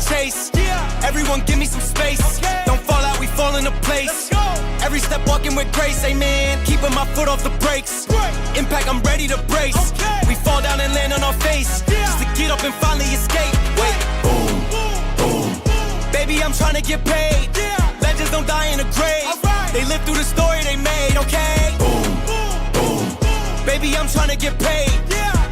chase. Everyone give me some space. Don't fall out, we fall into place. Every step walking with grace, amen. Keeping my foot off the brakes. Impact, I'm ready to brace. We fall down and land on our face, just to get up and finally escape. Wait, boom, boom. Baby, I'm trying to get paid. Legends don't die in a grave. They live through the story they made, okay? Boom, boom. Baby, I'm trying to get paid.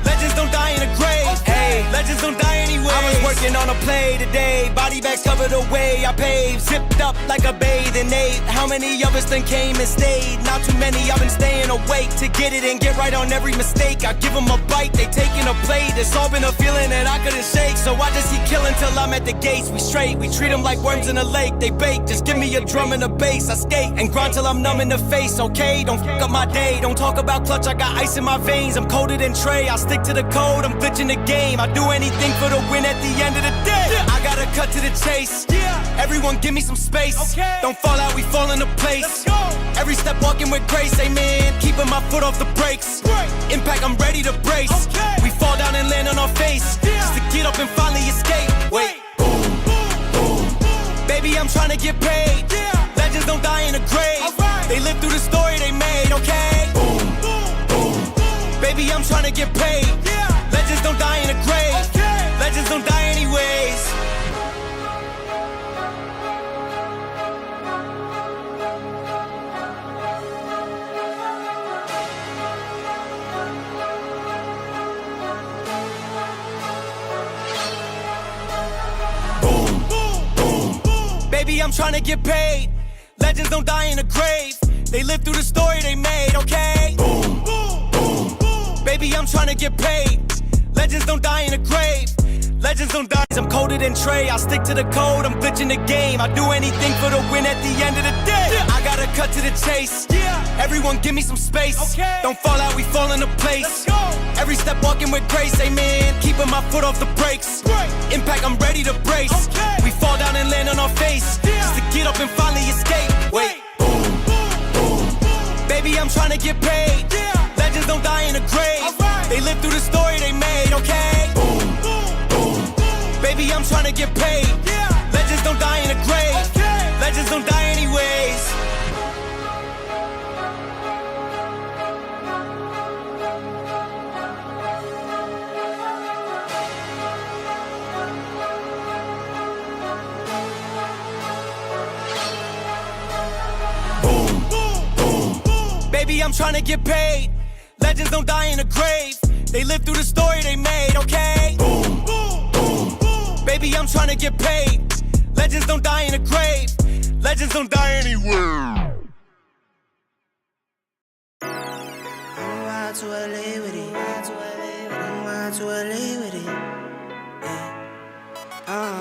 Legends don't die in a grave. Hey, legends don't die anyway. I was working on a play today. Body bags covered away. I paved, zipped up like a bathing ape. How many of us then came and stayed? Not too many, I've been staying awake to get it and get right on every mistake. I give them a bite, they taking a plate. It's all been a feeling that I couldn't shake. So I just keep killing till I'm at the gates. We straight, we treat them like worms in a lake. They bake, just give me a drum and a bass. I skate and grind till I'm numb in the face, okay? Don't fuck up my day, don't talk about clutch. I got ice in my veins, I'm coated in tray. I stick to the code, I'm glitching the game. I do anything for the win at the end of the day. I gotta cut to the chase. Everyone give me some space. Don't fall out, we fall into place. Every step walking with grace, amen. Keeping my foot off the brakes. Impact, I'm ready to brace. We fall down and land on our face, just to get up and finally escape. Wait, boom, boom. Baby, I'm trying to get paid. Legends don't die in a grave. They live through the story they made, okay? Boom, boom. Baby, I'm trying to get paid. Legends don't die in a grave. Legends don't die anyways. Boom, boom. Baby, I'm trying to get paid. Legends don't die in a grave. They live through the story they made, okay? Boom, boom. Baby, I'm trying to get paid. Legends don't die in a grave. Legends don't die. I'm coated in tray. I stick to the code. I'm glitching the game. I do anything for the win at the end of the day. I gotta cut to the chase. Everyone give me some space. Don't fall out, we fall into place. Every step walking with grace, amen. Keeping my foot off the brakes. Impact, I'm ready to brace. We fall down and land on our face, just to get up and finally escape. Wait, boom, boom. Baby, I'm trying to get paid. Legends don't die in a grave. They live through the story they made, okay? Boom, boom. Baby, I'm trying to get paid. Legends don't die in a grave. Legends don't die anyways. Boom, boom. Baby, I'm trying to get paid. Legends don't die in a grave. They live through the story they made, okay? Boom, boom. Baby, I'm trying to get paid. Legends don't die in a grave. Legends don't die anywhere. I'm wild to LA with it. I'm wild to LA with it. Yeah.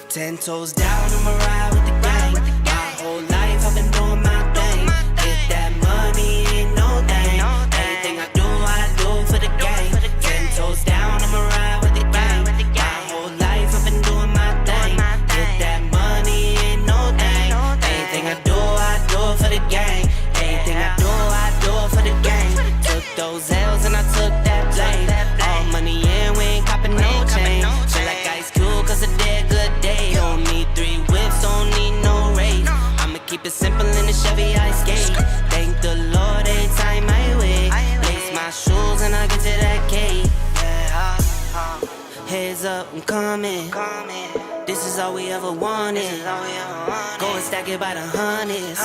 10 toes down, I'ma ride with the gang. My whole life I've been doing my thing. Get that money, ain't no thing. Anything I do for the gang. 10 toes down, I'ma ride with the gang. My whole life I've been doing my thing. Get that money, ain't no thing. Anything I do for the gang. Anything I do for the gang. Took those L's and I took that blame. All money in, we ain't copping no chain. Feel like Ice Cube, cause a dead good day. Don't need 3 whips, don't need no race. I'ma keep it simple in the Chevy I skate. Thank the Lord every time I wait. Lace my shoes and I get to that cake. Heads up, I'm coming. This is all we ever wanted. Go and stack it by the hundreds.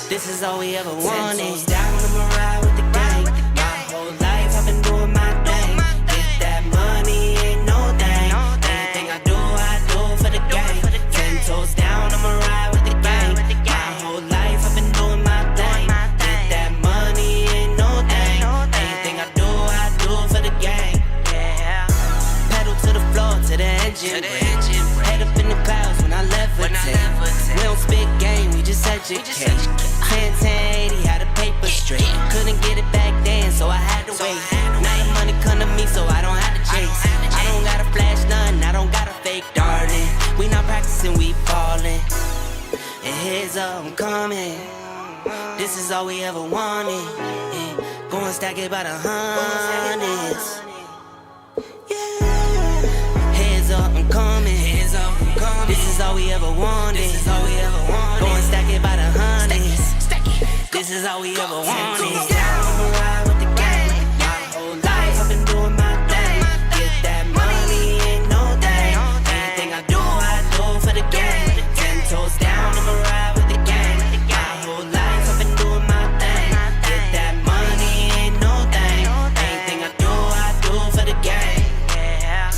This is all we ever wanted. 10 toes down, I'ma ride with the gang. My whole life I've been doing my thing. Get that money, ain't no thing. Anything I do for the gang. 10 toes down, I'ma ride with the gang. My whole life I've been doing my thing. Get that money, ain't no thing. Anything I do for the gang. Pedal to the floor, to the engine. Head up in the clouds when I levitate. We don't spit game, we just educate. 10-10-80, had a paper straight. Couldn't get it back then, so I had to wait. Now the money come to me, so I don't have to chase. I don't gotta flash none, I don't gotta fake, darling. We not practicing, we falling. And heads up, I'm coming. This is all we ever wanted. Go and stack it by the hundreds. Heads up, I'm coming. This is all we ever wanted. This is all we ever wanted. Go and stack it by the hundreds. This is all we ever wanted. Down, I'ma ride with the gang. My whole life I've been doing my thing. Get that money, ain't no thing. Anything I do for the gang. 10 toes down, I'ma ride with the gang. My whole life I've been doing my thing. Get that money, ain't no thing. Anything I do for the gang. Yeah.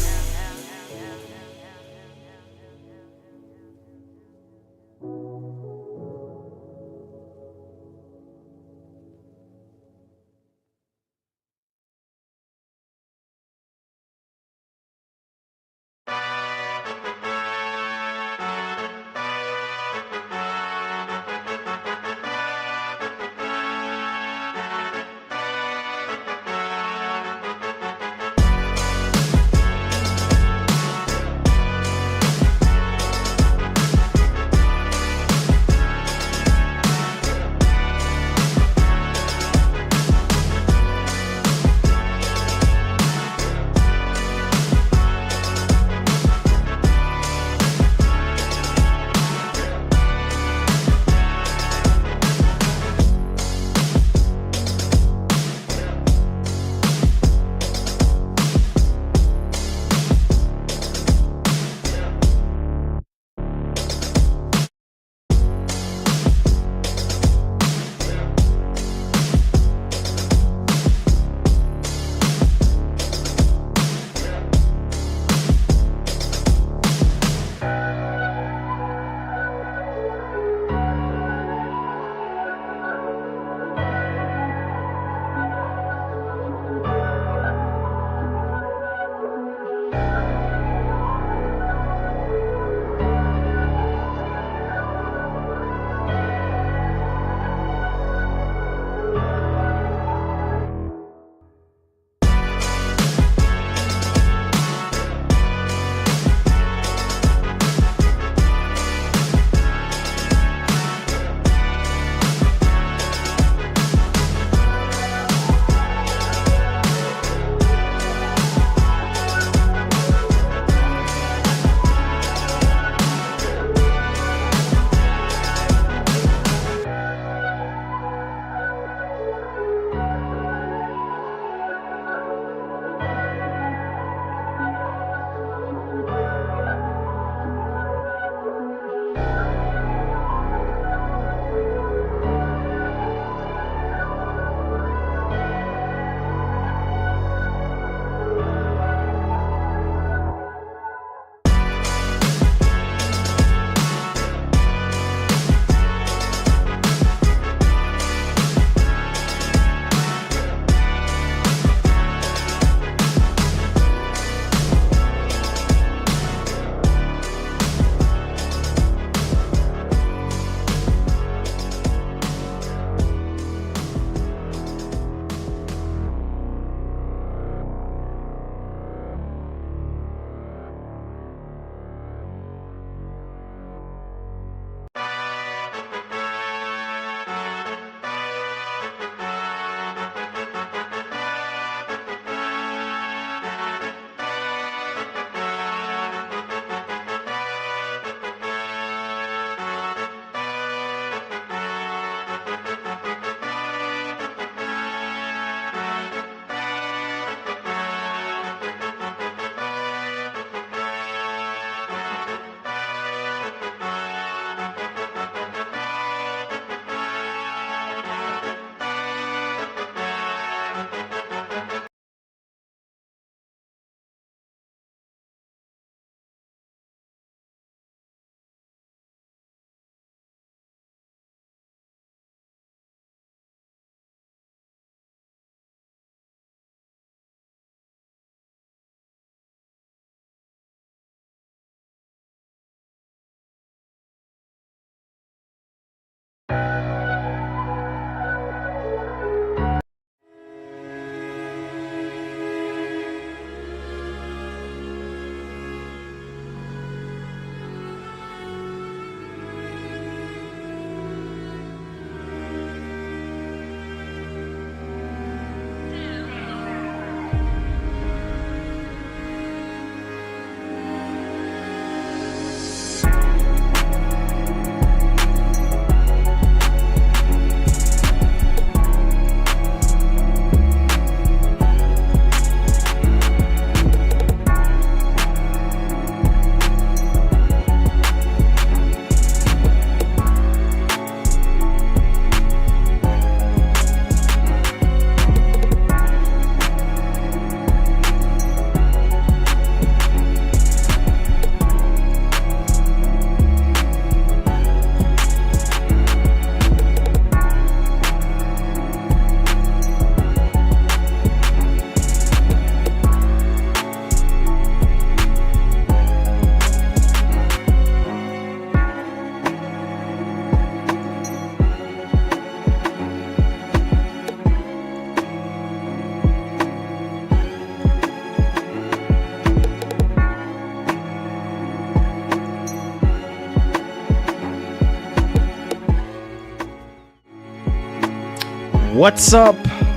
What's up,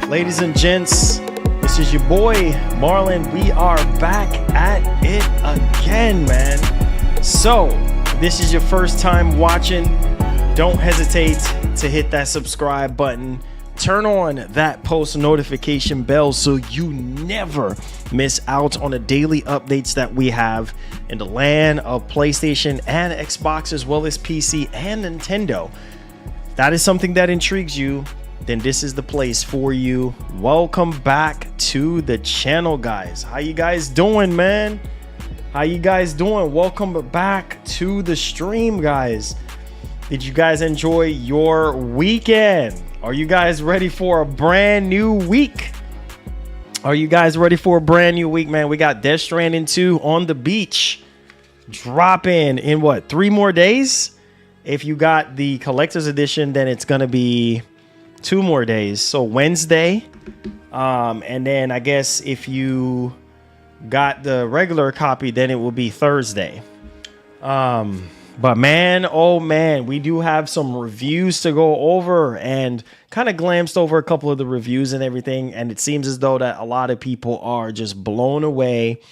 ladies and gents? This is your boy Marlon. We are back at it again, man. So, if this is your first time watching, don't hesitate to hit that subscribe button. Turn on that post notification bell so you never miss out on the daily updates that we have in the land of PlayStation and Xbox, as well as PC and Nintendo. If that is something that intrigues you, then this is the place for you. Welcome back to the channel, guys. How you guys doing, man? How you guys doing? Welcome back to the stream, guys. Did you guys enjoy your weekend? Are you guys ready for a brand new week? Are you guys ready for a brand new week, man? We got Death Stranding 2 on the beach dropping in what, 3 more days? If you got the collector's edition, then it's gonna be 2 more days. So Wednesday, and then I guess if you got the regular copy, then it will be Thursday. But man, oh man, we do have some reviews to go over, and kind of glanced over a couple of the reviews and everything, and it seems as though that a lot of people are just blown away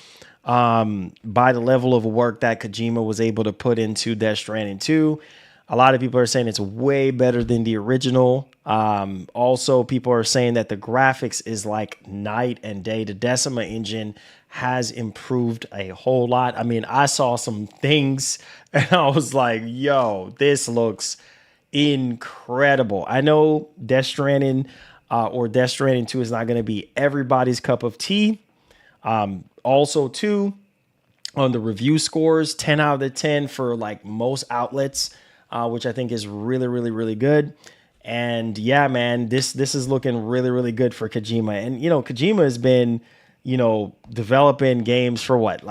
by the level of work that Kojima was able to put into Death Stranding 2. A lot of people are saying it's way better than the original. Also, people are saying that the graphics is like night and day. The Decima engine has improved a whole lot. I mean, I saw some things and I was like, yo, this looks incredible. I know Death Stranding or Death Stranding 2 is not going to be everybody's cup of tea. Also, too, on the review scores, 10 out of 10 for like most outlets, which I think is really, really, really good. And yeah, man, this is looking really, really good for Kojima. And, you know, Kojima has been, you know, developing games for what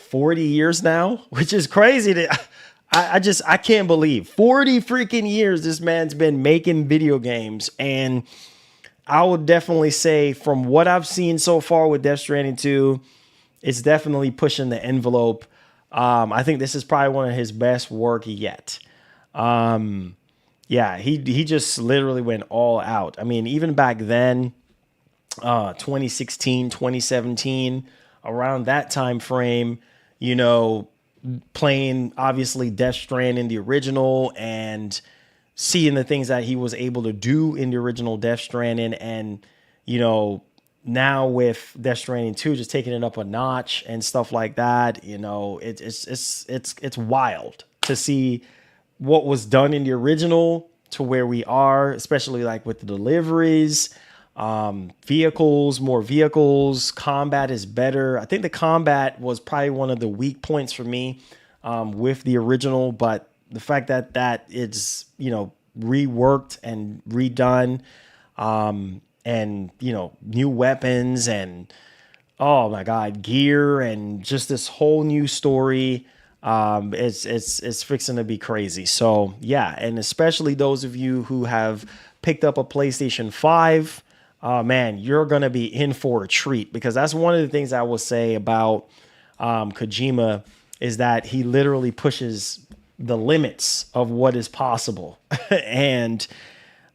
40 years now, which is crazy. I can't believe 40 freaking years this man's been making video games. And I would definitely say from what I've seen so far with Death Stranding 2, it's definitely pushing the envelope. I think this is probably one of his best work yet. Yeah, he just literally went all out. I mean, even back then, 2016, 2017, around that time frame, you know, playing obviously Death Stranding, the original, and seeing the things that he was able to do in the original Death Stranding, and, you know, now with Death Stranding 2 just taking it up a notch and stuff like that, you know, it's wild to see what was done in the original to where we are, especially like with the deliveries, vehicles, more vehicles, combat is better. I think the combat was probably one of the weak points for me with the original, but the fact that it's, you know, reworked and redone, and, you know, new weapons and, oh my God, gear and just this whole new story. It's fixing to be crazy. So yeah, and especially those of you who have picked up a PlayStation 5, man, you're gonna be in for a treat, because that's one of the things I will say about Kojima is that he literally pushes the limits of what is possible. And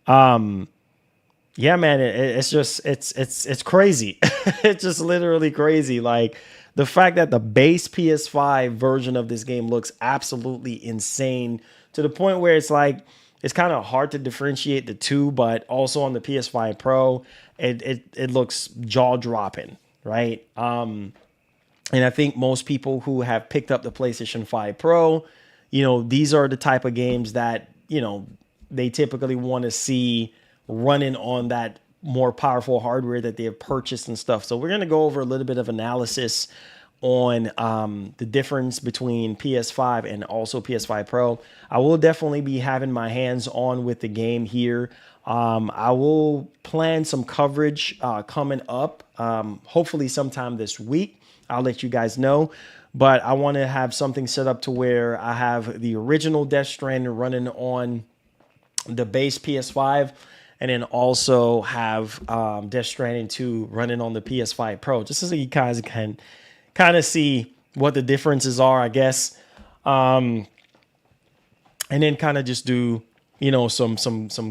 yeah, man, it's just it's crazy. It's just literally crazy. Like, the fact that the base PS5 version of this game looks absolutely insane, to the point where it's like, it's kind of hard to differentiate the two, but also on the PS5 Pro, it looks jaw-dropping, right? And I think most people who have picked up the PlayStation 5 Pro, you know, these are the type of games that, you know, they typically want to see running on that more powerful hardware that they have purchased and stuff. So we're going to go over a little bit of analysis on the difference between PS5 and also PS5 Pro. I will definitely be having my hands on with the game here. I will plan some coverage coming up, hopefully sometime this week. I'll let you guys know. But I want to have something set up to where I have the original Death Stranding running on the base PS5, and then also have Death Stranding 2 running on the PS5 Pro, just so you guys can kind of see what the differences are, I guess. And then kind of just do, some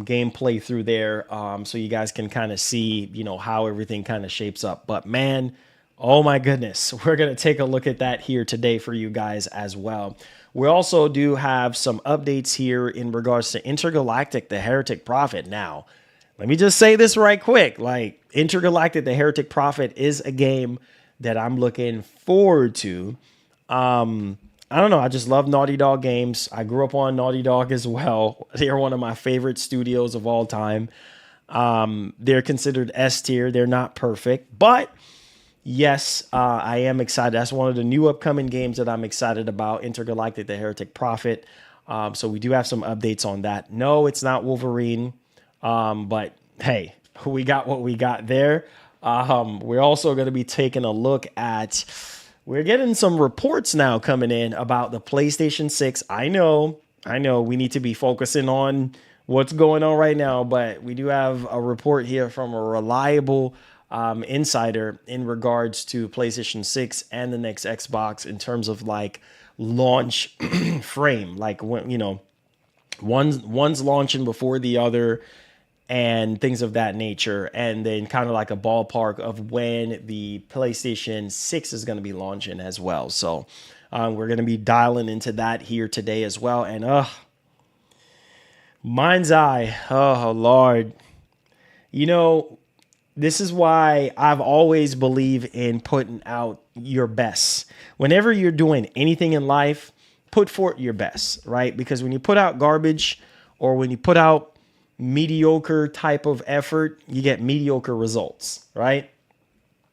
gameplay through there, so you guys can kind of see, how everything kind of shapes up. But man, oh my goodness, we're gonna take a look at that here today for you guys as well. We also do have some updates here in regards to Intergalactic, the Heretic Prophet. Now, let me just say this right quick. Like, Intergalactic, the Heretic Prophet is a game that I'm looking forward to. I don't know. I just love Naughty Dog games. I grew up on Naughty Dog as well. They're one of my favorite studios of all time. They're considered S tier. They're not perfect, but yes, I am excited. That's one of the new upcoming games that I'm excited about, Intergalactic, the Heretic Prophet. So we do have some updates on that. No, it's not Wolverine, but hey, we got what we got there. We're also going to be taking a look at, we're getting some reports now coming in about the PlayStation 6. I know we need to be focusing on what's going on right now, but we do have a report here from a reliable insider in regards to PlayStation 6 and the next Xbox in terms of like launch frame, like when, one's launching before the other and things of that nature. And then kind of like a ballpark of when the PlayStation 6 is going to be launching as well. So we're going to be dialing into that here today as well. And MindsEye, oh Lord, this is why I've always believed in putting out your best. Whenever you're doing anything in life, put forth your best, right? Because when you put out garbage or when you put out mediocre type of effort, you get mediocre results, right?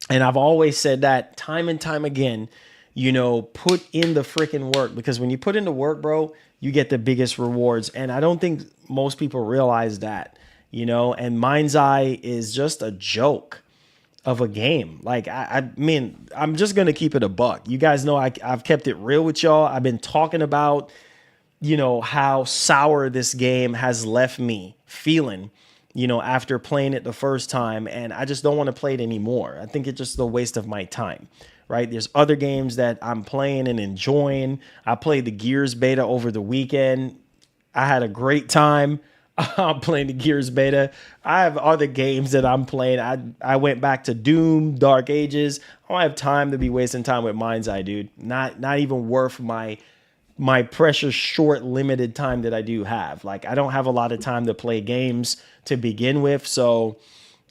And I've always said that time and time again, put in the freaking work, because when you put in the work, bro, you get the biggest rewards. And I don't think most people realize that. And MindsEye is just a joke of a game. Like, I mean, I'm just going to keep it a buck. You guys know I've kept it real with y'all. I've been talking about, how sour this game has left me feeling, after playing it the first time. And I just don't want to play it anymore. I think it's just a waste of my time, right? There's other games that I'm playing and enjoying. I played the Gears beta over the weekend. I had a great time. I'm playing the Gears beta. I have other games that I'm playing. I went back to Doom, Dark Ages. I don't have time to be wasting time with MindsEye, dude. Not even worth my precious short limited time that I do have. Like, I don't have a lot of time to play games to begin with. So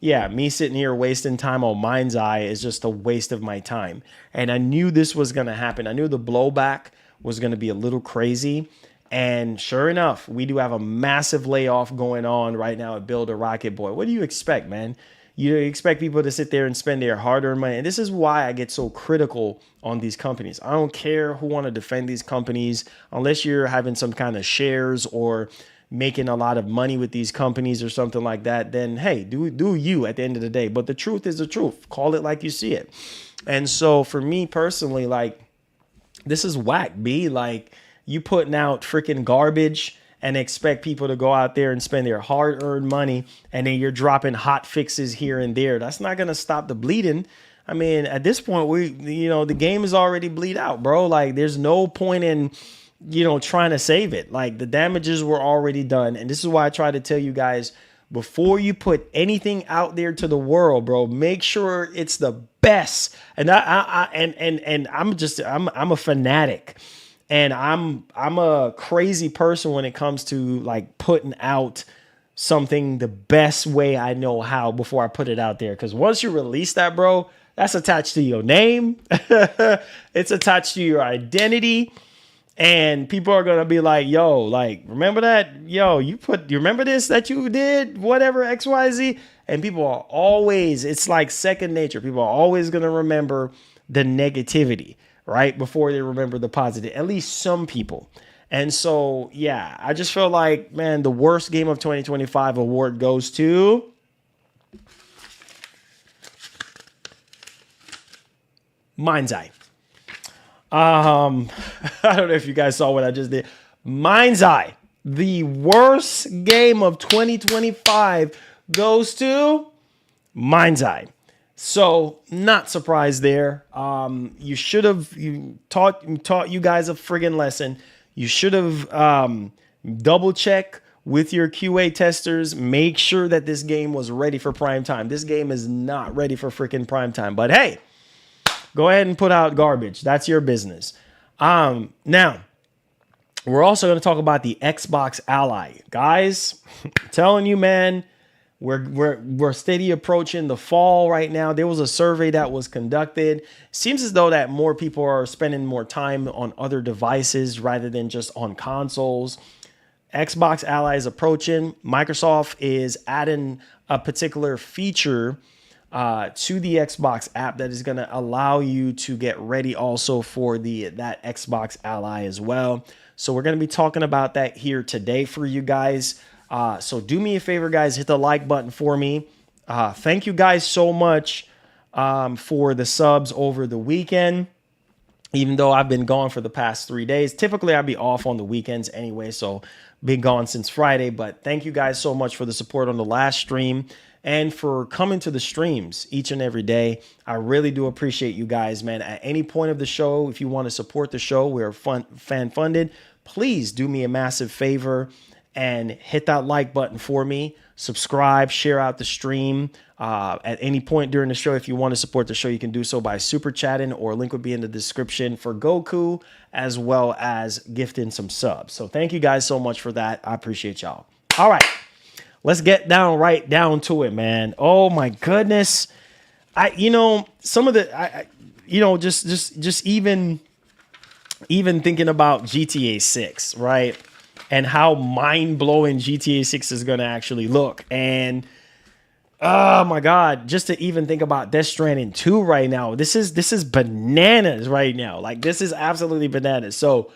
yeah, me sitting here wasting time on MindsEye is just a waste of my time. And I knew this was going to happen. I knew the blowback was going to be a little crazy. And sure enough, we do have a massive layoff going on right now at Build a Rocket Boy. What do you expect, man? You expect people to sit there and spend their hard-earned money. And this is why I get so critical on these companies. I don't care who want to defend these companies, unless you're having some kind of shares or making a lot of money with these companies or something like that. Then, hey, do you at the end of the day. But the truth is the truth. Call it like you see it. And so for me personally, like, this is whack, B. Like, you putting out freaking garbage and expect people to go out there and spend their hard-earned money, and then you're dropping hot fixes here and there. That's not going to stop the bleeding. I mean, at this point, the game is already bleed out, bro. Like, there's no point in, trying to save it. Like, the damages were already done. And this is why I try to tell you guys, before you put anything out there to the world, bro, make sure it's the best. And I'm a fanatic. And I'm a crazy person when it comes to like putting out something the best way I know how before I put it out there. Because once you release that, bro, that's attached to your name. It's attached to your identity. And people are going to be like, yo, like, remember that? Yo, you remember this that you did? Whatever, XYZ. And people are always, it's like second nature. People are always going to remember the negativity, right? Before they remember the positive, at least some people. And so, yeah, I just feel like, man, the worst game of 2025 award goes to MindsEye. I don't know if you guys saw what I just did. MindsEye, the worst game of 2025 goes to MindsEye. So, not surprised there. You should have taught you guys a friggin' lesson. You should have double checked with your QA testers. Make sure that this game was ready for prime time. This game is not ready for freaking prime time. But hey, go ahead and put out garbage. That's your business. Now, we're also going to talk about the Xbox Ally. Guys, I'm telling you, man, we're steady approaching the fall right now. There was a survey that was conducted. Seems as though that more people are spending more time on other devices rather than just on consoles. Xbox Ally is approaching. Microsoft is adding a particular feature to the Xbox app that is going to allow you to get ready also for that Xbox Ally as well. So we're going to be talking about that here today for you guys. So do me a favor, guys, hit the like button for me. Thank you guys so much for the subs over the weekend. Even though I've been gone for the past 3 days, typically I'd be off on the weekends anyway. So been gone since Friday, but thank you guys so much for the support on the last stream and for coming to the streams each and every day. I really do appreciate you guys, man. At any point of the show, if you want to support the show, we're fan funded. Please do me a massive favor and hit that like button for me. Subscribe, share out the stream. At any point during the show, if you want to support the show, you can do so by super chatting, or a link would be in the description for Goku, as well as gifting some subs. So thank you guys so much for that. I appreciate y'all. All right, let's get right down to it, man. Oh my goodness. Just even thinking about GTA 6, right? And how mind-blowing GTA 6 is going to actually look. And oh my God, just to even think about Death Stranding 2 right now. This is bananas right now. Like, this is absolutely bananas. So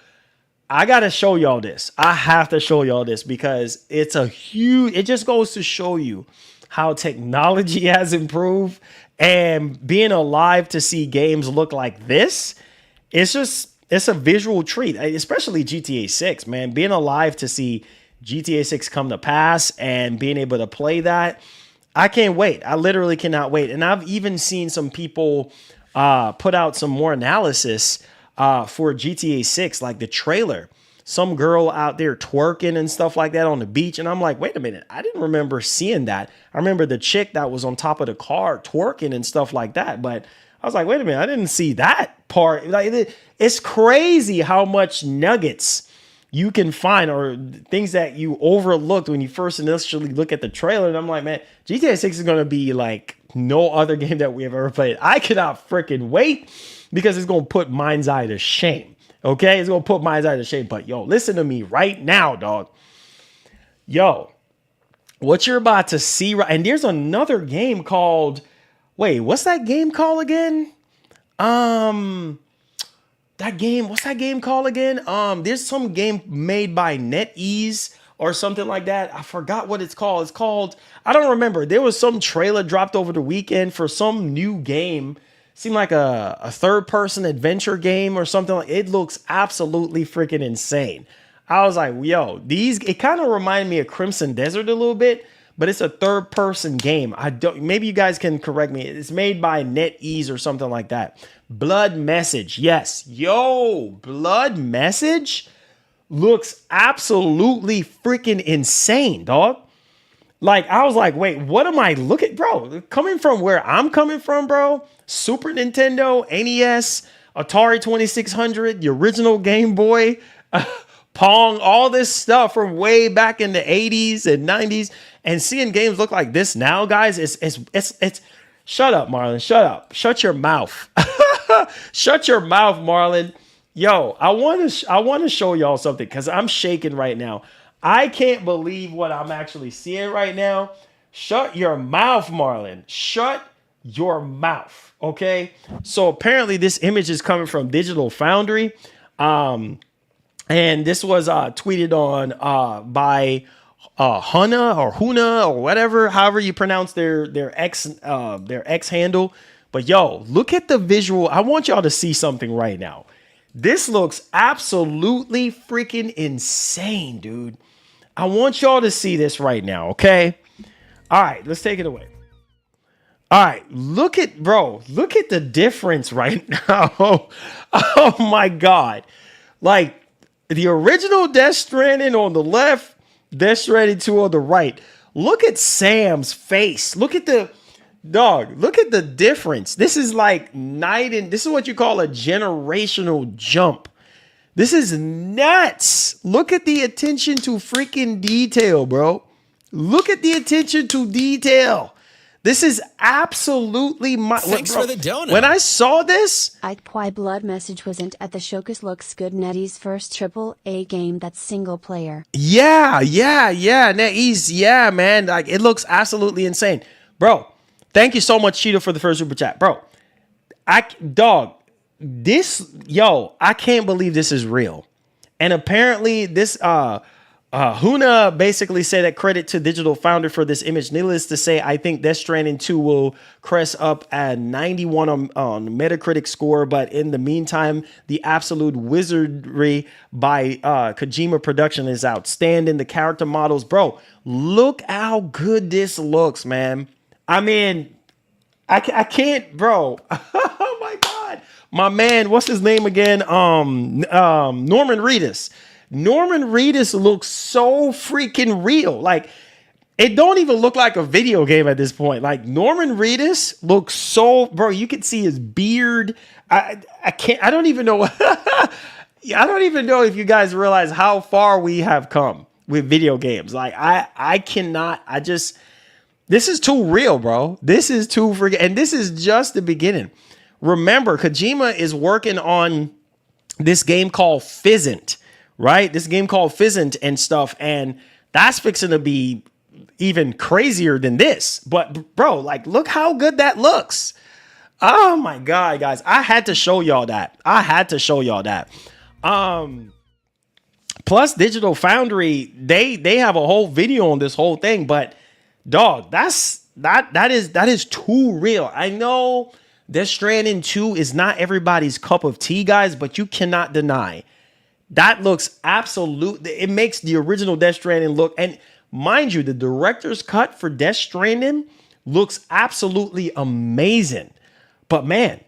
I got to show y'all this. I have to show y'all this because it just goes to show you how technology has improved, and being alive to see games look like this, it's a visual treat, especially GTA 6, man. Being alive to see GTA 6 come to pass and being able to play that, I can't wait. I literally cannot wait. And I've even seen some people put out some more analysis for GTA 6, like the trailer. Some girl out there twerking and stuff like that on the beach. And I'm like, wait a minute, I didn't remember seeing that. I remember the chick that was on top of the car twerking and stuff like that. But I was like, wait a minute, I didn't see that part. Like, it's crazy how much nuggets you can find, or things that you overlooked when you first initially look at the trailer. And I'm like, man, GTA 6 is going to be like no other game that we have ever played. I cannot freaking wait, because it's going to put MindsEye to shame. Okay, it's going to put MindsEye to shame. But yo, listen to me right now, dog. Yo, what you're about to see, and there's another game called, wait, what's that game called again? What's that game called again? There's some game made by NetEase or something like that. I forgot what it's called. It's called, I don't remember. There was some trailer dropped over the weekend for some new game. Seemed like a third-person adventure game or something. It looks absolutely freaking insane. I was like, yo, it kind of reminded me of Crimson Desert a little bit, but it's a third-person game. Maybe you guys can correct me. It's made by NetEase or something like that. Blood Message, yes. Yo, Blood Message looks absolutely freaking insane, dog. Like, I was like, wait, what am I looking, bro? Coming from where I'm coming from, bro. Super Nintendo, NES, Atari 2600, the original Game Boy, Pong, all this stuff from way back in the 80s and 90s. And seeing games look like this now, guys, it's shut up, Marlon. Shut up. Shut your mouth. Shut your mouth, Marlon. Yo, I want to show y'all something, because I'm shaking right now. I can't believe what I'm actually seeing right now. Shut your mouth, Marlon. Shut your mouth. Okay. So apparently this image is coming from Digital Foundry. And this was tweeted on by Huna or whatever, however you pronounce their X handle. But yo, look at the visual. I want y'all to see something right now. This looks absolutely freaking insane, dude. I want y'all to see this right now, okay? All right, let's take it away. All right, look at the difference right now. Oh my God. Like, the original Death Stranding on the left Death Stranding 2 on the right. Look at Sam's face. Look at the dog. Look at the difference. This is like night and this is what you call a generational jump. This is nuts. Look at the attention to freaking detail, bro. Look at the attention to detail. This is absolutely my. Thanks for the donut. When I saw this, Why blood message wasn't at the showcase looks good. Nettie's first AAA game that's single player. yeah, NetEase, yeah, man, like it looks absolutely insane, bro. Thank you so much, Cheetah, for the first super chat, bro. I can't believe this is real, and apparently this Huna basically said that credit to Digital Foundry for this image. Needless to say, I think Death Stranding 2 will crest up at 91 on Metacritic score. But in the meantime, the absolute wizardry by Kojima Production is outstanding. The character models, bro, look how good this looks, man. I mean, I can't, bro. Oh my God. My man, what's his name again? Norman Reedus. Norman Reedus looks so freaking real. Like, it don't even look like a video game at this point. Like, Norman Reedus looks so, bro, you can see his beard. I don't even know. I don't even know if you guys realize how far we have come with video games. Like, this is too real, bro. This is too freaking, and this is just the beginning. Remember, Kojima is working on this game called Fizzant. Right? This game called Fizzant and stuff. And that's fixing to be even crazier than this. But bro, like, look how good that looks. Oh my God, guys. I had to show y'all that. Plus Digital Foundry, they have a whole video on this whole thing. But dog, that is too real. I know Death Stranding 2 is not everybody's cup of tea, guys, but you cannot deny that looks absolute. It makes the original Death Stranding look, and mind you, the director's cut for Death Stranding looks absolutely amazing. But man,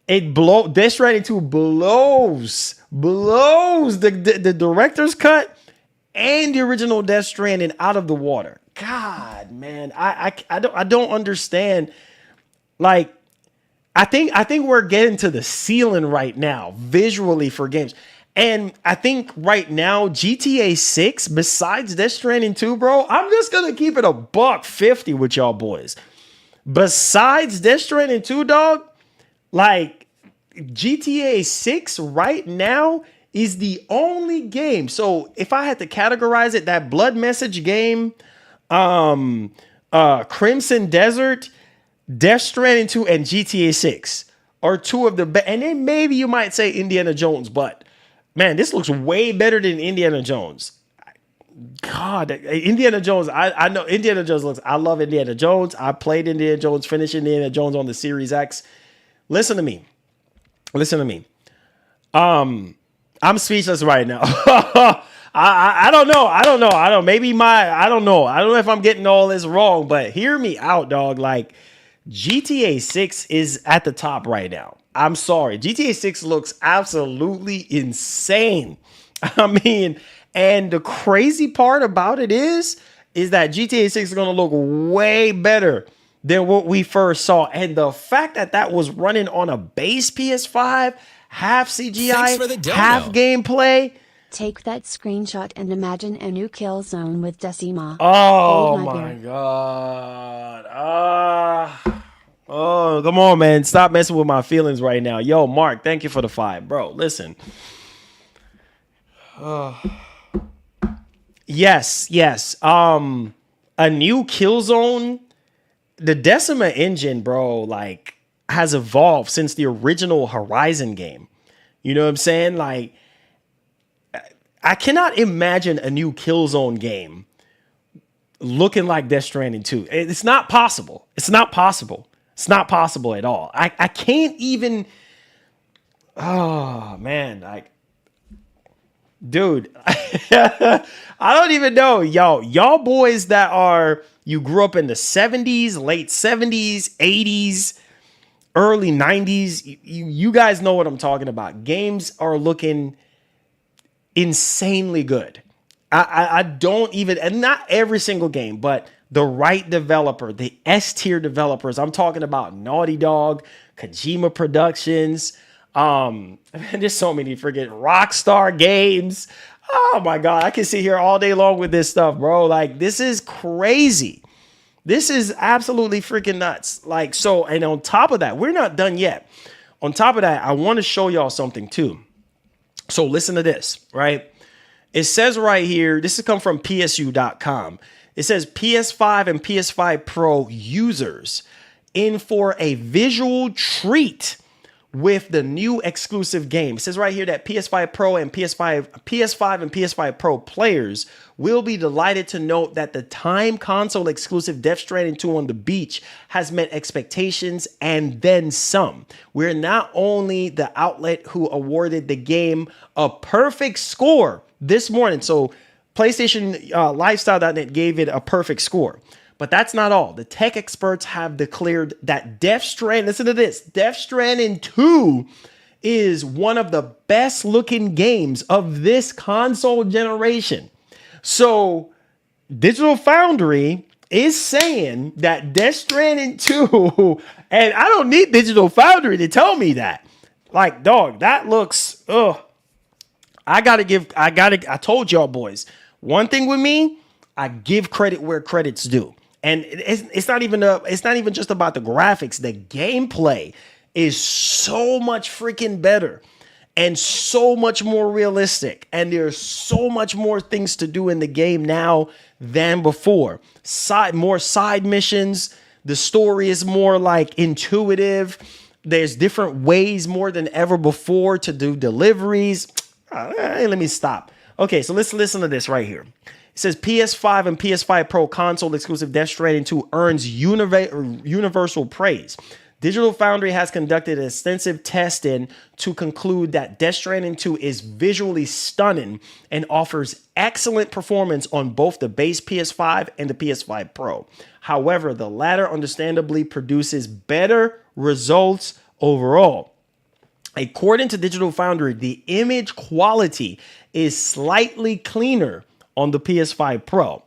Death Stranding 2 blows the director's cut and the original Death Stranding out of the water. God, man, I don't understand. Like, I think we're getting to the ceiling right now visually for games. And I think right now, GTA 6, besides Death Stranding 2, bro, I'm just going to keep it $150 with y'all boys. Besides Death Stranding 2, dog, like GTA 6 right now is the only game. So if I had to categorize it, that Blood Message game, Crimson Desert, Death Stranding 2, and GTA 6 are two of the best. And then maybe you might say Indiana Jones, but man, this looks way better than Indiana Jones. God, Indiana Jones, I know Indiana Jones looks, I love Indiana Jones. I played Indiana Jones, finished Indiana Jones on the Series X. Listen to me. I'm speechless right now. I don't know. Maybe I don't know. I don't know if I'm getting all this wrong, but hear me out, dog. Like, GTA 6 is at the top right now. I'm sorry. GTA 6 looks absolutely insane. I mean, and the crazy part about it is that GTA 6 is going to look way better than what we first saw. And the fact that was running on a base PS5, half CGI, half gameplay. Take that screenshot and imagine a new kill zone with Decima. Oh my God. Oh, come on, man. Stop messing with my feelings right now. Yo, Mark, thank you for the 5. Bro, listen. Yes. A new kill zone. The Decima engine, bro, like, has evolved since the original Horizon game. You know what I'm saying? Like, I cannot imagine a new Killzone game looking like Death Stranding 2. It's not possible. It's not possible at all. I can't even. Oh man, like, dude, I don't even know, y'all boys that you grew up in the 70s, late 70s, 80s, early 90s. You guys know what I'm talking about. Games are looking insanely good. I don't even, and not every single game, but the right developer, the S tier developers. I'm talking about Naughty Dog, Kojima Productions. There's so many freaking Rockstar Games. Oh my God, I can sit here all day long with this stuff, bro. Like, this is crazy. This is absolutely freaking nuts. Like, so, and on top of that, we're not done yet. On top of that, I want to show y'all something too. So listen to this, right? It says right here, this has come from PSU.com. It says PS5 and PS5 Pro users in for a visual treat with the new exclusive game. It says right here that PS5 Pro and PS5 and PS5 Pro players will be delighted to note that the time console exclusive Death Stranding 2 on the beach has met expectations and then some. We're not only the outlet who awarded the game a perfect score this morning. So PlayStation Lifestyle.net gave it a perfect score. But that's not all. The tech experts have declared that Death Stranding, listen to this, Death Stranding 2 is one of the best looking games of this console generation. So Digital Foundry is saying that Death Stranding 2, and I don't need Digital Foundry to tell me that. Like, dog, that looks, I told y'all boys, one thing with me, I give credit where credit's due. And it's not even just about the graphics. The gameplay is so much freaking better and so much more realistic. And there's so much more things to do in the game now than before. More side missions. The story is more like intuitive. There's different ways more than ever before to do deliveries. Let me stop. Okay, so let's listen to this right here. It says PS5 and PS5 Pro console exclusive Death Stranding 2 earns universal praise. Digital Foundry has conducted extensive testing to conclude that Death Stranding 2 is visually stunning and offers excellent performance on both the base PS5 and the PS5 Pro. However, the latter understandably produces better results overall. According to Digital Foundry, the image quality is slightly cleaner on the PS5 Pro.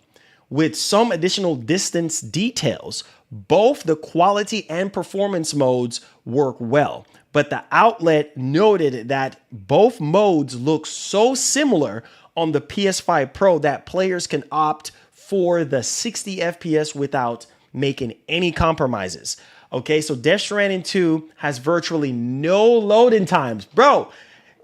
With some additional distance details, both the quality and performance modes work well. But the outlet noted that both modes look so similar on the PS5 Pro that players can opt for the 60 FPS without making any compromises. Okay, so Death Stranding 2 has virtually no loading times. Bro,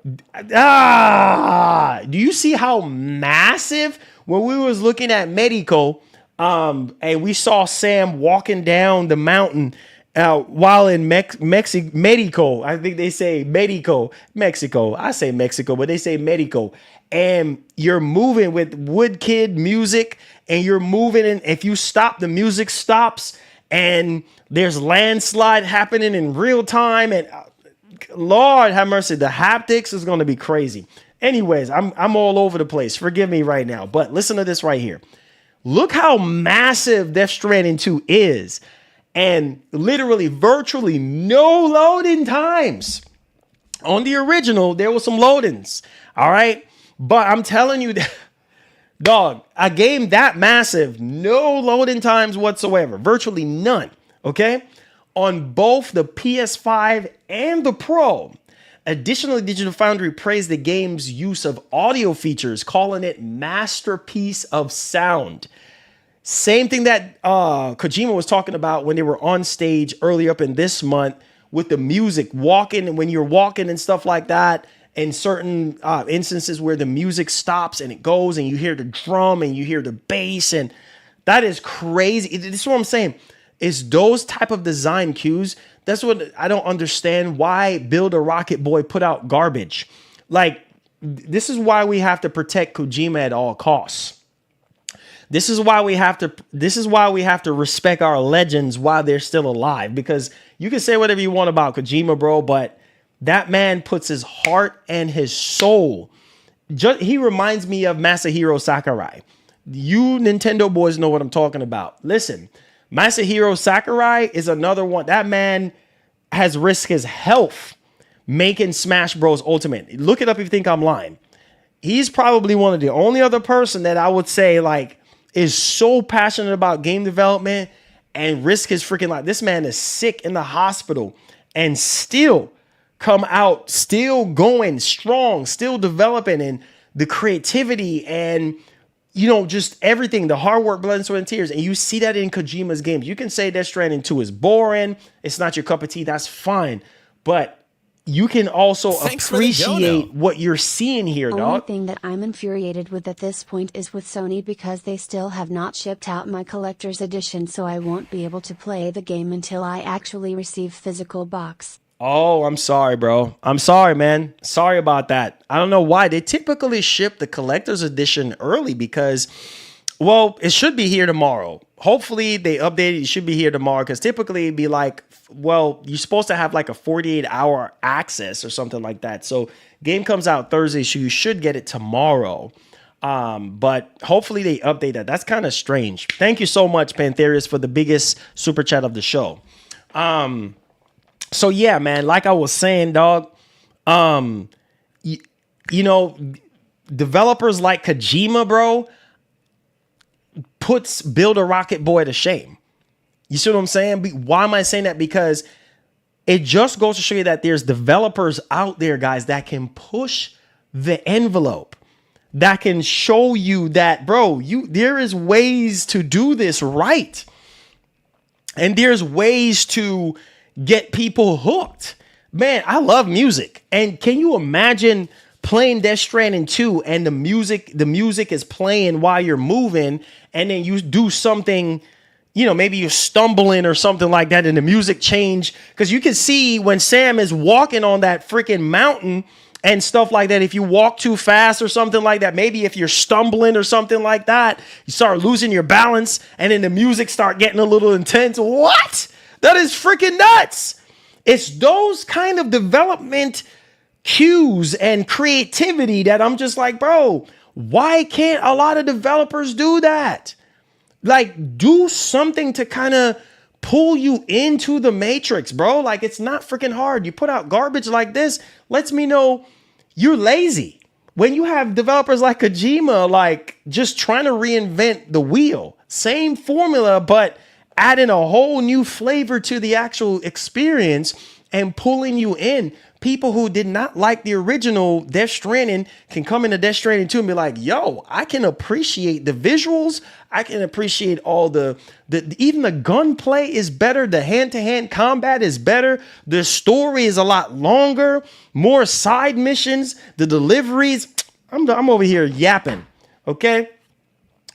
do you see how massive? When we was looking at Mexico, and we saw Sam walking down the mountain while in Mexico. I think they say Mexico. I say Mexico, but they say Mexico. And you're moving with Woodkid music, and you're moving, and if you stop, the music stops, and there's landslide happening in real time, and Lord have mercy, the haptics is going to be crazy. Anyways, I'm all over the place. Forgive me right now, but listen to this right here. Look how massive Death Stranding 2 is, and literally virtually no loading times. On the original, there was some loadings, all right? But I'm telling you, dog, a game that massive, no loading times whatsoever, virtually none, okay? On both the PS5 and the Pro. Additionally, Digital Foundry praised the game's use of audio features, calling it masterpiece of sound. Same thing that Kojima was talking about when they were on stage earlier up in this month with the music, walking, and when you're walking and stuff like that, in certain instances where the music stops and it goes and you hear the drum and you hear the bass, and that is crazy. This is what I'm saying. It's those type of design cues. That's what I don't understand, why Build a Rocket Boy put out garbage. Like, this is why we have to protect Kojima at all costs. This is why we have to respect our legends while they're still alive, because you can say whatever you want about Kojima, bro, but that man puts his heart and his soul. He reminds me of Masahiro Sakurai. You Nintendo boys know what I'm talking about. Listen, Masahiro Sakurai is another one. That man has risked his health making Smash Bros. Ultimate. Look it up if you think I'm lying. he's probably one of the only other person that I would say like is so passionate about game development and risk his freaking life. This man is sick in the hospital and still come out, still going strong, still developing, and the creativity and, you know, just everything, the hard work, blood, and sweat, and tears. And you see that in Kojima's games. You can say Death Stranding 2 is boring. It's not your cup of tea. That's fine. But you can also appreciate what you're seeing here, dog. The only thing that I'm infuriated with at this point is with Sony, because they still have not shipped out my collector's edition, so I won't be able to play the game until I actually receive physical box. Oh, I'm sorry, bro. I'm sorry, man. Sorry about that. I don't know why. They typically ship the collector's edition early because, well, it should be here tomorrow. Hopefully they update it. It should be here tomorrow because typically it'd be like, well, you're supposed to have like a 48-hour access or something like that. So game comes out Thursday, so you should get it tomorrow. But hopefully they update that. That's kind of strange. Thank you so much, Pantherius, for the biggest super chat of the show. So yeah, man, like I was saying, dog, you know, developers like Kojima, bro, puts Build a Rocket Boy to shame. You see what I'm saying? Why am I saying that? Because it just goes to show you that there's developers out there, guys, that can push the envelope, that can show you that, bro, there is ways to do this right. And there's ways to get people hooked. Man, I love music. And can you imagine playing Death Stranding 2 and the music is playing while you're moving, and then you do something, you know, maybe you're stumbling or something like that, and the music change, because you can see when Sam is walking on that freaking mountain and stuff like that. If you walk too fast or something like that, maybe if you're stumbling or something like that, you start losing your balance, and then the music start getting a little intense. What? That is freaking nuts. It's those kind of development cues and creativity that I'm just like, bro, why can't a lot of developers do that? Like, do something to kind of pull you into the matrix, bro. Like, it's not freaking hard. You put out garbage like this, lets me know you're lazy. When you have developers like Kojima, like, just trying to reinvent the wheel, same formula, but adding a whole new flavor to the actual experience and pulling you in. People who did not like the original Death Stranding can come into Death Stranding 2 and be like, yo, I can appreciate the visuals. I can appreciate all the even the gunplay is better. The hand-to-hand combat is better. The story is a lot longer, more side missions, the deliveries. I'm over here yapping. Okay.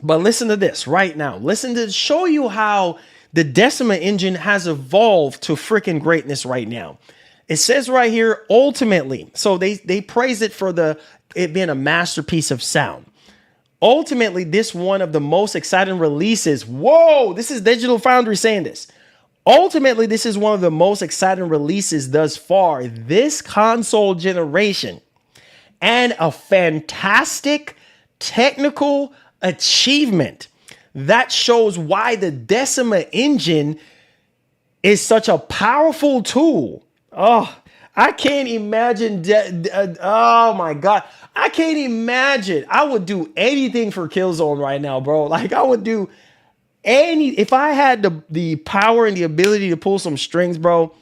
But listen to this right now. Listen to show you how the Decima engine has evolved to freaking greatness right now. It says right here, ultimately, so they praise it for it being a masterpiece of sound. Ultimately, this one of the most exciting releases. Whoa, this is Digital Foundry saying this. Ultimately, this is one of the most exciting releases thus far this console generation, and a fantastic technical achievement that shows why the Decima engine is such a powerful tool. Oh, I can't imagine. Oh my God. I can't imagine. I would do anything for Killzone right now, bro. Like, I would do if I had the power and the ability to pull some strings, bro.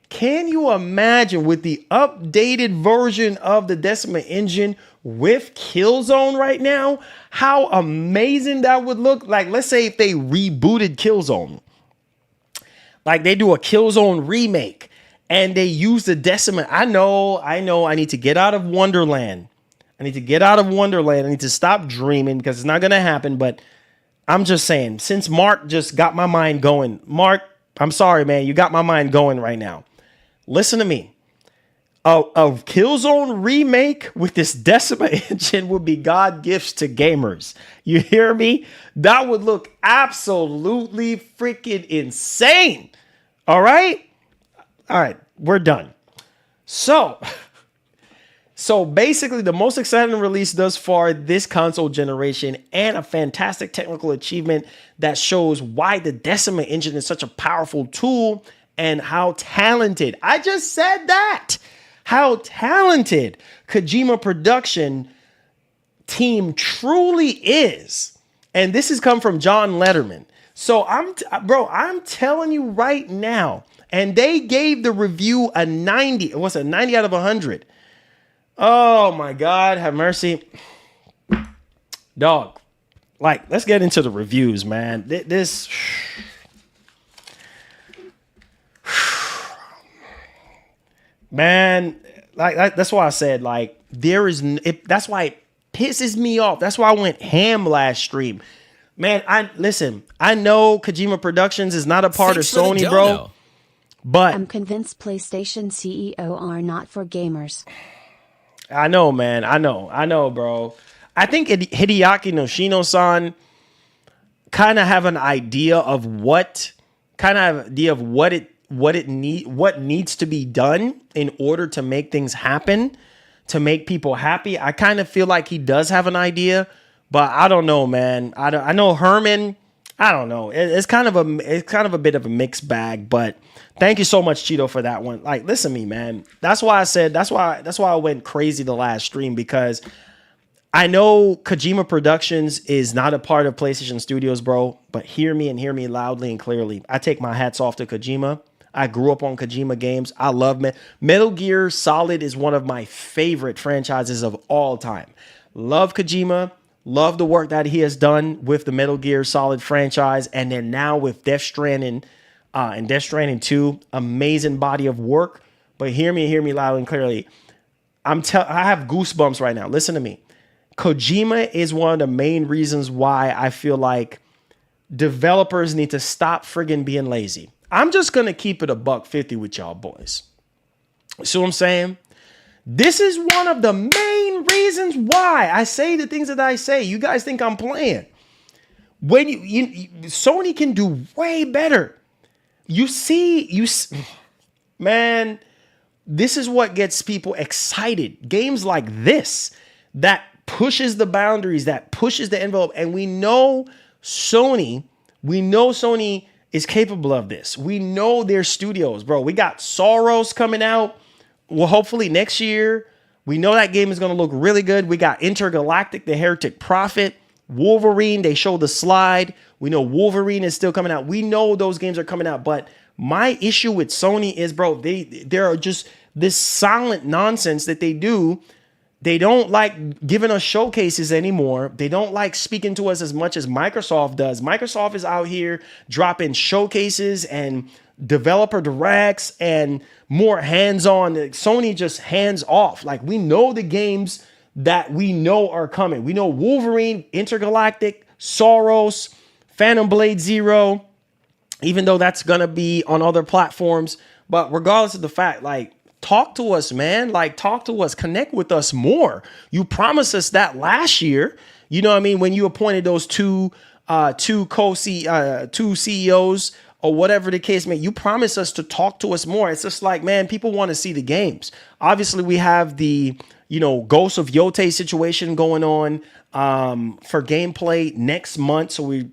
Can you imagine with the updated version of the Decima engine with Killzone right now, how amazing that would look? Like, let's say if they rebooted Killzone, like they do a Killzone remake and they use the Decima. I know. I need to get out of Wonderland. I need to stop dreaming because it's not going to happen. But I'm just saying, since Mark just got my mind going, Mark, I'm sorry, man. You got my mind going right now. Listen to me. A Killzone remake with this Decima engine would be God gifts to gamers. You hear me? That would look absolutely freaking insane. All right? All right, we're done. So basically the most exciting release thus far this console generation, and a fantastic technical achievement that shows why the Decima engine is such a powerful tool and how talented, I just said that, how talented Kojima Production team truly is, and this has come from John Letterman. So I'm telling you right now, and they gave the review a 90. What's a 90 out of 100? Oh my God, have mercy. Dog, like, let's get into the reviews, man. This man, like that's why I said, like, that's why it pisses me off. That's why I went ham last stream. Man, I know Kojima Productions is not a part of Sony, bro. But I'm convinced PlayStation CEO are not for gamers. I know, man. I know, bro. I think Hideaki Noshino-san kind of have an idea of what needs to be done in order to make things happen, to make people happy. I kind of feel like he does have an idea, but I don't know, man. I know Herman. I don't know. It's kind of a bit of a mixed bag, but thank you so much, Cheeto, for that one. Like, listen to me, man. That's why I went crazy the last stream, because I know Kojima Productions is not a part of PlayStation Studios, bro, but hear me and hear me loudly and clearly. I take my hats off to Kojima. I grew up on Kojima games. I love Metal Gear Solid is one of my favorite franchises of all time. Love Kojima. Love the work that he has done with the Metal Gear Solid franchise. And then now with Death Stranding and Death Stranding 2, amazing body of work. But hear me loud and clearly. I have goosebumps right now. Listen to me. Kojima is one of the main reasons why I feel like developers need to stop friggin' being lazy. I'm just going to keep it $150 with y'all boys. See what I'm saying? This is one of the main reasons why I say the things that I say. You guys think I'm playing. When Sony can do way better. Man, this is what gets people excited. Games like this that pushes the boundaries, that pushes the envelope. And we know Sony is capable of this. We know their studios, bro. We got Soros coming out. Well, hopefully next year. We know that game is going to look really good. We got Intergalactic, the Heretic Prophet, Wolverine. They showed the slide. We know Wolverine is still coming out. We know those games are coming out. But my issue with Sony is, bro, there are just this silent nonsense that they do. They don't like giving us showcases anymore. They don't like speaking to us as much as Microsoft does. Microsoft is out here dropping showcases and developer directs and more hands-on. Sony just hands off. Like, we know the games that we know are coming. We know Wolverine, Intergalactic, Soros, Phantom Blade Zero, even though that's going to be on other platforms. But regardless of the fact, like, talk to us, man. Like, talk to us. Connect with us more. You promised us that last year. You know what I mean? When you appointed those two CEOs or whatever the case may, you promised us to talk to us more. It's just like, man, people want to see the games. Obviously, we have the, Ghost of Yote situation going on for gameplay next month. So we,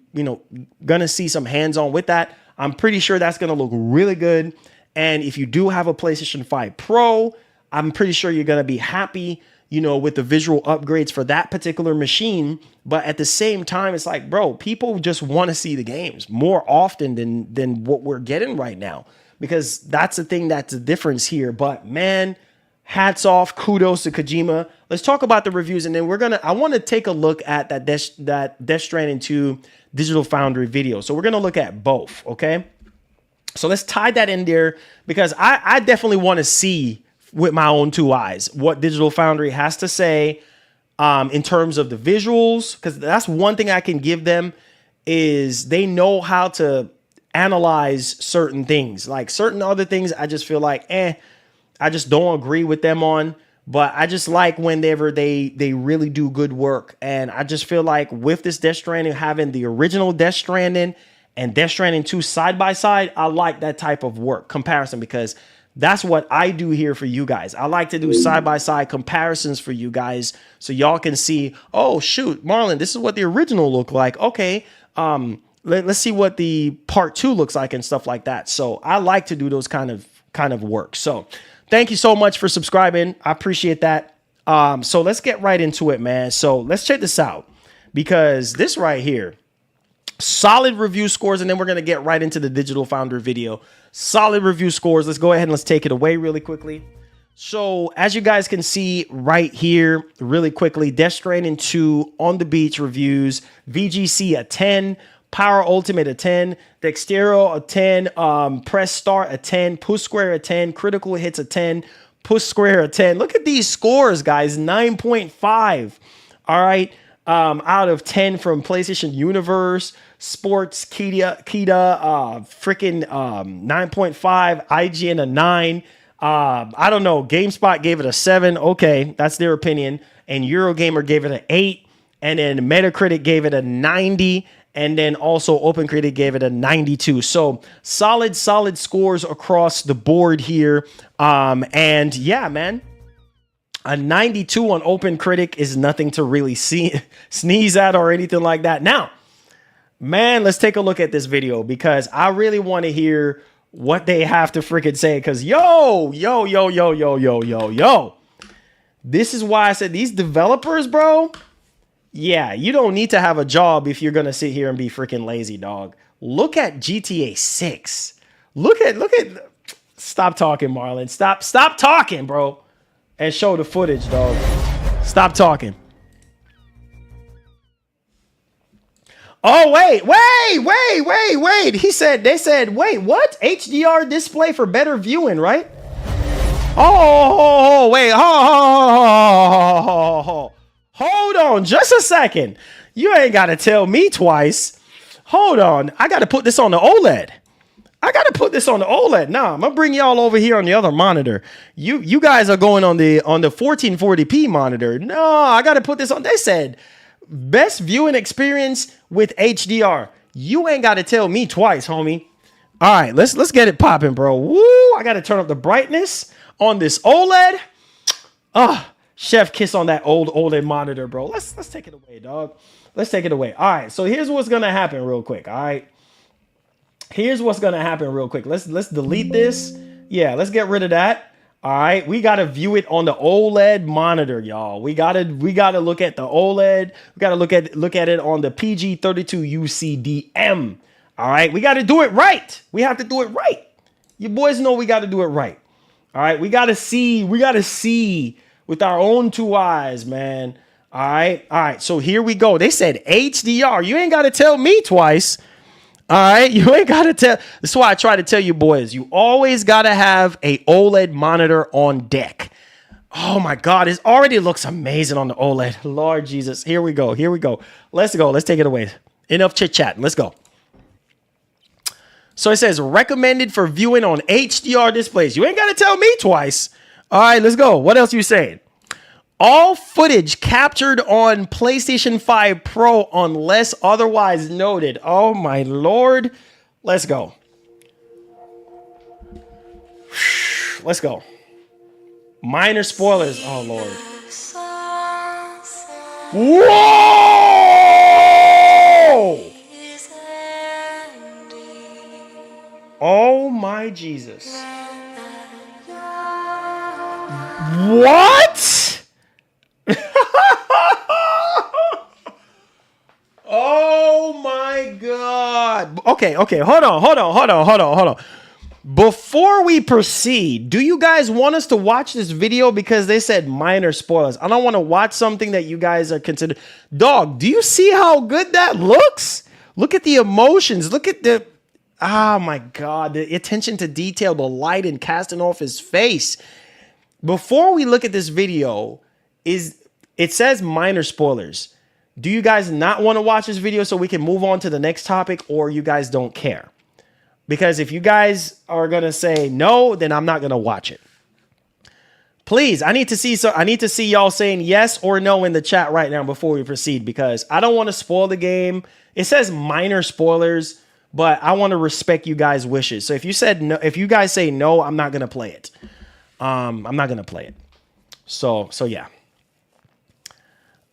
gonna see some hands-on with that. I'm pretty sure that's gonna look really good. And if you do have a PlayStation 5 Pro, I'm pretty sure you're going to be happy, with the visual upgrades for that particular machine. But at the same time, it's like, bro, people just want to see the games more often than what we're getting right now, because that's the thing that's the difference here. But man, hats off, kudos to Kojima. Let's talk about the reviews, and then I want to take a look at that Death Stranding 2 Digital Foundry video. So we're going to look at both, okay? So let's tie that in there, because I definitely want to see with my own two eyes what Digital Foundry has to say in terms of the visuals, because that's one thing I can give them, is they know how to analyze certain things. Like certain other things, I just feel like, I just don't agree with them on. But I just like whenever they really do good work. And I just feel like with this Death Stranding, having the original Death Stranding and Death Stranding 2 side by side, I like that type of work comparison, because that's what I do here for you guys. I like to do side by side comparisons for you guys, so y'all can see, oh shoot, Marlon, this is what the original looked like. Okay, let's see what the part 2 looks like and stuff like that. So I like to do those kind of work. So thank you so much for subscribing. I appreciate that. So let's get right into it, man. So let's check this out, because this right here, solid review scores, and then we're going to get right into the Digital Foundry video. Solid review scores. Let's go ahead and let's take it away really quickly. So as you guys can see right here, really quickly, Death Stranding 2 on the beach reviews, VGC a 10, Power Ultimate a 10, Dextero a 10, Press Start a 10, Push Square a 10, Critical Hits a 10, Push Square a 10. Look at these scores, guys. 9.5. All right. Out of 10 from PlayStation Universe, Sports, Kita, freaking 9.5, IGN a 9. I don't know. GameSpot gave it a 7. Okay, that's their opinion. And Eurogamer gave it an 8. And then Metacritic gave it a 90. And then also OpenCritic gave it a 92. So solid scores across the board here. And yeah, man, a 92 on OpenCritic is nothing to really sneeze at or anything like that. Now, man, let's take a look at this video, because I really want to hear what they have to freaking say. Because yo, this is why I said these developers, bro. Yeah, you don't need to have a job if you're going to sit here and be freaking lazy, dog. Look at GTA 6. Look at, stop talking, Marlon. Stop talking, bro. And show the footage, dog. Stop talking. Oh, wait. They said, wait, what? HDR display for better viewing, right? Oh, wait. Hold on just a second. You ain't got to tell me twice. Hold on. I got to put this on the OLED. Nah, I'm going to bring y'all over here on the other monitor. You guys are going on the 1440p monitor. No, I got to put this on. They said best viewing experience with HDR. You ain't got to tell me twice, homie. All right, let's get it popping, bro. Woo, I got to turn up the brightness on this OLED. Chef kiss on that old OLED monitor, bro. Let's take it away, dog. Let's take it away. All right, so here's what's going to happen real quick, all right? Here's what's going to happen real quick. Let's delete this. Yeah, let's get rid of that. All right, we got to view it on the OLED monitor, y'all. We got to look at the OLED. We got to look at it on the PG32 UCDM. All right, we got to do it right. We have to do it right. You boys know we got to do it right. All right, we got to see with our own two eyes, man. All right, so here we go. They said HDR. You ain't got to tell me twice. All right, you ain't got to tell. That's why I try to tell you boys, you always got to have a OLED monitor on deck. Oh my God, it already looks amazing on the OLED. Lord Jesus, here we go. Let's go. Let's take it away. Enough chit chat. Let's go. So it says recommended for viewing on HDR displays. You ain't got to tell me twice. All right, let's go. What else you saying? All footage captured on PlayStation 5 Pro unless otherwise noted. Oh my Lord. Let's go. Let's go. Minor spoilers. Oh Lord. Whoa! Oh my Jesus. What? Oh my God. Okay. Hold on. Before we proceed, do you guys want us to watch this video? Because they said minor spoilers. I don't want to watch something that you guys are considered. Dog, do you see how good that looks? Look at the emotions. Look at the, oh my God, the attention to detail, the light and casting off his face. Before we look at this video, it says minor spoilers. Do you guys not want to watch this video so we can move on to the next topic, or you guys don't care? Because if you guys are going to say no, then I'm not going to watch it. Please, I need to see y'all saying yes or no in the chat right now before we proceed, because I don't want to spoil the game. It says minor spoilers, but I want to respect you guys' wishes. So if you said no, if you guys say no, I'm not going to play it. I'm not going to play it. So yeah.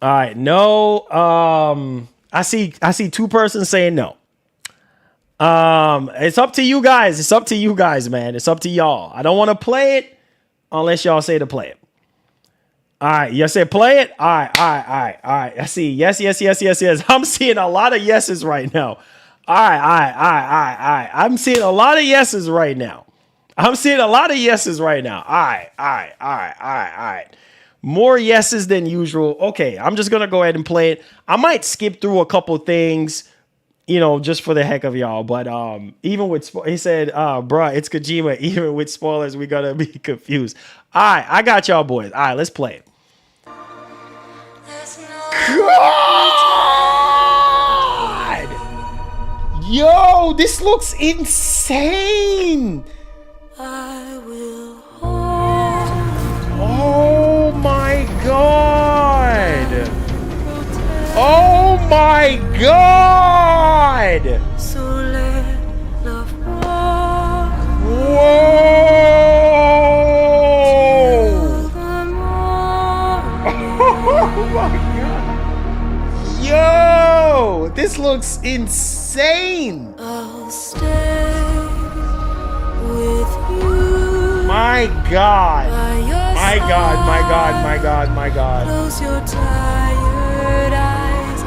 All right, no. I see two persons saying no. It's up to you guys. It's up to you guys, man. It's up to y'all. I don't want to play it unless y'all say to play it. All right, you said play it. All right. I see. Yes. I'm seeing a lot of yeses right now. All right. I'm seeing a lot of yeses right now. All right. More yeses than usual. Okay, I'm just gonna go ahead and play it. I might skip through a couple things, just for the heck of y'all. But even with he said, bruh, it's Kojima. Even with spoilers, we gotta be confused. All right, I got y'all boys. All right, let's play it. God! Yo, this looks insane. Oh my god! Oh my god! So let love walk. Whoa! Oh my god! Yo! This looks insane! I'll stay with you. My god! By your My god, my god, my god, my god. Close your tired eyes.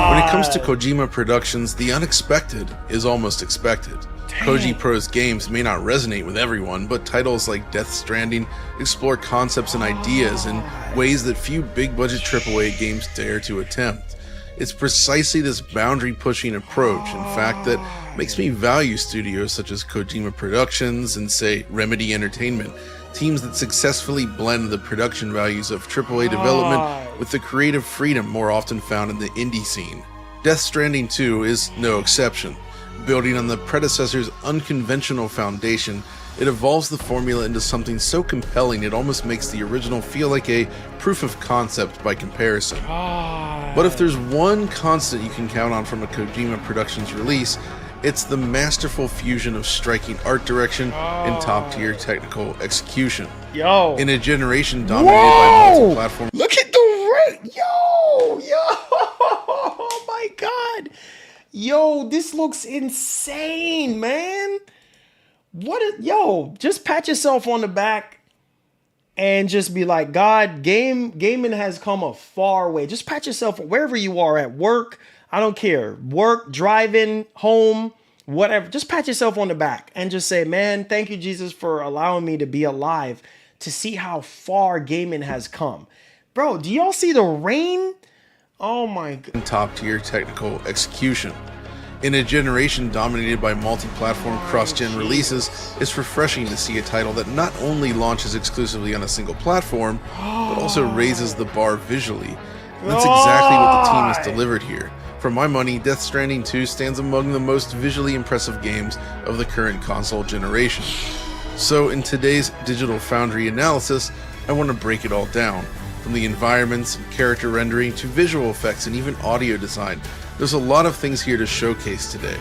When it comes to Kojima Productions, the unexpected is almost expected. Koji Pro's games may not resonate with everyone, but titles like Death Stranding explore concepts and ideas in ways that few big-budget AAA games dare to attempt. It's precisely this boundary-pushing approach, in fact, that makes me value studios such as Kojima Productions and, say, Remedy Entertainment, teams that successfully blend the production values of AAA development with the creative freedom more often found in the indie scene. Death Stranding 2 is no exception. Building on the predecessor's unconventional foundation, it evolves the formula into something so compelling it almost makes the original feel like a proof of concept by comparison. But if there's one constant you can count on from a Kojima Productions release, it's the masterful fusion of striking art direction and top-tier technical execution. Yo! In a generation dominated by multi-platform... Look at the rate! Yo! Oh my god! Yo, this looks insane, man! Yo, just pat yourself on the back and just be like, God, gaming has come a far way. Just pat yourself wherever you are, at work, I don't care. Work, driving, home, whatever. Just pat yourself on the back and just say, man, thank you, Jesus, for allowing me to be alive to see how far gaming has come. Bro, do y'all see the rain? Oh my God. Top-tier technical execution. In a generation dominated by multi-platform cross-gen releases, it's refreshing to see a title that not only launches exclusively on a single platform, but also raises the bar visually. And that's exactly what the team has delivered here. For my money, Death Stranding 2 stands among the most visually impressive games of the current console generation. So in today's Digital Foundry analysis, I want to break it all down. From the environments and character rendering to visual effects and even audio design, there's a lot of things here to showcase today.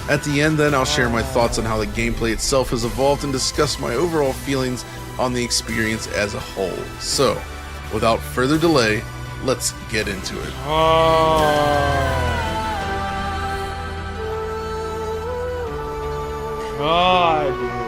At the end then, I'll share my thoughts on how the gameplay itself has evolved and discuss my overall feelings on the experience as a whole. So, without further delay, let's get into it. God, dude.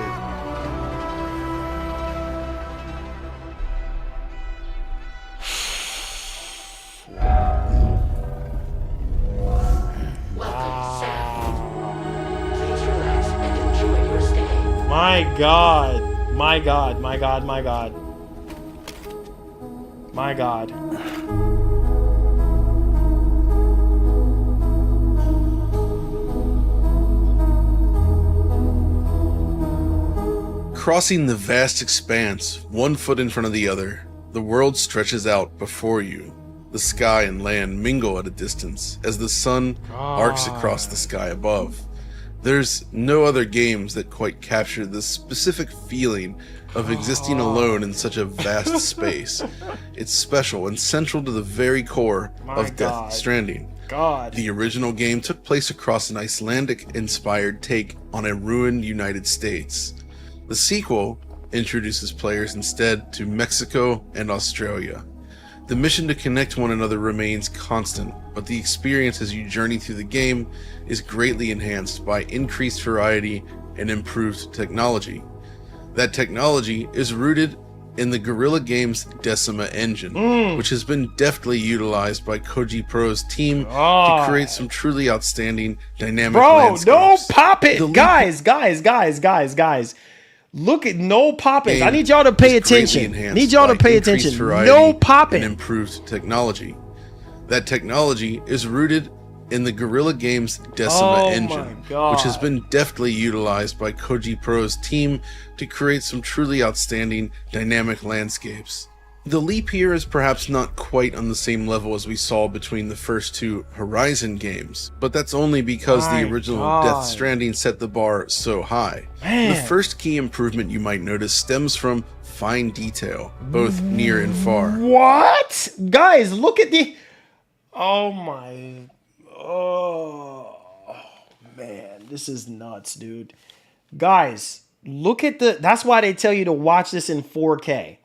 My God, my God, my God, my God. My God. Crossing the vast expanse, one foot in front of the other, the world stretches out before you. The sky and land mingle at a distance as the sun arcs across the sky above. There's no other games that quite capture the specific feeling of existing alone in such a vast space. It's special and central to the very core of Death Stranding. The original game took place across an Icelandic-inspired take on a ruined United States. The sequel introduces players instead to Mexico and Australia. The mission to connect one another remains constant, but the experience as you journey through the game is greatly enhanced by increased variety and improved technology. That technology is rooted in the Guerrilla Games Decima engine, which has been deftly utilized by Koji Pro's team to create some truly outstanding dynamic landscapes. No pop it, guys. Look at no poppins. I need y'all to pay attention. No popping. And improved technology. That technology is rooted in the Guerrilla Games Decima engine, which has been deftly utilized by Koji Pro's team to create some truly outstanding dynamic landscapes. The leap here is perhaps not quite on the same level as we saw between the first two Horizon games, but that's only because the original Death Stranding set the bar so high. The first key improvement you might notice stems from fine detail, both near and far. What? Guys, look at the... Oh, man, this is nuts, dude. Guys, look at the... That's why they tell you to watch this in 4K.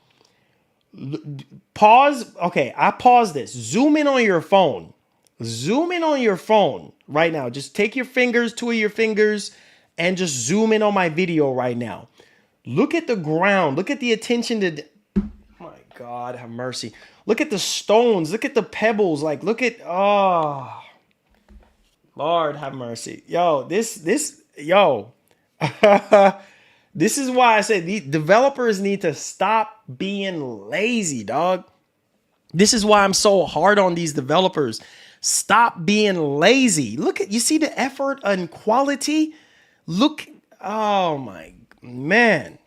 Pause. Okay, I paused this. Zoom in on your phone. Zoom in on your phone right now. Just take your fingers, two of your fingers, and just zoom in on my video right now. Look at the ground. Look at the attention to... My God, have mercy. Look at the stones. Look at the pebbles. Like, look at... Oh, Lord, have mercy. Yo, yo. This is why I say the developers need to stop being lazy, dog. This is why I'm so hard on these developers. Stop being lazy. Look at, you see the effort and quality? Look, oh my man.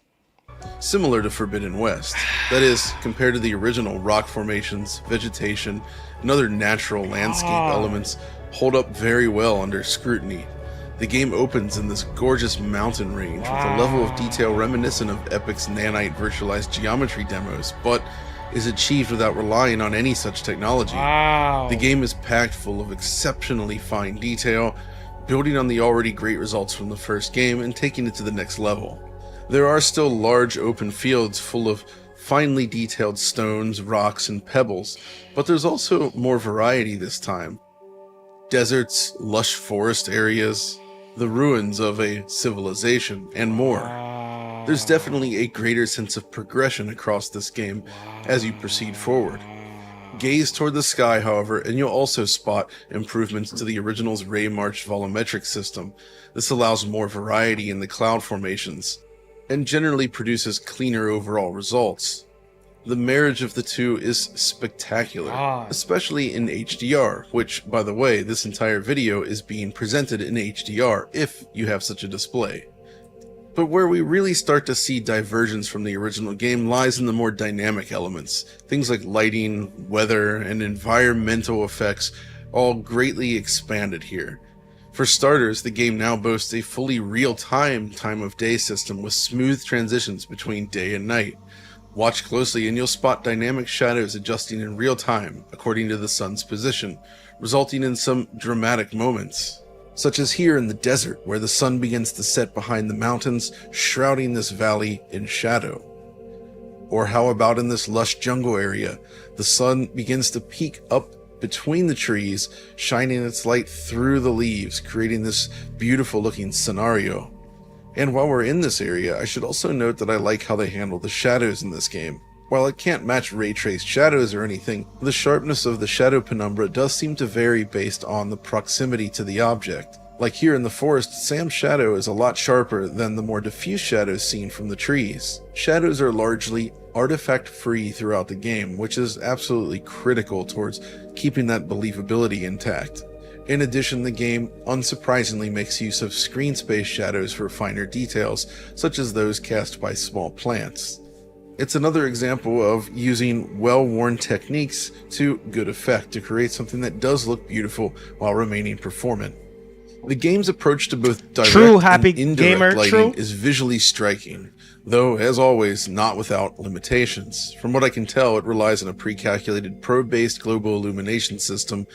Similar to Forbidden West. That is, compared to the original, rock formations, vegetation, and other natural landscape elements hold up very well under scrutiny. The game opens in this gorgeous mountain range with a level of detail reminiscent of Epic's Nanite virtualized geometry demos, but is achieved without relying on any such technology. The game is packed full of exceptionally fine detail, building on the already great results from the first game and taking it to the next level. There are still large open fields full of finely detailed stones, rocks, and pebbles, but there's also more variety this time. Deserts, lush forest areas, the ruins of a civilization, and more. There's definitely a greater sense of progression across this game as you proceed forward. Gaze toward the sky, however, and you'll also spot improvements to the original's Ray March volumetric system. This allows more variety in the cloud formations, and generally produces cleaner overall results. The marriage of the two is spectacular, especially in HDR, which, by the way, this entire video is being presented in HDR, if you have such a display. But where we really start to see divergence from the original game lies in the more dynamic elements. Things like lighting, weather, and environmental effects all greatly expanded here. For starters, the game now boasts a fully real-time time of day system with smooth transitions between day and night. Watch closely and you'll spot dynamic shadows adjusting in real time according to the sun's position, resulting in some dramatic moments, such as here in the desert where the sun begins to set behind the mountains, shrouding this valley in shadow. Or how about in this lush jungle area, the sun begins to peek up between the trees, shining its light through the leaves, creating this beautiful looking scenario. And while we're in this area, I should also note that I like how they handle the shadows in this game. While it can't match ray-traced shadows or anything, the sharpness of the shadow penumbra does seem to vary based on the proximity to the object. Like here in the forest, Sam's shadow is a lot sharper than the more diffuse shadows seen from the trees. Shadows are largely artifact-free throughout the game, which is absolutely critical towards keeping that believability intact. In addition, the game unsurprisingly makes use of screen space shadows for finer details, such as those cast by small plants. It's another example of using well-worn techniques to good effect to create something that does look beautiful while remaining performant. The game's approach to both direct and indirect lighting is visually striking, though, as always, not without limitations. From what I can tell, it relies on a pre-calculated probe-based global illumination system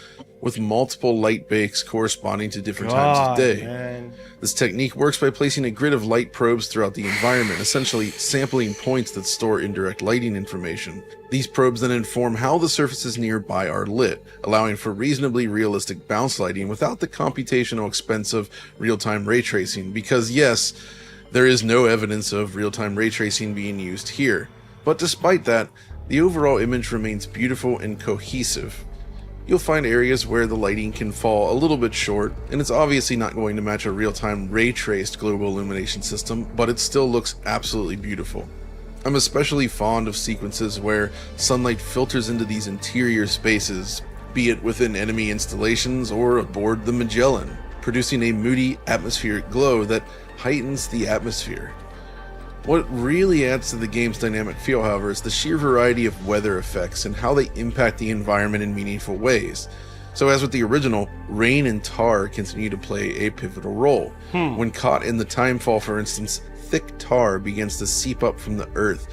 with multiple light bakes corresponding to different times of day. Man. This technique works by placing a grid of light probes throughout the environment, essentially sampling points that store indirect lighting information. These probes then inform how the surfaces nearby are lit, allowing for reasonably realistic bounce lighting without the computational expense of real-time ray tracing, because yes, there is no evidence of real-time ray tracing being used here. But despite that, the overall image remains beautiful and cohesive. You'll find areas where the lighting can fall a little bit short, and it's obviously not going to match a real-time ray-traced global illumination system, but it still looks absolutely beautiful. I'm especially fond of sequences where sunlight filters into these interior spaces, be it within enemy installations or aboard the Magellan, producing a moody atmospheric glow that heightens the atmosphere. What really adds to the game's dynamic feel, however, is the sheer variety of weather effects and how they impact the environment in meaningful ways. So as with the original, rain and tar continue to play a pivotal role. When caught in the timefall, for instance, thick tar begins to seep up from the earth,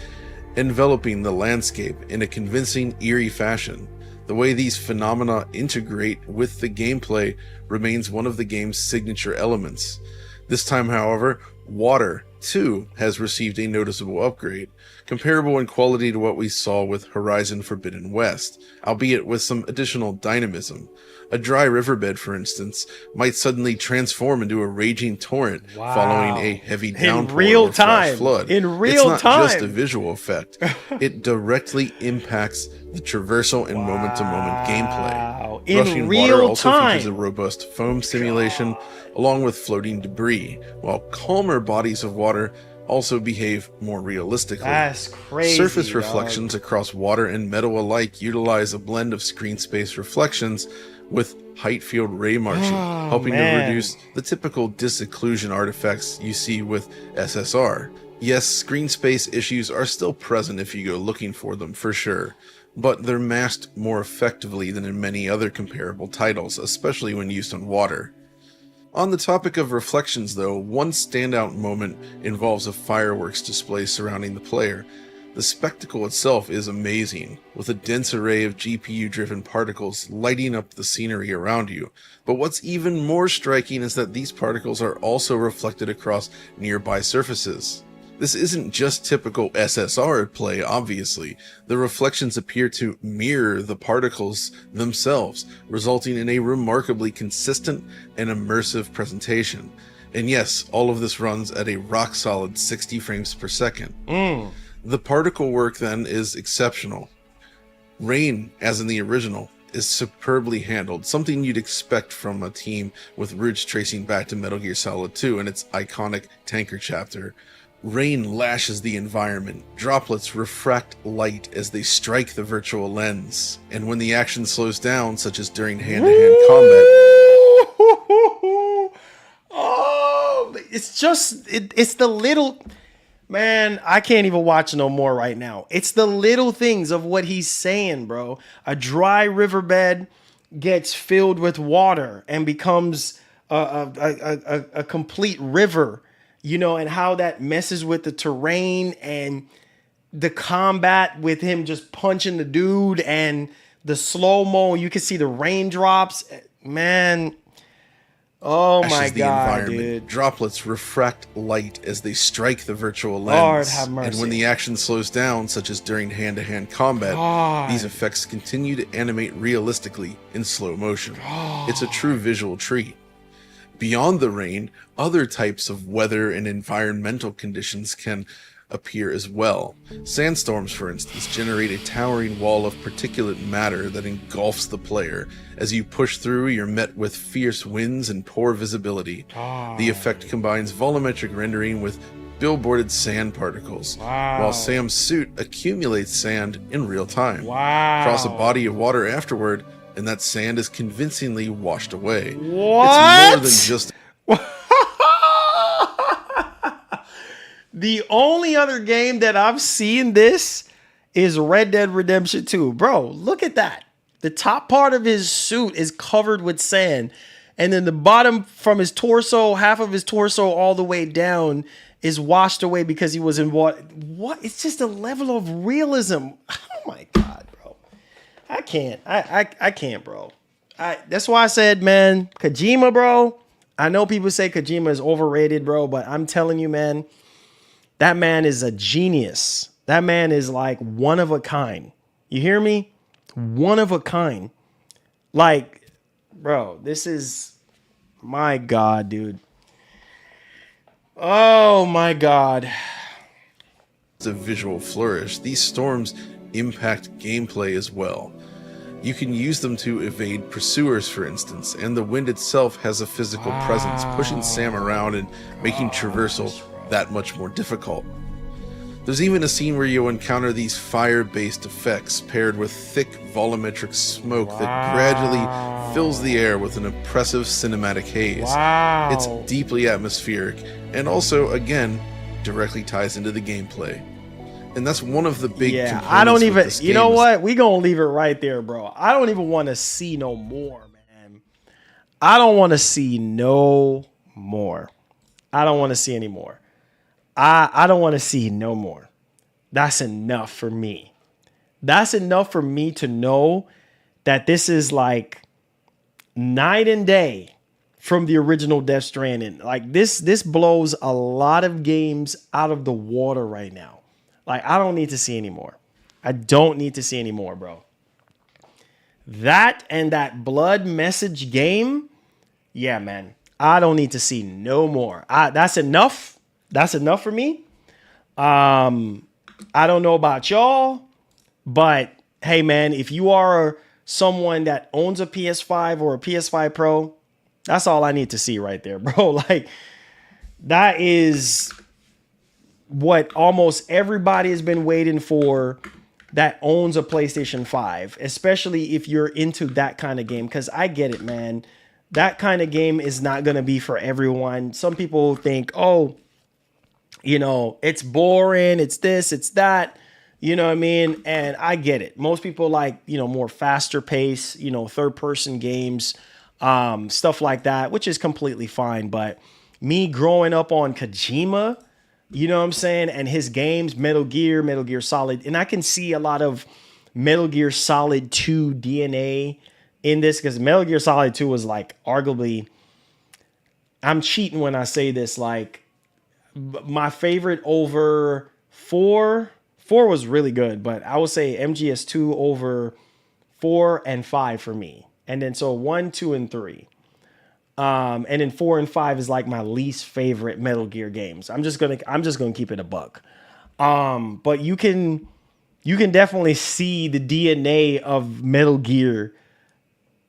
enveloping the landscape in a convincing, eerie fashion. The way these phenomena integrate with the gameplay remains one of the game's signature elements. This time, however, water, too, has received a noticeable upgrade, comparable in quality to what we saw with Horizon Forbidden West, albeit with some additional dynamism. A dry riverbed, for instance, might suddenly transform into a raging torrent following a heavy downpour or flash flood. In real time. It's not just a visual effect. It directly impacts the traversal and moment-to-moment gameplay. In Rushing real water also time. features a robust foam simulation, along with floating debris, while calmer bodies of water also behave more realistically. That's crazy. Surface dog. reflections across water and metal alike utilize a blend of screen space reflections with height field ray marching, helping to reduce the typical disocclusion artifacts you see with SSR. Yes, screen space issues are still present if you go looking for them, for sure, but they're masked more effectively than in many other comparable titles, especially when used on water. On the topic of reflections though, one standout moment involves a fireworks display surrounding the player. The spectacle itself is amazing, with a dense array of GPU-driven particles lighting up the scenery around you. But what's even more striking is that these particles are also reflected across nearby surfaces. This isn't just typical SSR play, obviously. The reflections appear to mirror the particles themselves, resulting in a remarkably consistent and immersive presentation. And yes, all of this runs at a rock-solid 60 frames per second. The particle work then is exceptional. Rain, as in the original, is superbly handled, something you'd expect from a team with roots tracing back to Metal Gear Solid 2 and its iconic tanker chapter. Rain lashes the environment, droplets refract light as they strike the virtual lens, and when the action slows down, such as during hand-to-hand combat, oh, it's the little... Man, I can't even watch no more right now. It's the little things of what he's saying, bro. A dry riverbed gets filled with water and becomes a complete river, you know, and how that messes with the terrain and the combat with him just punching the dude and the slow-mo. You can see the raindrops. Man, oh my God, dude. Droplets refract light as they strike the virtual lens. Lord have mercy. And when the action slows down, such as during hand-to-hand combat, these effects continue to animate realistically in slow motion. It's a true visual treat. Beyond the rain, other types of weather and environmental conditions can appear as well. Sandstorms, for instance, generate a towering wall of particulate matter that engulfs the player. As you push through, you're met with fierce winds and poor visibility. The effect combines volumetric rendering with billboarded sand particles, while Sam's suit accumulates sand in real time. Cross a body of water afterward, and that sand is convincingly washed away. What? It's more than just... The only other game that I've seen this is Red Dead Redemption 2. Bro, look at that. The top part of his suit is covered with sand. And then the bottom from his torso, half of his torso all the way down is washed away because he was in water. What? It's just a level of realism. Oh my God, bro. I can't. I can't, bro. That's why I said, man, Kojima, bro. I know people say Kojima is overrated, bro, but I'm telling you, man, that man is a genius. That man is like one of a kind. You hear me? One of a kind. Like, bro, this is, my God, dude. Oh my God. a visual flourish, these storms impact gameplay as well. You can use them to evade pursuers, for instance, and the wind itself has a physical presence, pushing Sam around and making traversal that much more difficult. There's even a scene where you'll encounter these fire-based effects paired with thick volumetric smoke that gradually fills the air with an oppressive cinematic haze. It's deeply atmospheric and also, again, directly ties into the gameplay. And that's one of the big components I don't even, with this you know game. what? We gonna leave it right there, bro. I don't even want to see no more, man. I don't want to see no more. I don't want to see any more. I don't want to see no more. That's enough for me. That's enough for me to know that this is like night and day from the original Death Stranding. Like this blows a lot of games out of the water right now. Like, I don't need to see any more. I don't need to see any more, bro. That and that blood message game, yeah, man. I don't need to see no more. That's enough. That's enough for me. I don't know about y'all, but hey, man, if you are someone that owns a PS5 or a PS5 Pro, that's all I need to see right there, bro. Like, that is what almost everybody has been waiting for that owns a PlayStation 5, especially if you're into that kind of game. Because I get it, man. That kind of game is not going to be for everyone. Some people think, oh, you know, it's boring, it's this, it's that, you know what I mean? And I get it. Most people like, you know, more faster pace, you know, third person games, stuff like that, which is completely fine. But me growing up on Kojima, you know what I'm saying? And his games, Metal Gear Solid, and I can see a lot of Metal Gear Solid 2 DNA in this, because Metal Gear Solid 2 was like arguably, I'm cheating when I say this, like, my favorite over 4. 4 was really good, but I would say MGS2 over 4 and 5 for me. And then so 1, 2, and 3. And then 4 and 5 is like my least favorite Metal Gear games. I'm just gonna keep it a buck. But you can definitely see the DNA of Metal Gear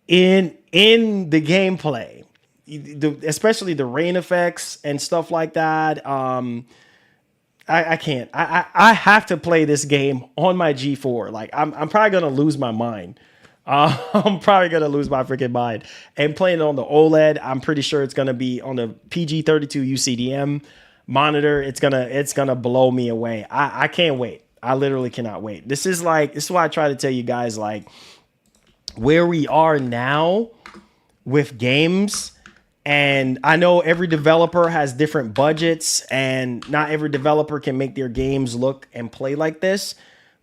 in the gameplay. Especially the rain effects and stuff like that. I can't. I have to play this game on my G4. Like, I'm probably gonna lose my mind. I'm probably gonna lose my freaking mind. And playing it on the OLED, I'm pretty sure it's gonna be on the PG32 UCDM monitor. It's gonna blow me away. I can't wait. I literally cannot wait. This is why I try to tell you guys, like, where we are now with games. And I know every developer has different budgets, and not every developer can make their games look and play like this.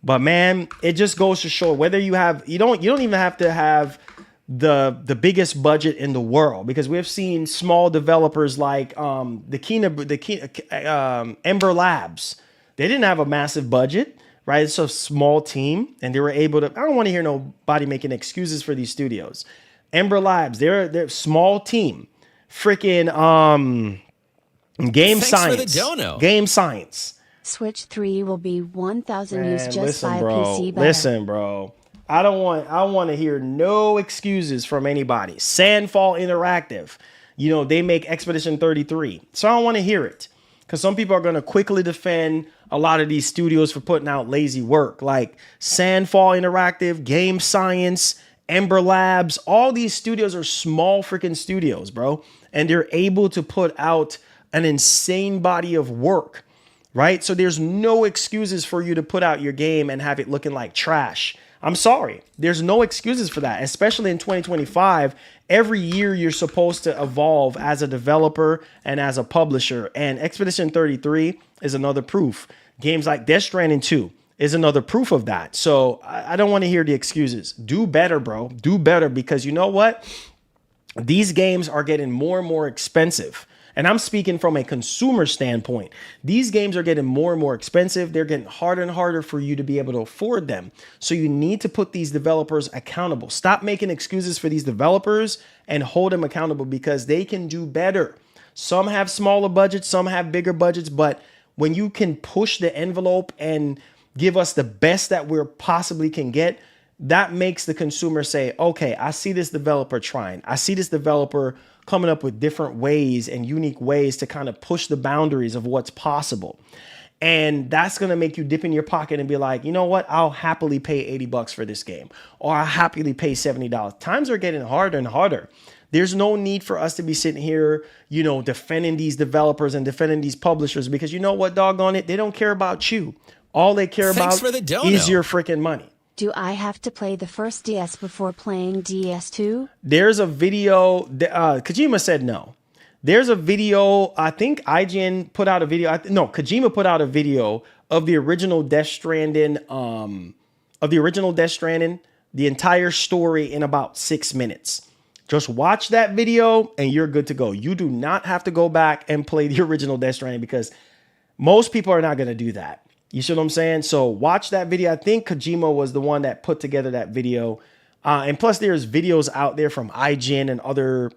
But man, it just goes to show, whether you don't even have to have the biggest budget in the world, because we've seen small developers like Ember Labs. They didn't have a massive budget, right? It's a small team, and they were able to. I don't want to hear nobody making excuses for these studios. Ember Labs, they're a small team. Freaking Game Thanks Science. for the dono. Game Science. Switch 3 will be 1,000 Man, used just listen, by bro. PC better. Listen, bro. I want to hear no excuses from anybody. Sandfall Interactive. You know, they make Expedition 33. So I don't want to hear it. Because some people are going to quickly defend a lot of these studios for putting out lazy work. Like Sandfall Interactive, Game Science, Ember Labs. All these studios are small freaking studios, bro. And they're able to put out an insane body of work, right? So there's no excuses for you to put out your game and have it looking like trash. I'm sorry. There's no excuses for that, especially in 2025. Every year you're supposed to evolve as a developer and as a publisher. And Expedition 33 is another proof. Games like Death Stranding 2 is another proof of that. So I don't want to hear the excuses. Do better, bro. Do better, because you know what? These games are getting more and more expensive. And I'm speaking from a consumer standpoint. These games are getting more and more expensive. They're getting harder and harder for you to be able to afford them. So you need to put these developers accountable. Stop making excuses for these developers and hold them accountable, because they can do better. Some have smaller budgets, some have bigger budgets, but when you can push the envelope and give us the best that we possibly can get, that makes the consumer say, okay, I see this developer trying. I see this developer coming up with different ways and unique ways to kind of push the boundaries of what's possible. And that's going to make you dip in your pocket and be like, you know what? I'll happily pay $80 for this game, or I'll happily pay $70. Times are getting harder and harder. There's no need for us to be sitting here, you know, defending these developers and defending these publishers, because you know what, doggone it, they don't care about you. All they care Thanks about for the dono. is your freaking money. Do I have to play the first DS before playing DS2? There's a video, Kojima said no. There's a video, I think IGN put out a video. Kojima put out a video of the original Death Stranding, the entire story in about 6 minutes. Just watch that video and you're good to go. You do not have to go back and play the original Death Stranding, because most people are not going to do that. You see what I'm saying? So watch that video. I think Kojima was the one that put together that video. And plus there's videos out there from IGN and other,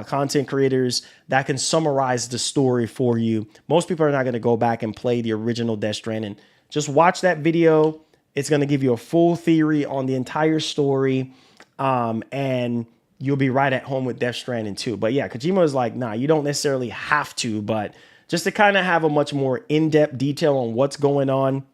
content creators that can summarize the story for you. Most people are not going to go back and play the original Death Stranding. Just watch that video. It's going to give you a full theory on the entire story. And you'll be right at home with Death Stranding too. But yeah, Kojima is like, nah, you don't necessarily have to, but just to kind of have a much more in-depth detail on what's going on,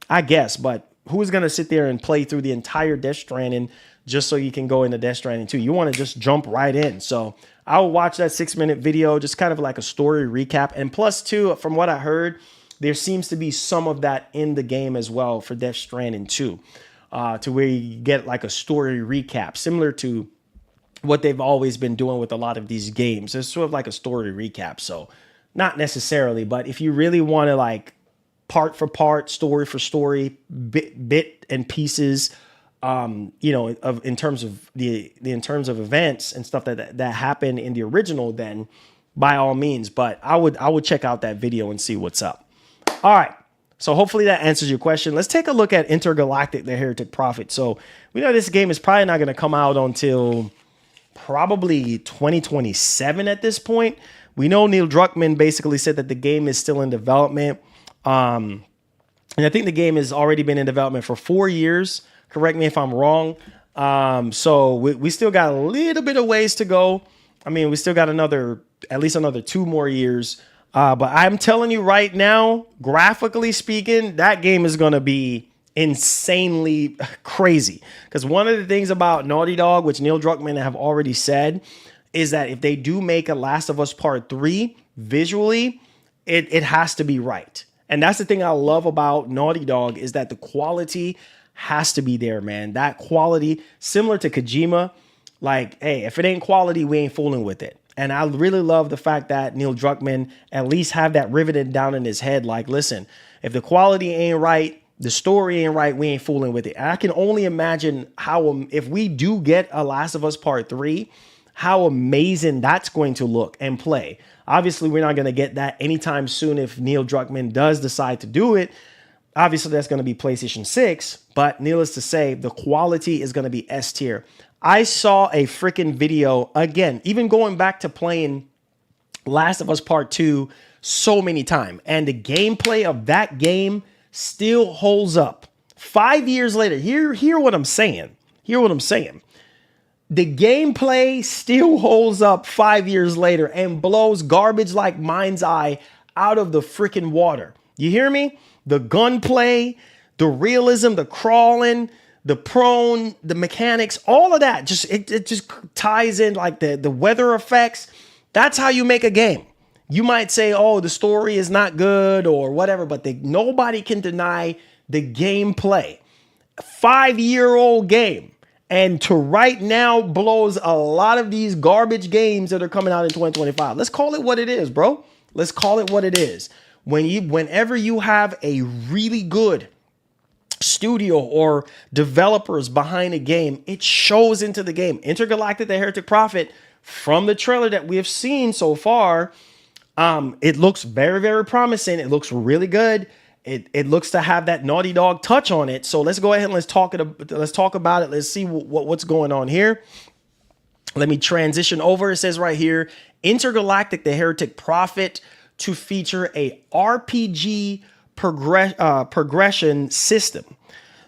I guess. But who's going to sit there and play through the entire Death Stranding just so you can go into Death Stranding 2? You want to just jump right in. So I will watch that 6-minute video, just kind of like a story recap. And plus too, from what I heard, there seems to be some of that in the game as well for Death Stranding 2, to where you get like a story recap, similar to what they've always been doing with a lot of these games. It's sort of like a story recap. So not necessarily, but if you really want to like part for part, story for story, bit and pieces, in terms of events and stuff that happened in the original, then by all means. But I would check out that video and see what's up. All right. So hopefully that answers your question. Let's take a look at Intergalactic, the Heretic Prophet. So we know this game is probably not going to come out until probably 2027 at this point. We know Neil Druckmann basically said that the game is still in development. And I think the game has already been in development for 4 years. Correct me if I'm wrong. So we still got a little bit of ways to go. I mean, we still got at least another 2 more years. But I'm telling you right now, graphically speaking, that game is going to be insanely crazy. Because one of the things about Naughty Dog, which Neil Druckmann have already said, is that if they do make a Last of Us Part 3, visually, it has to be right. And that's the thing I love about Naughty Dog, is that the quality has to be there, man. That quality, similar to Kojima, like, hey, if it ain't quality, we ain't fooling with it. And I really love the fact that Neil Druckmann at least have that riveted down in his head. Like, listen, if the quality ain't right, the story ain't right, we ain't fooling with it. And I can only imagine how, if we do get a Last of Us Part 3, how amazing that's going to look and play. Obviously, we're not going to get that anytime soon if Neil Druckmann does decide to do it. Obviously, that's going to be PlayStation 6, but needless to say, the quality is going to be S tier. I saw a freaking video, again, even going back to playing Last of Us Part 2 so many times, and the gameplay of that game still holds up. 5 years later, hear what I'm saying. Hear what I'm saying. The gameplay still holds up 5 years later and blows garbage like MindsEye out of the freaking water. You hear me? The gunplay, the realism, the crawling, the prone, the mechanics, all of that, it just ties in, like the weather effects. That's how you make a game. You might say, oh, the story is not good or whatever, but nobody can deny the gameplay. 5-year-old game. And to right now blows a lot of these garbage games that are coming out in 2025. Let's call it what it is, bro. Let's call it what it is. Whenever you have a really good studio or developers behind a game, it shows into the game. Intergalactic, the Heretic Prophet, from the trailer that we have seen so far, it looks very, very promising. It looks really good. It looks to have that Naughty Dog touch on it. So let's go ahead and let's talk about it. Let's see what's going on here. Let me transition over. It says right here, Intergalactic, the Heretic Prophet to feature a RPG progression system.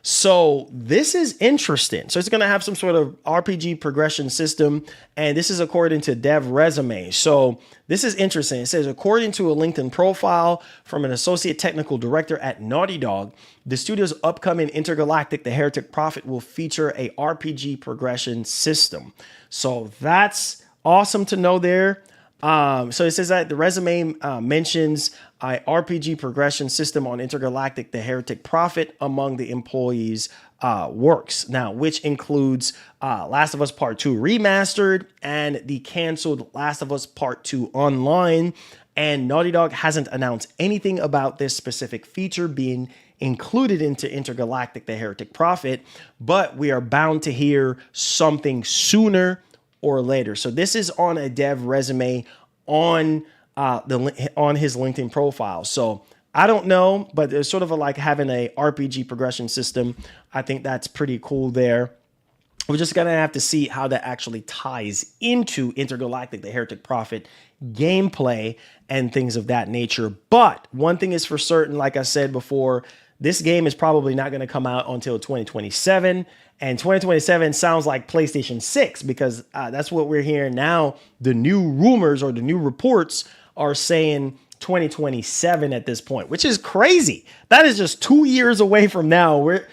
So this is interesting. So it's going to have some sort of RPG progression system, and this is according to Dev Resume. So this is interesting. It says, according to a LinkedIn profile from an associate technical director at Naughty Dog, the studio's upcoming Intergalactic The Heretic Prophet will feature a RPG progression system. So that's awesome to know there. So it says that the resume mentions a RPG progression system on Intergalactic The Heretic Prophet among the employees' works. Now, which includes Last of Us Part 2 Remastered and the canceled Last of Us Part 2 Online. And Naughty Dog hasn't announced anything about this specific feature being included into Intergalactic The Heretic Prophet, but we are bound to hear something sooner or later. So this is on a dev resume on his LinkedIn profile. So I don't know, but there's sort of like having a RPG progression system. I think that's pretty cool there. We're just gonna have to see how that actually ties into Intergalactic The Heretic Prophet gameplay and things of that nature. But one thing is for certain, like I said before, this game is probably not going to come out until 2027. And 2027 sounds like PlayStation 6 because that's what we're hearing now. The new rumors or the new reports are saying 2027 at this point, which is crazy. That is just 2 years away from now. We're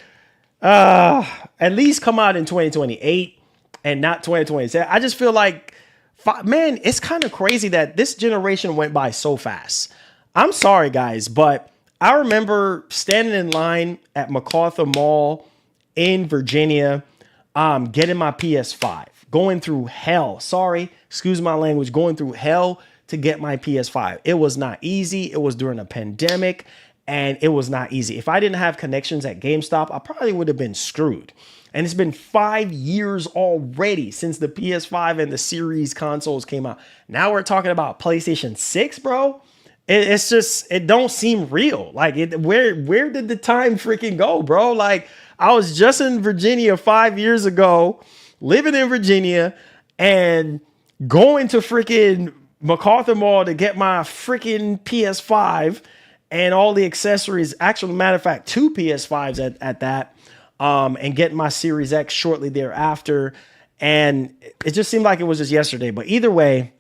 at least come out in 2028 and not 2027. I just feel like, man, it's kind of crazy that this generation went by so fast. I'm sorry, guys, but I remember standing in line at MacArthur Mall in Virginia, getting my PS5, going through hell. Sorry, excuse my language, going through hell to get my PS5. It was not easy. It was during a pandemic, and it was not easy. If I didn't have connections at GameStop, I probably would have been screwed. And it's been 5 years already since the PS5 and the Series consoles came out. Now we're talking about PlayStation 6, bro. It's just, it don't seem real. Like, where did the time freaking go, bro? Like, I was just in Virginia 5 years ago, living in Virginia, and going to freaking MacArthur Mall to get my freaking PS5 and all the accessories. Actually, matter of fact, 2 PS5s at that, and getting my Series X shortly thereafter. And it just seemed like it was just yesterday. But either way,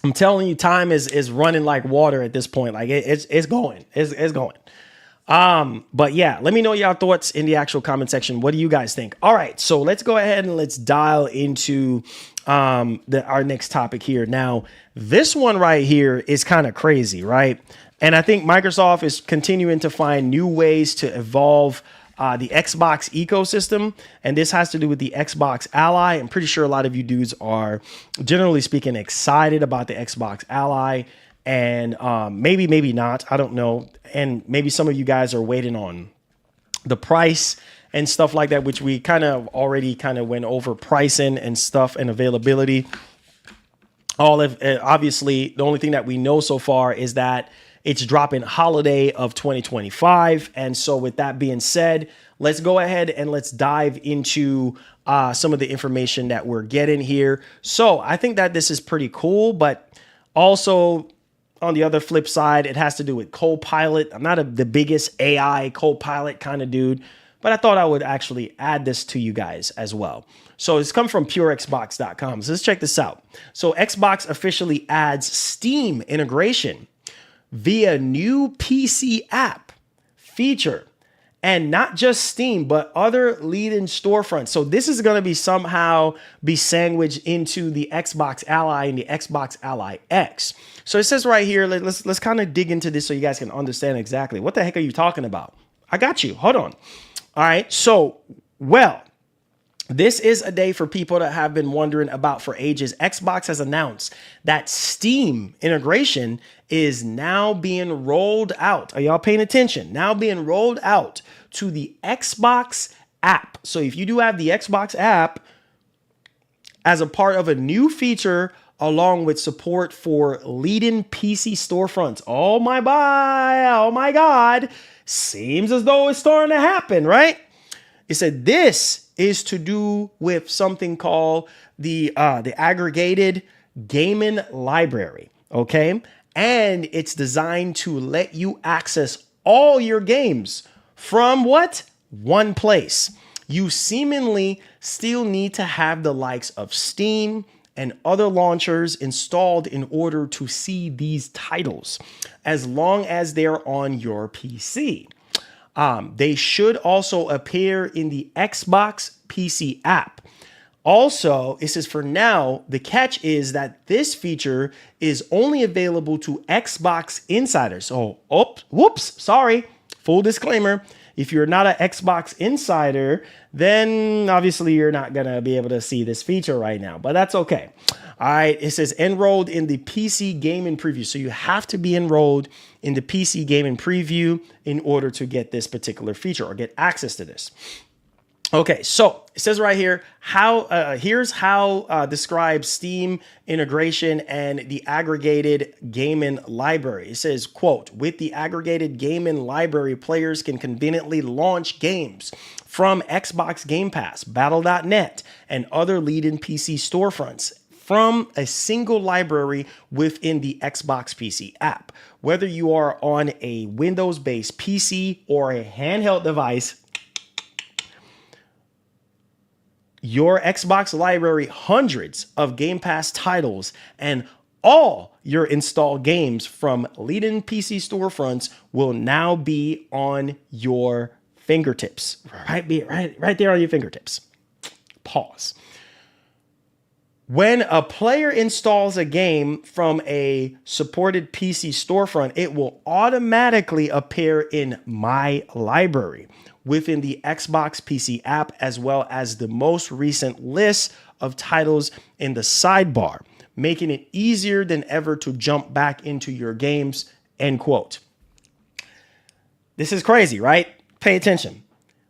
I'm telling you, time is running like water at this point. Like it's going. But yeah, let me know your thoughts in the actual comment section. What do you guys think? All right, so let's go ahead and let's dial into our next topic here. Now, this one right here is kind of crazy, right? And I think Microsoft is continuing to find new ways to evolve the Xbox ecosystem, and this has to do with the Xbox Ally. I'm pretty sure a lot of you dudes are, generally speaking, excited about the Xbox Ally, and maybe not, I don't know, and maybe some of you guys are waiting on the price and stuff like that, which we kind of already went over pricing and stuff and availability. Obviously, the only thing that we know so far is that it's dropping holiday of 2025. And so with that being said, let's go ahead and let's dive into some of the information that we're getting here. So I think that this is pretty cool, but also on the other flip side, it has to do with Copilot. I'm not the biggest AI Copilot kind of dude, but I thought I would actually add this to you guys as well. So it's come from purexbox.com. So let's check this out. So Xbox officially adds Steam integration via new PC app feature, and not just Steam, but other leading storefronts. So this is going to be somehow be sandwiched into the Xbox Ally and the Xbox Ally X. So it says right here, let's kind of dig into this so you guys can understand exactly what the heck are you talking about. I got you. Hold on. All right. So, well, this is a day for people that have been wondering about for ages. Xbox has announced that Steam integration is now being rolled out. Are y'all paying attention? Now being rolled out to the Xbox app. So if you do have the Xbox app as a part of a new feature, along with support for leading PC storefronts. Oh my God. Seems as though it's starting to happen, right? It said this is to do with something called the aggregated gaming library. Okay. and it's designed to let you access all your games from what? One place. You seemingly still need to have the likes of Steam and other launchers installed in order to see these titles, as long as they're on your PC. They should also appear in the Xbox PC app. Also, it says for now, the catch is that this feature is only available to Xbox insiders. So, whoops, sorry, full disclaimer. If you're not an Xbox insider, then obviously you're not going to be able to see this feature right now, but that's okay. All right, it says enrolled in the PC gaming preview. So you have to be enrolled in the PC gaming preview in order to get this particular feature or get access to this. Okay, so it says right here, here's how describes Steam integration and the aggregated gaming library. It says, quote, with the aggregated gaming library, players can conveniently launch games from Xbox Game Pass, Battle.net, and other leading PC storefronts from a single library within the Xbox PC app. Whether you are on a Windows-based PC or a handheld device, your Xbox library, hundreds of Game Pass titles, and all your installed games from leading PC storefronts will now be on your fingertips. Right there on your fingertips. Pause. When a player installs a game from a supported PC storefront, it will automatically appear in My Library within the Xbox PC app, as well as the most recent list of titles in the sidebar, making it easier than ever to jump back into your games, end quote. This is crazy, right? Pay attention.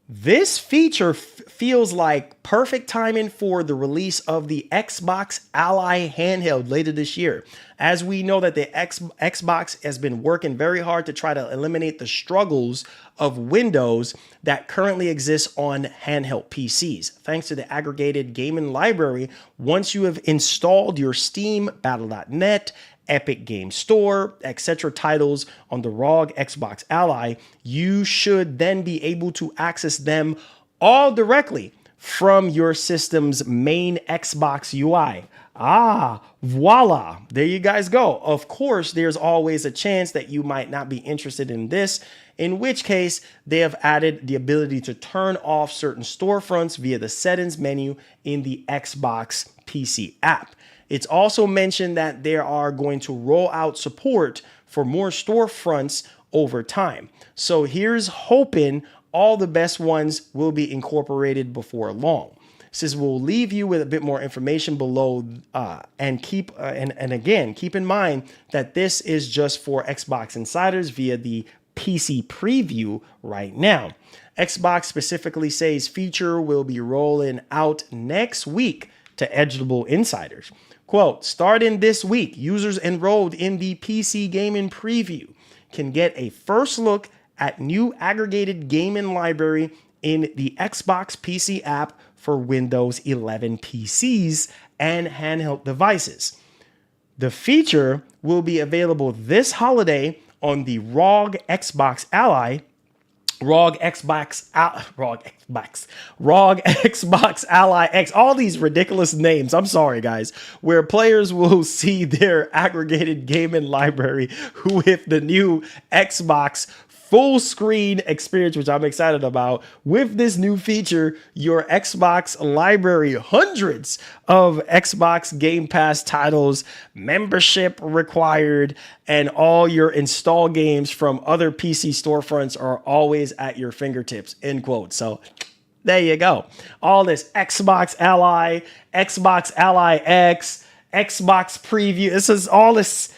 This feature feels like perfect timing for the release of the Xbox Ally handheld later this year. As we know that the Xbox has been working very hard to try to eliminate the struggles of Windows that currently exist on handheld PCs. Thanks to the aggregated gaming library, once you have installed your Steam, Battle.net, Epic Game Store, etc. titles on the ROG Xbox Ally, you should then be able to access them all directly from your system's main Xbox UI. Voila. There you guys go. Of course, there's always a chance that you might not be interested in this, in which case they have added the ability to turn off certain storefronts via the settings menu in the Xbox PC app. It's also mentioned that they are going to roll out support for more storefronts over time. So here's hoping all the best ones will be incorporated before long. It says we'll leave you with a bit more information below, and again, keep in mind that this is just for Xbox insiders via the PC preview right now. Xbox specifically says feature will be rolling out next week to eligible insiders. Quote, starting this week, users enrolled in the PC gaming preview can get a first look at new aggregated gaming library in the Xbox PC app for Windows 11 PCs and handheld devices. The feature will be available this holiday on the ROG Xbox Ally, ROG Xbox Ally X, all these ridiculous names. I'm sorry, guys, where players will see their aggregated gaming library with the new Xbox full screen experience, which I'm excited about. With this new feature, your Xbox library, hundreds of Xbox Game Pass titles, membership required, and all your install games from other PC storefronts are always at your fingertips, end quote. So there you go. All this Xbox Ally X, Xbox Preview. This is all this.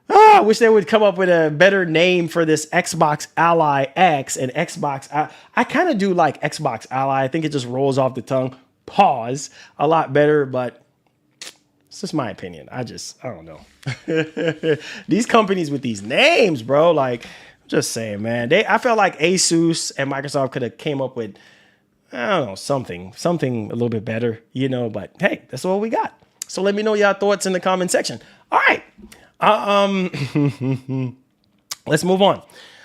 I wish they would come up with a better name for this Xbox Ally X and Xbox. I kind of do like Xbox Ally. I think it just rolls off the tongue. Pause. A lot better, but it's just my opinion. I don't know. These companies with these names, bro, like, I'm just saying, man. I felt like Asus and Microsoft could have came up with, I don't know, something a little bit better, but hey, that's what we got. So let me know your thoughts in the comment section. All right. Let's move on.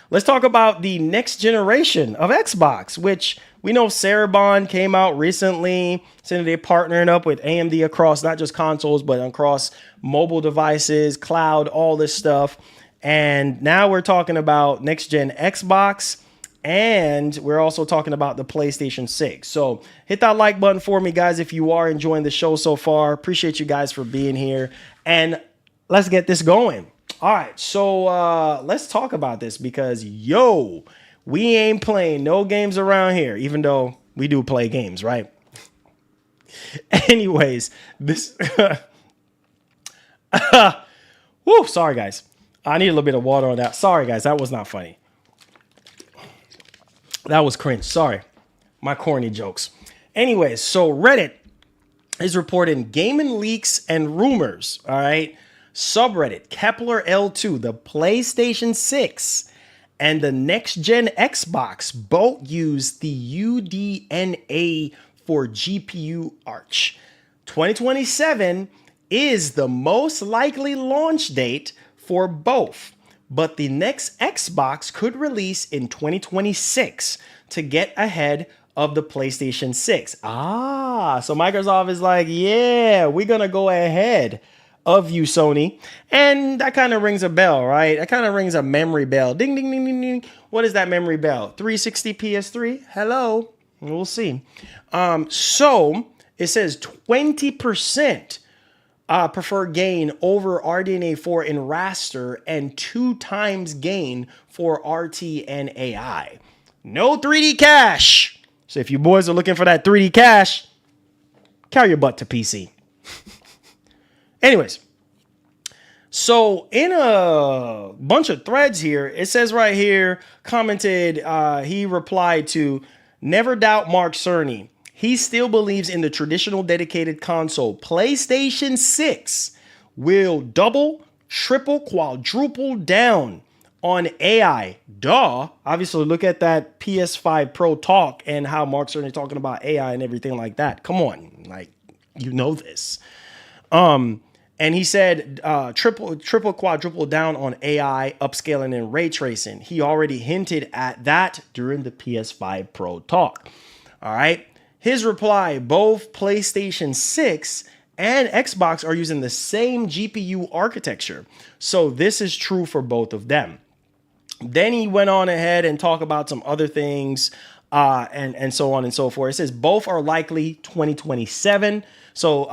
Let's talk about the next generation of Xbox, which we know Cerebon came out recently, saying they're partnering up with AMD across not just consoles, but across mobile devices, cloud, all this stuff. And now we're talking about next gen Xbox, and we're also talking about the PlayStation 6. So hit that like button for me, guys, if you are enjoying the show so far. Appreciate you guys for being here. And let's get this going. All right, so let's talk about this because, yo, we ain't playing no games around here, even though we do play games, right? Anyways, this... Woo, sorry, guys. I need a little bit of water on that. Sorry, guys, that was not funny. That was cringe. Sorry. My corny jokes. Anyways, so Reddit is reporting gaming leaks and rumors, all right? Subreddit, Kepler L2, the PlayStation 6, and the next-gen Xbox both use the UDNA for GPU Arch. 2027 is the most likely launch date for both, but the next Xbox could release in 2026 to get ahead of the PlayStation 6. So Microsoft is like, yeah, we're going to go ahead of you, Sony. And that kind of rings a bell, right? That kind of rings a memory bell. Ding, ding, ding, ding, ding. What is that memory bell? 360 PS3? Hello? We'll see. So it says 20% prefer gain over RDNA 4 in raster and 2 times gain for RT and AI. No 3D cache. So if you boys are looking for that 3D cache, carry your butt to PC. Anyways, so in a bunch of threads here, it says right here, commented, he replied to Never Doubt Mark Cerny. He still believes in the traditional dedicated console. PlayStation 6 will double, triple, quadruple down on AI. Duh. Obviously, look at that PS5 Pro talk and how Mark Cerny talking about AI and everything like that. Come on, like, you know this. And he said triple, quadruple down on AI, upscaling, and ray tracing. He already hinted at that during the PS5 Pro talk. All right. His reply, both PlayStation 6 and Xbox are using the same GPU architecture. So this is true for both of them. Then he went on ahead and talked about some other things and so on and so forth. It says both are likely 2027. So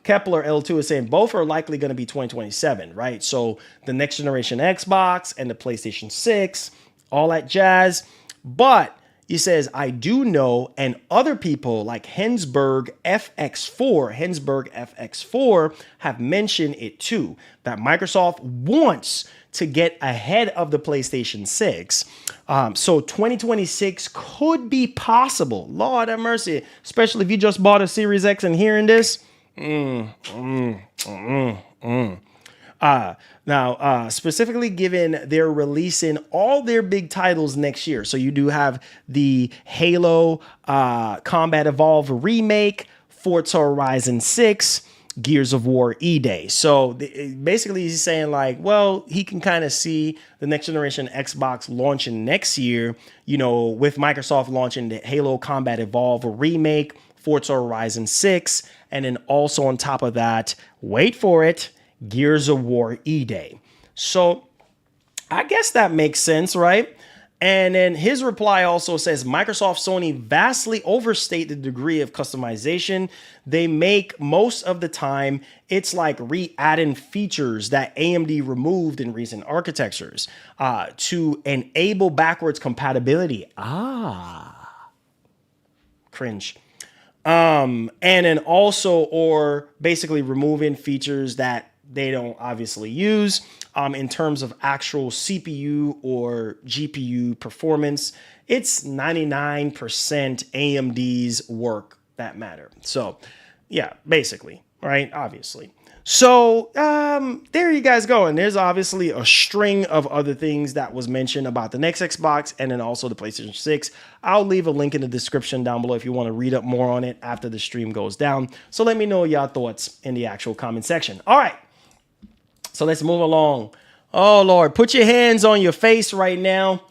Kepler L2 is saying both are likely going to be 2027, right? So the next generation Xbox and the PlayStation 6, all that jazz. But he says, I do know, and other people like Hensberg FX4 have mentioned it too, that Microsoft wants to get ahead of the PlayStation 6. So 2026 could be possible. Lord have mercy, especially if you just bought a Series X and hearing this. Now, specifically given they're releasing all their big titles next year. So you do have the Halo Combat Evolve remake, Forza Horizon 6, Gears of War E-Day. So basically he's saying like, well, he can kind of see the next generation Xbox launching next year, you know, with Microsoft launching the Halo Combat Evolve remake, Forza Horizon 6, and then also on top of that, wait for it, Gears of War E-Day. So I guess that makes sense, right? And then his reply also says Microsoft Sony vastly overstate the degree of customization they make most of the time. It's like re-adding features that AMD removed in recent architectures to enable backwards compatibility. Cringe. And then also, or basically removing features that they don't obviously use in terms of actual CPU or GPU performance. It's 99% AMD's work that matter. So yeah, basically, right? Obviously. So there you guys go. And there's obviously a string of other things that was mentioned about the next Xbox and then also the PlayStation 6. I'll leave a link in the description down below if you want to read up more on it after the stream goes down. So let me know your thoughts in the actual comment section. All right. So let's move along. Oh, Lord, put your hands on your face right now.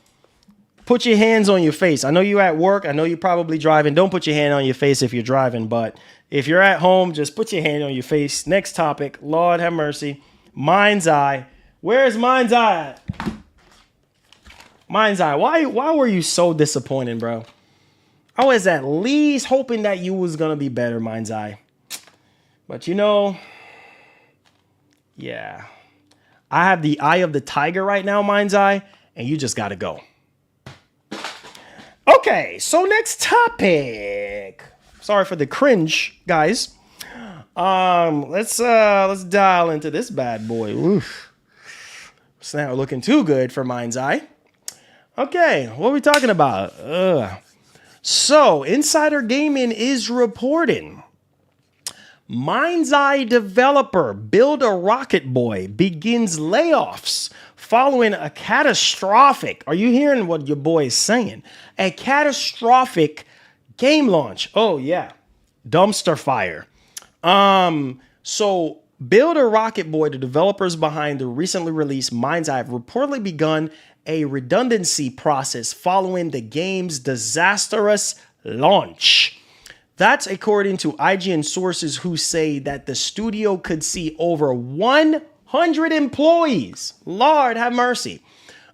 Put your hands on your face. I know you're at work. I know you're probably driving. Don't put your hand on your face if you're driving. But if you're at home, just put your hand on your face. Next topic. Lord have mercy. MindsEye. Where is MindsEye at? MindsEye, why were you so disappointed, bro? I was at least hoping that you was going to be better, MindsEye. But you know, yeah. I have the eye of the tiger right now, MindsEye, and you just got to go. Okay, so next topic. Sorry for the cringe, guys. Let's dial into this bad boy. Oof. It's not looking too good for MindsEye. Okay, what are we talking about? So, Insider Gaming is reporting MindsEye developer Build a Rocket Boy begins layoffs following a catastrophic, are you hearing what your boy is saying? A catastrophic game launch. Oh yeah, dumpster fire. So Build a Rocket Boy, the developers behind the recently released MindsEye, have reportedly begun a redundancy process following the game's disastrous launch. That's according to IGN sources who say that the studio could see over 100 employees, Lord have mercy,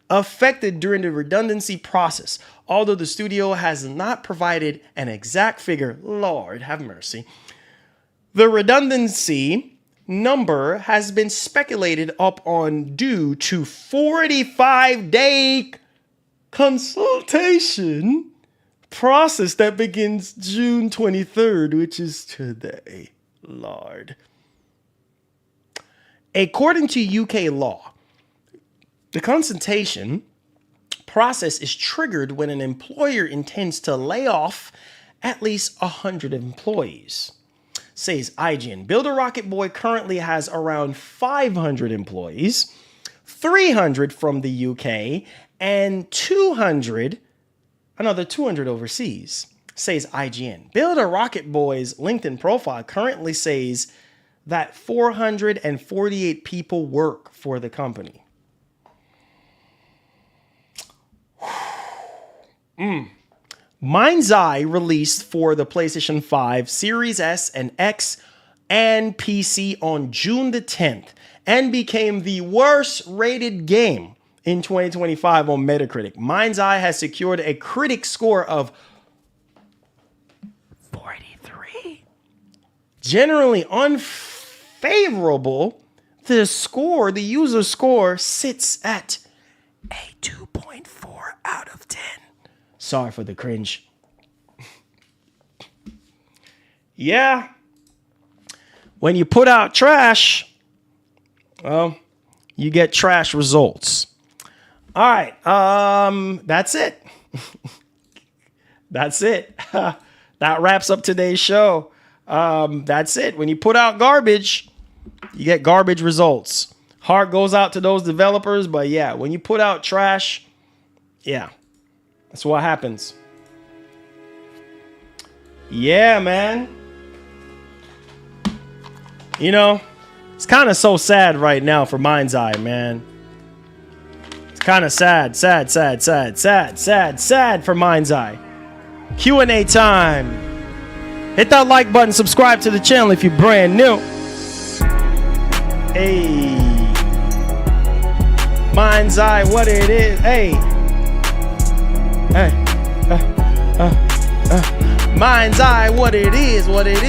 affected during the redundancy process. Although the studio has not provided an exact figure, Lord have mercy, the redundancy number has been speculated up on due to 45-day consultation process that begins June 23rd, which is today, Lord. According to UK law, the consultation process is triggered when an employer intends to lay off at least 100 employees, says IGN. Build a Rocket Boy currently has around 500 employees, 300 from the UK, and 200 overseas, says IGN. Build a Rocket Boy's LinkedIn profile currently says that 448 people work for the company. MindsEye released for the PlayStation 5, Series S and X, and PC on June the 10th and became the worst rated game in 2025 on Metacritic. MindsEye has secured a critic score of 43. Generally unfavorable, the user score sits at a 2.4 out of 10. Sorry for the cringe. Yeah. When you put out trash, well, you get trash results. All right. That's it. That's it. That wraps up today's show. That's it. When you put out garbage, you get garbage results. Heart goes out to those developers, but yeah, when you put out trash, yeah, that's what happens. Yeah, man. You know, it's kind of so sad right now for MindsEye, man. It's kind of sad for MindsEye. Q&A time. Hit that like button, subscribe to the channel if you're brand new. Hey. MindsEye, what it is. Hey. Hey. MindsEye, what it is, what it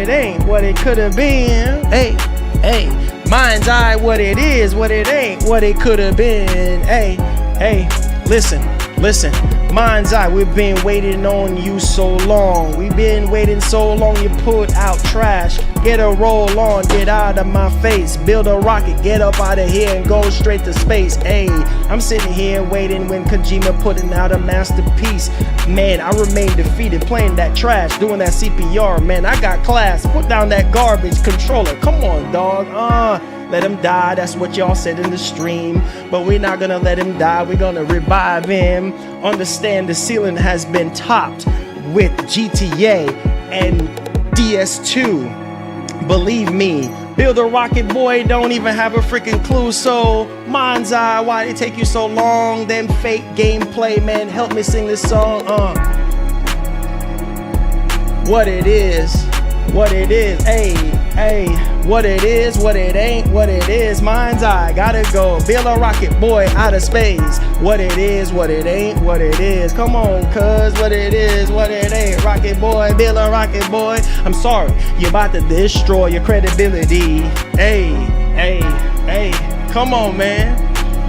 ain't, what it could have been. Hey, hey. MindsEye, what it is, what it ain't, what it could have been. Hey, hey. Listen. MindsEye, we've been waiting on you so long. We've been waiting so long, you put out trash. Get a roll on, get out of my face. Build a rocket, get up out of here and go straight to space. Hey, I'm sitting here waiting when Kojima putting out a masterpiece. Man, I remain defeated, playing that trash, doing that CPR. Man, I got class, put down that garbage controller. Come on, dog. Let him die, that's what y'all said in the stream. But we're not gonna let him die, we're gonna revive him. Understand the ceiling has been topped with GTA and DS2. Believe me, Build a rocket boy, don't even have a freaking clue. So, MindsEye, why it take you so long? Them fake gameplay, man, help me sing this song. What it is, hey, what it is, what it ain't, what it is. MindsEye, gotta go. Build a rocket boy out of space. What it is, what it ain't, what it is. Come on, cuz, what it is, what it ain't. Rocket boy, build a rocket boy. I'm sorry, you're about to destroy your credibility. Hey, come on, man.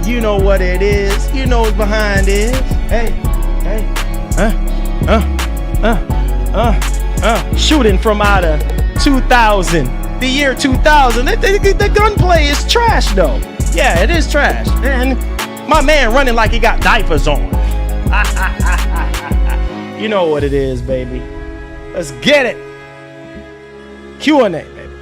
You know what it is, you know what's behind it. Shooting from out of 2000, the year 2000. The gunplay is trash though. Yeah, it is trash. And my man running like he got diapers on. You know what it is, baby. Let's get it. Q&A, baby.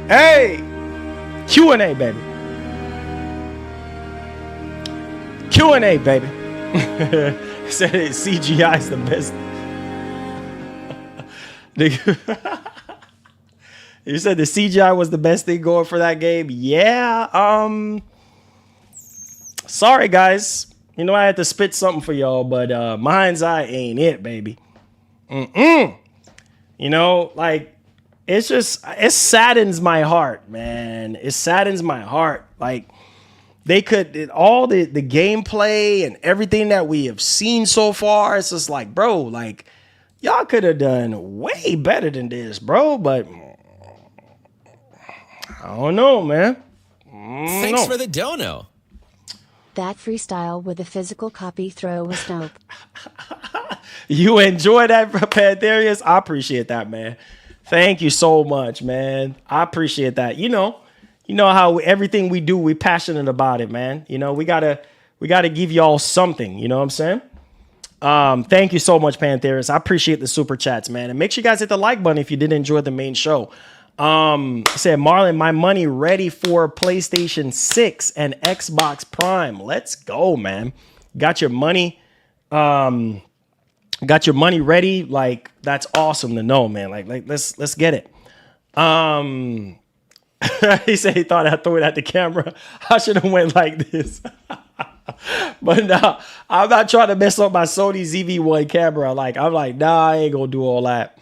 Hey, Q&A, baby. Q&A, baby. Said CGI is the best. You said the CGI was the best thing going for that game. Yeah. Sorry, guys. You know I had to spit something for y'all, but MindsEye ain't it, baby. You know, like it saddens my heart, man. It saddens my heart. Like. They could, all the gameplay and everything that we have seen so far, it's just like, bro, like, y'all could have done way better than this, bro, but I don't know, man. Thanks for the dono. That freestyle with a physical copy throw was dope. You enjoy that, Pantherius? I appreciate that, man. Thank you so much, man. I appreciate that. You know how everything we do, we passionate about it, man. You know, we gotta give y'all something. You know what I'm saying? Thank you so much, Panthers. I appreciate the super chats, man. And make sure you guys hit the like button if you did enjoy the main show. Said Marlon, my money ready for PlayStation 6 and Xbox Prime. Let's go, man. Got your money. Got your money ready. Like that's awesome to know, man. Like let's get it. He said he thought I threw it at the camera. I should have went like this. But no, I'm not trying to mess up my Sony ZV-1 camera. I'm like, nah, I ain't gonna do all that.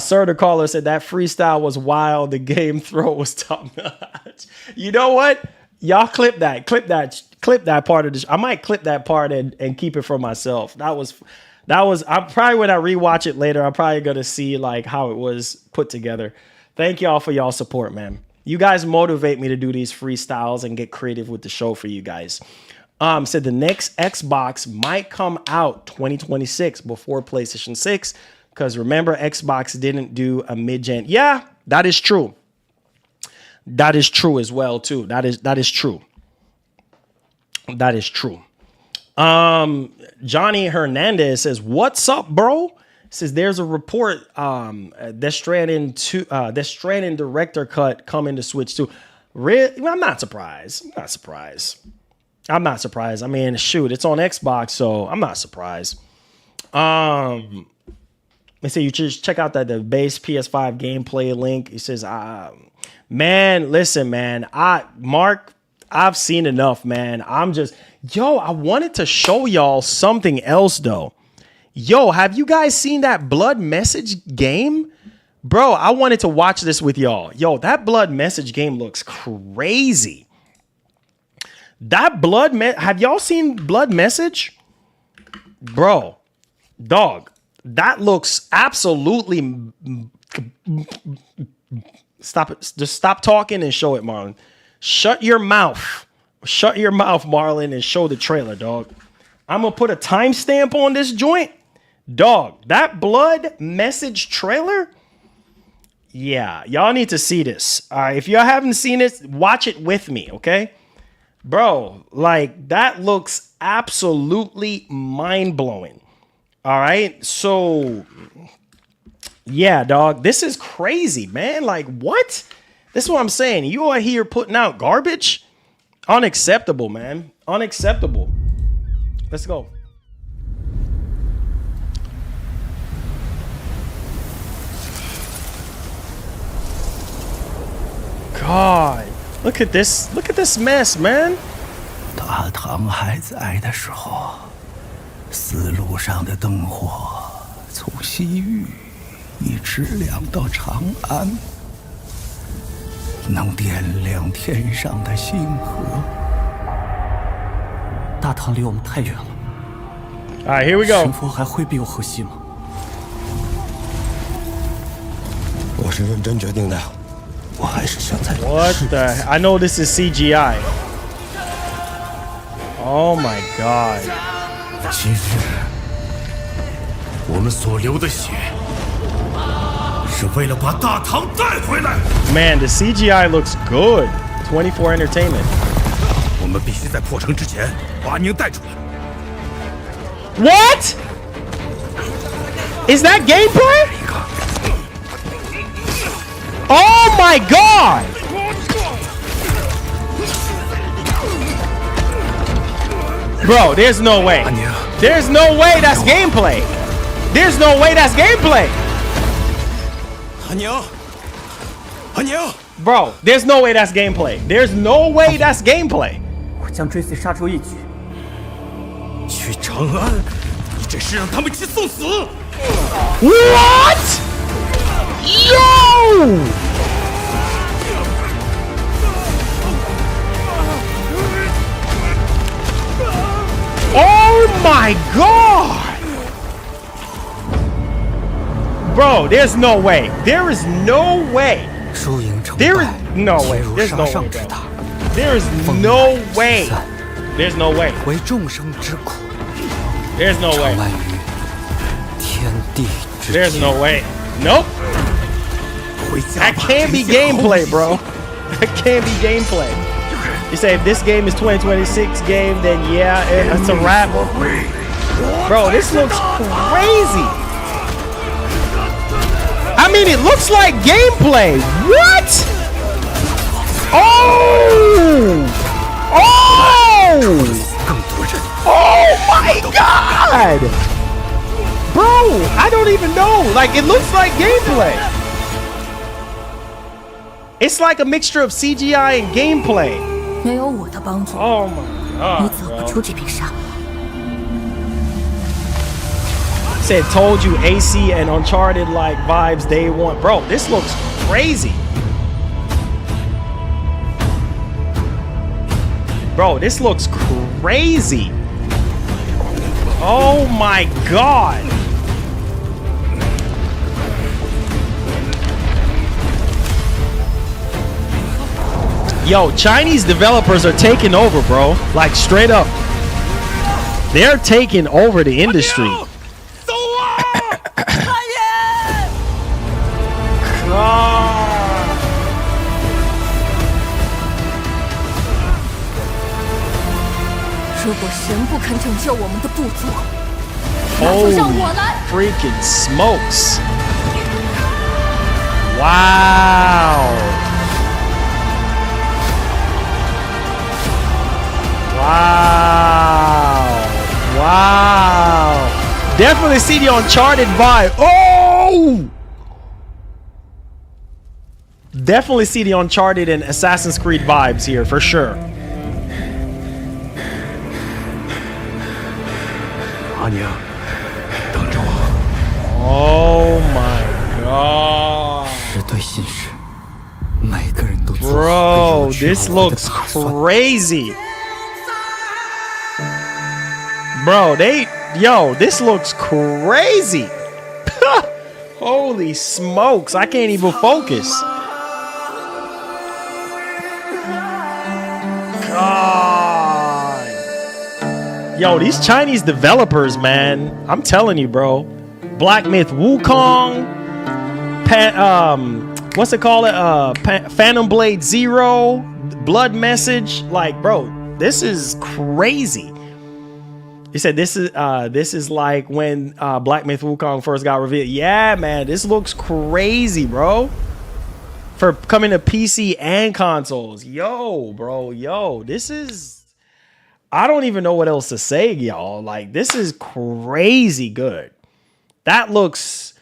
Sir the caller said that freestyle was wild. The game throw was top notch. You know what? Y'all clip that part of this. I might clip that part and keep it for myself. That was I'm probably when I rewatch it later, I'm probably gonna see like how it was put together. Thank y'all for y'all support, man. You guys motivate me to do these freestyles and get creative with the show for you guys. Said the next Xbox might come out 2026 before PlayStation 6. Because remember, Xbox didn't do a mid-gen. Yeah, that is true. That is true as well, too. That is true. That is true. Johnny Hernandez says, "What's up, bro?" Says there's a report Death Stranding director cut coming to Switch 2. I'm not surprised. I mean, shoot, it's on Xbox, so I'm not surprised. They say you just check out the base PS5 gameplay link. He says, man, listen, man, Mark, I've seen enough, man. I wanted to show y'all something else though. Yo, have you guys seen that Blood Message game? Bro, I wanted to watch this with y'all. Yo, that Blood Message game looks crazy. Have y'all seen Blood Message? Bro, dog, that looks absolutely... Stop it. Just stop talking and show it, Marlon. Shut your mouth. Shut your mouth, Marlon, and show the trailer, dog. I'm going to put a timestamp on this joint. Dog, that Blood Message trailer? Yeah, y'all need to see this. All right, if y'all haven't seen it, watch it with me, okay? Bro, like, that looks absolutely mind-blowing. All right, so... yeah, dog, this is crazy, man. Like, what? This is what I'm saying. You are here putting out garbage? Unacceptable, man. Unacceptable. Let's go. god. Look at this mess, man. 大唐还在的时候，丝路上的灯火从西域一直亮到长安，能点亮天上的星河。大唐离我们太远了。 Alright, here we go. 神佛还会庇佑河西吗？我是认真决定的，我还是想在。 What the? I know this is CGI. Oh my god. 今日我们所流的血，是为了把大唐带回来。 Man, the CGI looks good. 24 Entertainment. 我们必须在破城之前把安宁带出来。 What? Is that gameplay? Oh my god! Bro, there's no way. There's no way that's gameplay. There's no way that's gameplay. 安宁，安宁， Bro, there's no way that's gameplay. There's no way that's gameplay. 我将追随杀出一举，去长安，你这是让他们去送死。 What? Yo! Oh my god! Bro, there's no way. There is no way. 输赢成 There 败 is no 皆 way. 如 There's 沙 no 上 way. 之 Bro. 大， There is no way. 散 There's no way. 为众生之苦， There's no 长 way. 安于天地之 There's 间。 no way. Nope. 回家 That 吧 can't be 这些后 gameplay, 裔 bro. That can't be gameplay. You say if this game is 2026 game, then yeah, it's a wrap. Bro, this looks crazy. I mean, it looks like gameplay. What? Oh! Oh! 更多人 Oh my god! Bro, I don't even know. Like, it looks like gameplay. It's like a mixture of CGI and gameplay. 没有我的帮助， Oh my 你 god. 走不 Bro. 出这片沙漠。 Said told you AC and Uncharted like vibes day one. Bro, this looks crazy. Bro, this looks crazy. Oh my god. Yo, Chinese developers are taking over, bro. Like straight up. They're taking over the industry. God. 如果神不肯拯救我们的部族，那就 Holy 让我来。 freaking smokes. Wow. Wow. Wow. Definitely see the Uncharted vibe. Oh! Definitely see the Uncharted and Assassin's Creed vibes here for sure. 阿宁，等着我。 Oh my god. 是对信使，每个人都做好 Bro, 为有去 this 无回的 looks 打算。 crazy. Bro, this looks crazy. Holy smokes, I can't even focus. God. Yo, these Chinese developers, man. I'm telling you, bro. Black Myth Wukong. What's it called? Phantom Blade Zero. Blood Message. Like, bro, this is crazy. He said this is like when Black Myth Wukong first got revealed. Yeah, man, this looks crazy, bro. For coming to PC and consoles. Yo, bro, yo, this is, I don't even know what else to say, y'all. Like, this is crazy good. That looks,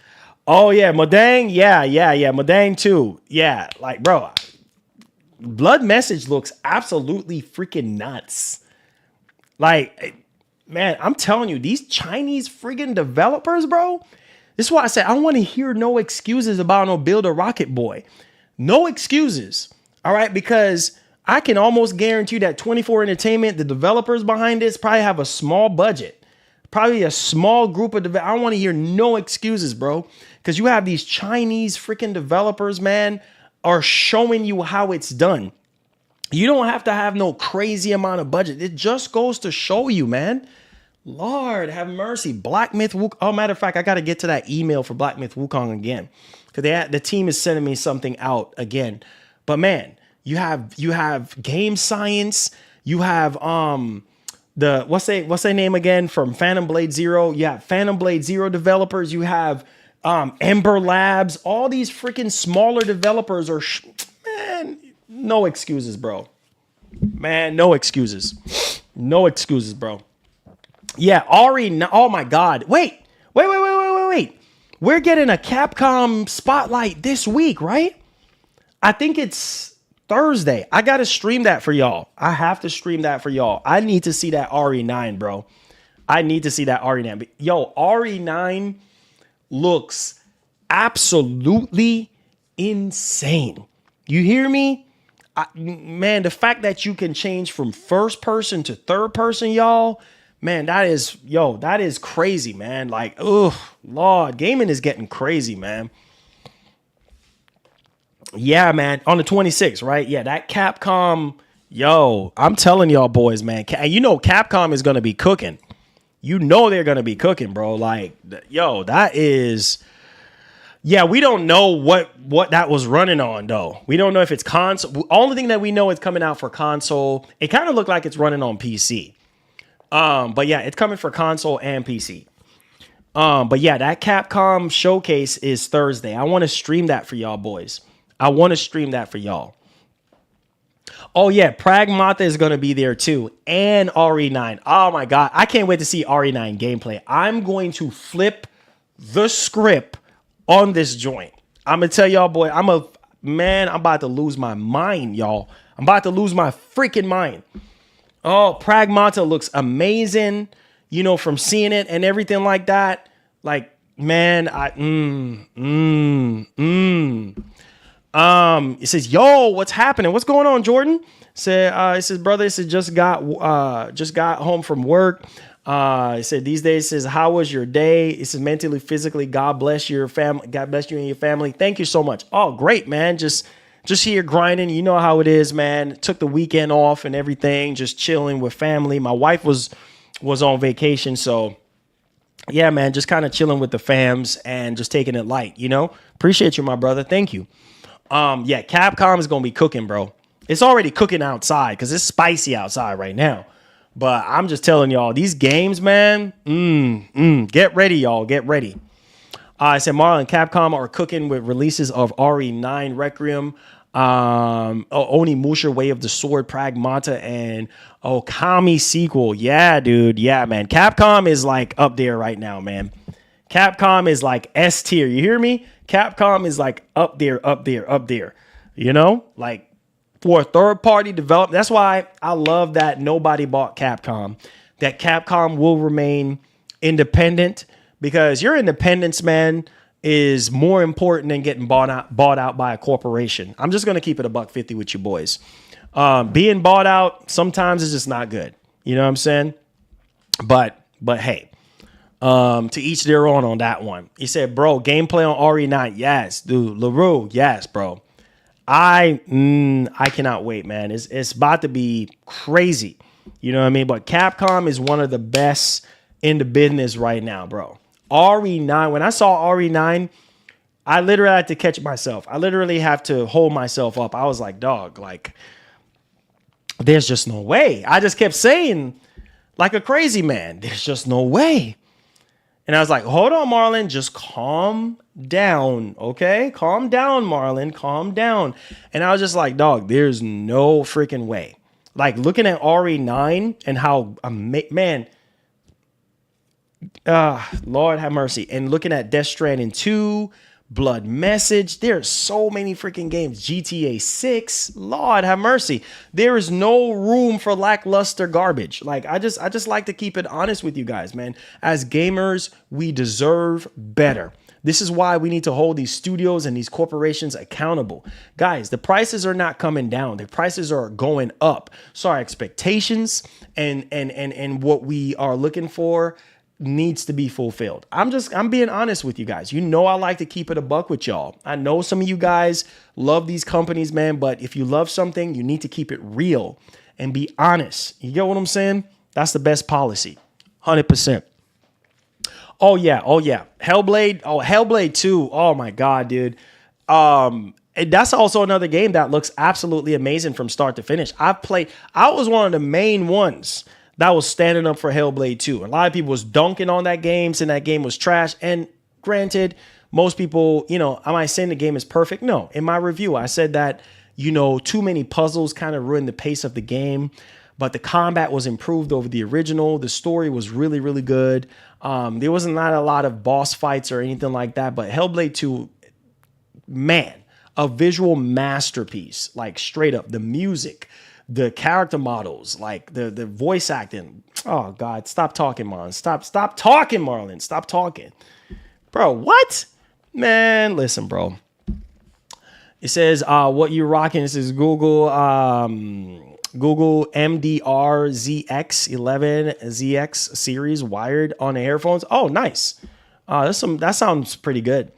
oh yeah, Modang, yeah, Modang too. Yeah, like, bro, Blood Message looks absolutely freaking nuts. Like, man, I'm telling you, these Chinese friggin' developers, bro. This is why I said I want to hear no excuses about no Build a Rocket Boy. No excuses. All right, because I can almost guarantee you that 24 Entertainment, the developers behind this, probably have a small budget. Probably a small group of developers. I don't want to hear no excuses, bro. Because you have these Chinese freaking developers, man, are showing you how it's done. You don't have to have no crazy amount of budget. It just goes to show you, man. Lord have mercy. Black Myth Wukong. Oh, matter of fact, I got to get to that email for Black Myth Wukong again. Because the team is sending me something out again. But man, you have Game Science. You have what's their name again from Phantom Blade Zero? You have Phantom Blade Zero developers. You have Ember Labs. All these freaking smaller developers are man. No excuses, bro. Man, no excuses. No excuses, bro. Yeah, Ari. Oh my God. Wait. We're getting a Capcom spotlight this week, right? I think it's Thursday. I got to stream that for y'all. I have to stream that for y'all. I need to see that RE9, bro. I need to see that RE9. But yo, RE9 looks absolutely insane. You hear me? Man, the fact that you can change from first person to third person, y'all, man, that is crazy, man. Like, oh, Lord, gaming is getting crazy, man. Yeah, man, on the 26th, right? Yeah, that Capcom, yo, I'm telling y'all boys, man. And you know Capcom is going to be cooking. You know they're going to be cooking, bro. Like, yo, that is... Yeah, we don't know what that was running on, though. We don't know if it's console. Only thing that we know is coming out for console. It kind of looked like it's running on PC. But yeah, it's coming for console and PC. But yeah, that Capcom showcase is Thursday. I want to stream that for y'all boys. I want to stream that for y'all. Oh yeah, Pragmata is going to be there too. And RE9. Oh my God. I can't wait to see RE9 gameplay. I'm going to flip the script on this joint. I'm gonna tell y'all, boy, I'm about to lose my mind, y'all. I'm about to lose my freaking mind. Oh, Pragmata looks amazing, you know, from seeing it and everything like that. Like, man, it says, yo, what's happening? What's going on, Jordan? It says, brother, it says just got home from work. It said these days, it says, how was your day? It says mentally, physically, God bless your family. God bless you and your family. Thank you so much. Oh, great, man. Just here grinding. You know how it is, man. Took the weekend off and everything. Just chilling with family. My wife was on vacation. So yeah, man, just kind of chilling with the fams and just taking it light, you know? Appreciate you, my brother. Thank you. Yeah, Capcom is going to be cooking, bro. It's already cooking outside because it's spicy outside right now. But I'm just telling y'all, these games, man, get ready, y'all. Get ready. I said Marlon and Capcom are cooking with releases of RE9 Requiem, Onimusha Way of the Sword, Pragmata, and Okami sequel. Yeah, dude. Yeah, man. Capcom is like up there right now, man. Capcom is like S tier. You hear me? Capcom is like up there. You know? Like, for a third-party development. That's why I love that nobody bought Capcom. That Capcom will remain independent because your independence, man, is more important than getting bought out by a corporation. I'm just going to keep it $150 with you boys. Being bought out sometimes is just not good. You know what I'm saying? But hey, to each their own on that one. He said, bro, gameplay on RE9. Yes, dude. LaRue. Yes, bro. I cannot wait, man. It's about to be crazy. You know what I mean? But Capcom is one of the best in the business right now, bro. RE9, when I saw RE9, I literally had to catch myself. I literally have to hold myself up. I was like, dog, like, there's just no way. I just kept saying, like a crazy man, there's just no way. And I was like, hold on, Marlon, just calm down, okay? Calm down, Marlon, calm down. And I was just like, dog, there's no freaking way. Like, looking at RE9 and how, man, Lord have mercy. And looking at Death Stranding 2, Blood Message. There's so many freaking games. GTA 6. Lord have mercy. There is no room for lackluster garbage. Like, I just like to keep it honest with you guys, man. As gamers, we deserve better. This is why we need to hold these studios and these corporations accountable. Guys, the prices are not coming down. The prices are going up. So our expectations and what we are looking for needs to be fulfilled. I'm being honest with you guys. You know, I like to keep it a buck with y'all. I know some of you guys love these companies, man, but if you love something, you need to keep it real and be honest. You get what I'm saying? That's the best policy. 100%. Oh yeah. Hellblade. Oh, Hellblade 2. Oh my God, dude. And that's also another game that looks absolutely amazing from start to finish. I was one of the main ones that was standing up for Hellblade 2. A lot of people was dunking on that game, saying that game was trash. And granted, most people, you know, am I saying the game is perfect? No. In my review, I said that, you know, too many puzzles kind of ruined the pace of the game. But the combat was improved over the original. The story was really, really good. There wasn't not a lot of boss fights or anything like that. But Hellblade 2, man, a visual masterpiece. Like, straight up. The music, the character models, like the voice acting. Oh, God. Stop talking, Marlon. Stop talking, Marlon. Stop talking. Bro, what? Man, listen, bro. It says, what you're rocking. This is Google MDR ZX11 ZX series wired on the earphones. Oh, nice. That sounds pretty good.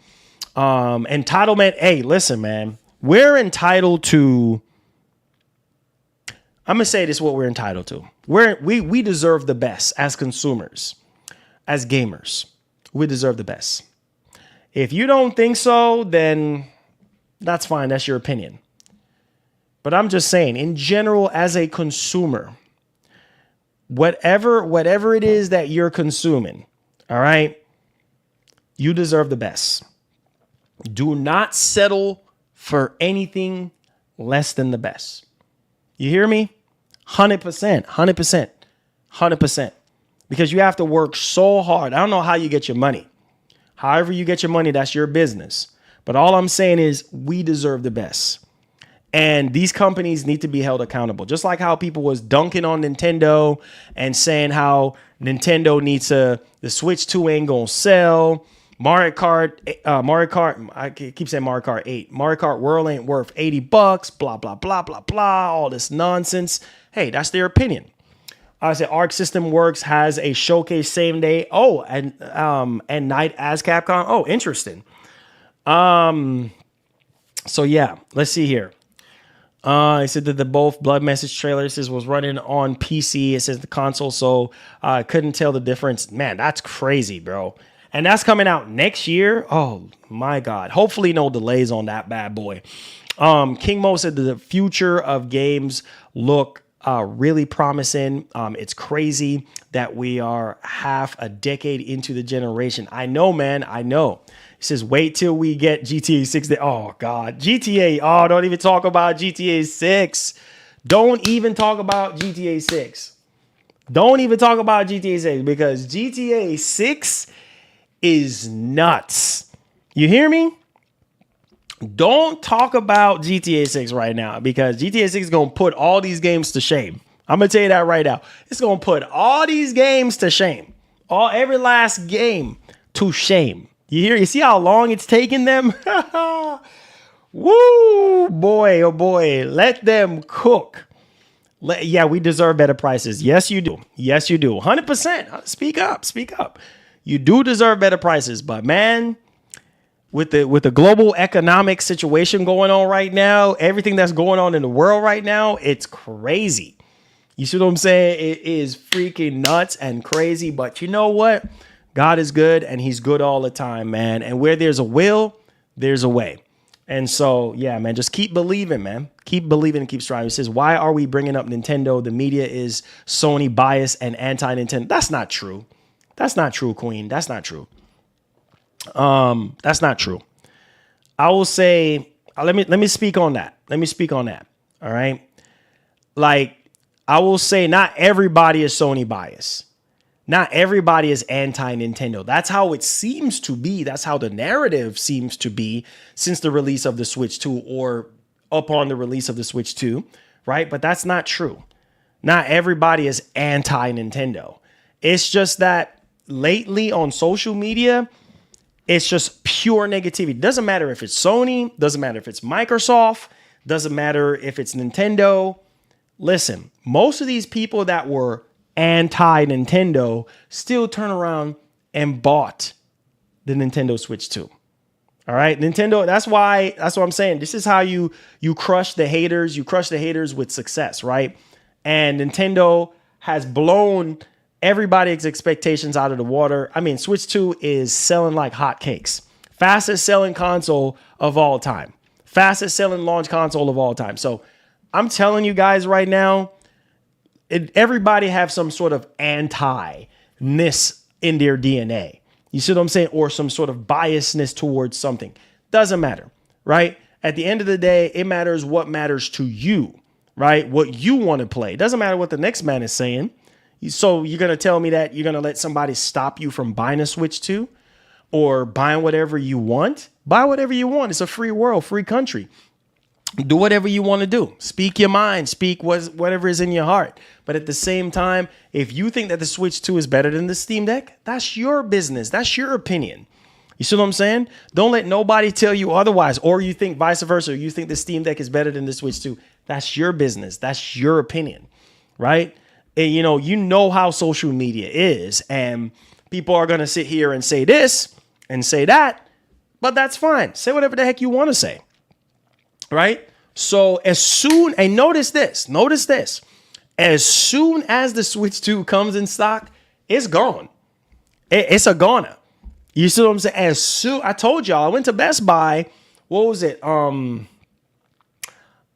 Entitlement. Hey, listen, man, we're entitled to, I'm going to say this, what we're entitled to. We deserve the best as consumers, as gamers. We deserve the best. If you don't think so, then that's fine. That's your opinion. But I'm just saying, in general, as a consumer, whatever it is that you're consuming, all right, you deserve the best. Do not settle for anything less than the best. You hear me? 100%. Because you have to work so hard. I don't know how you get your money. However you get your money, that's your business. But all I'm saying is we deserve the best. And these companies need to be held accountable. Just like how people was dunking on Nintendo and saying how Nintendo needs the Switch 2 ain't gonna sell. Mario Kart, I keep saying Mario Kart 8. Mario Kart World ain't worth $80, blah, blah, blah, blah, blah, all this nonsense. Hey, that's their opinion. I said Arc System Works has a showcase same day. Oh, and night as Capcom. Oh, interesting. So yeah, let's see here. It said that the both Blood Message trailers was running on PC. It says the console, so I couldn't tell the difference. Man, that's crazy, bro. And that's coming out next year. Oh my God. Hopefully no delays on that bad boy. King Mo said that the future of games look really promising. It's crazy that we are half a decade into the generation. I know, man. I know. He says, wait till we get GTA 6. Oh, God. GTA. Oh, don't even talk about GTA 6. Don't even talk about GTA 6. Don't even talk about GTA 6 because GTA 6 is nuts. You hear me? Don't talk about GTA 6 right now because GTA 6 is going to put all these games to shame. I'm going to tell you that right now. It's going to put all these games to shame. Every last game to shame. You see how long it's taking them? Woo, boy, oh boy. Let them cook. Yeah, we deserve better prices. Yes, you do. Yes, you do. 100%. Speak up. Speak up. You do deserve better prices. But man, with the global economic situation going on right now, everything that's going on in the world right now, it's crazy. You see what I'm saying? It is freaking nuts and crazy. But you know what? God is good and he's good all the time, man. And where there's a will, there's a way. And so, yeah, man, just keep believing, man. Keep believing and keep striving. It says, why are we bringing up Nintendo? The media is Sony biased and anti-Nintendo. That's not true. That's not true, Queen. That's not true. That's not true. I will say, let me speak on that. Let me speak on that. All right. Like, I will say not everybody is Sony biased. Not everybody is anti-Nintendo. That's how it seems to be. That's how the narrative seems to be since the release of the Switch 2 or upon the release of the Switch 2, right? But that's not true. Not everybody is anti-Nintendo. It's just that lately on social media, it's just pure negativity. Doesn't matter if it's Sony, doesn't matter if it's Microsoft, doesn't matter if it's Nintendo. Listen, most of these people that were anti-Nintendo still turn around and bought the Nintendo Switch 2. All right, Nintendo, that's what I'm saying. This is how you crush the haters. You crush the haters with success, right? And Nintendo has blown everybody's expectations out of the water. I mean, Switch 2 is selling like hotcakes. Fastest selling console of all time. Fastest selling launch console of all time. So I'm telling you guys right now, everybody have some sort of anti-ness in their DNA. You see what I'm saying? Or some sort of biasness towards something. Doesn't matter, right? At the end of the day, it matters what matters to you, right? What you want to play. Doesn't matter what the next man is saying. So you're going to tell me that you're going to let somebody stop you from buying a Switch 2 or buying whatever you want? Buy whatever you want. It's a free world, free country. Do whatever you want to do. Speak your mind. Speak whatever is in your heart. But at the same time, if you think that the Switch 2 is better than the Steam Deck, that's your business. That's your opinion. You see what I'm saying? Don't let nobody tell you otherwise. Or you think vice versa. You think the Steam Deck is better than the Switch 2. That's your business. That's your opinion, right? And you know how social media is. And people are going to sit here and say this and say that. But that's fine. Say whatever the heck you want to say. Right? So as soon, and notice this, as soon as the Switch 2 comes in stock, it's gone. It's a goner. You see what I'm saying? As soon, I told y'all, I went to Best Buy. What was it? What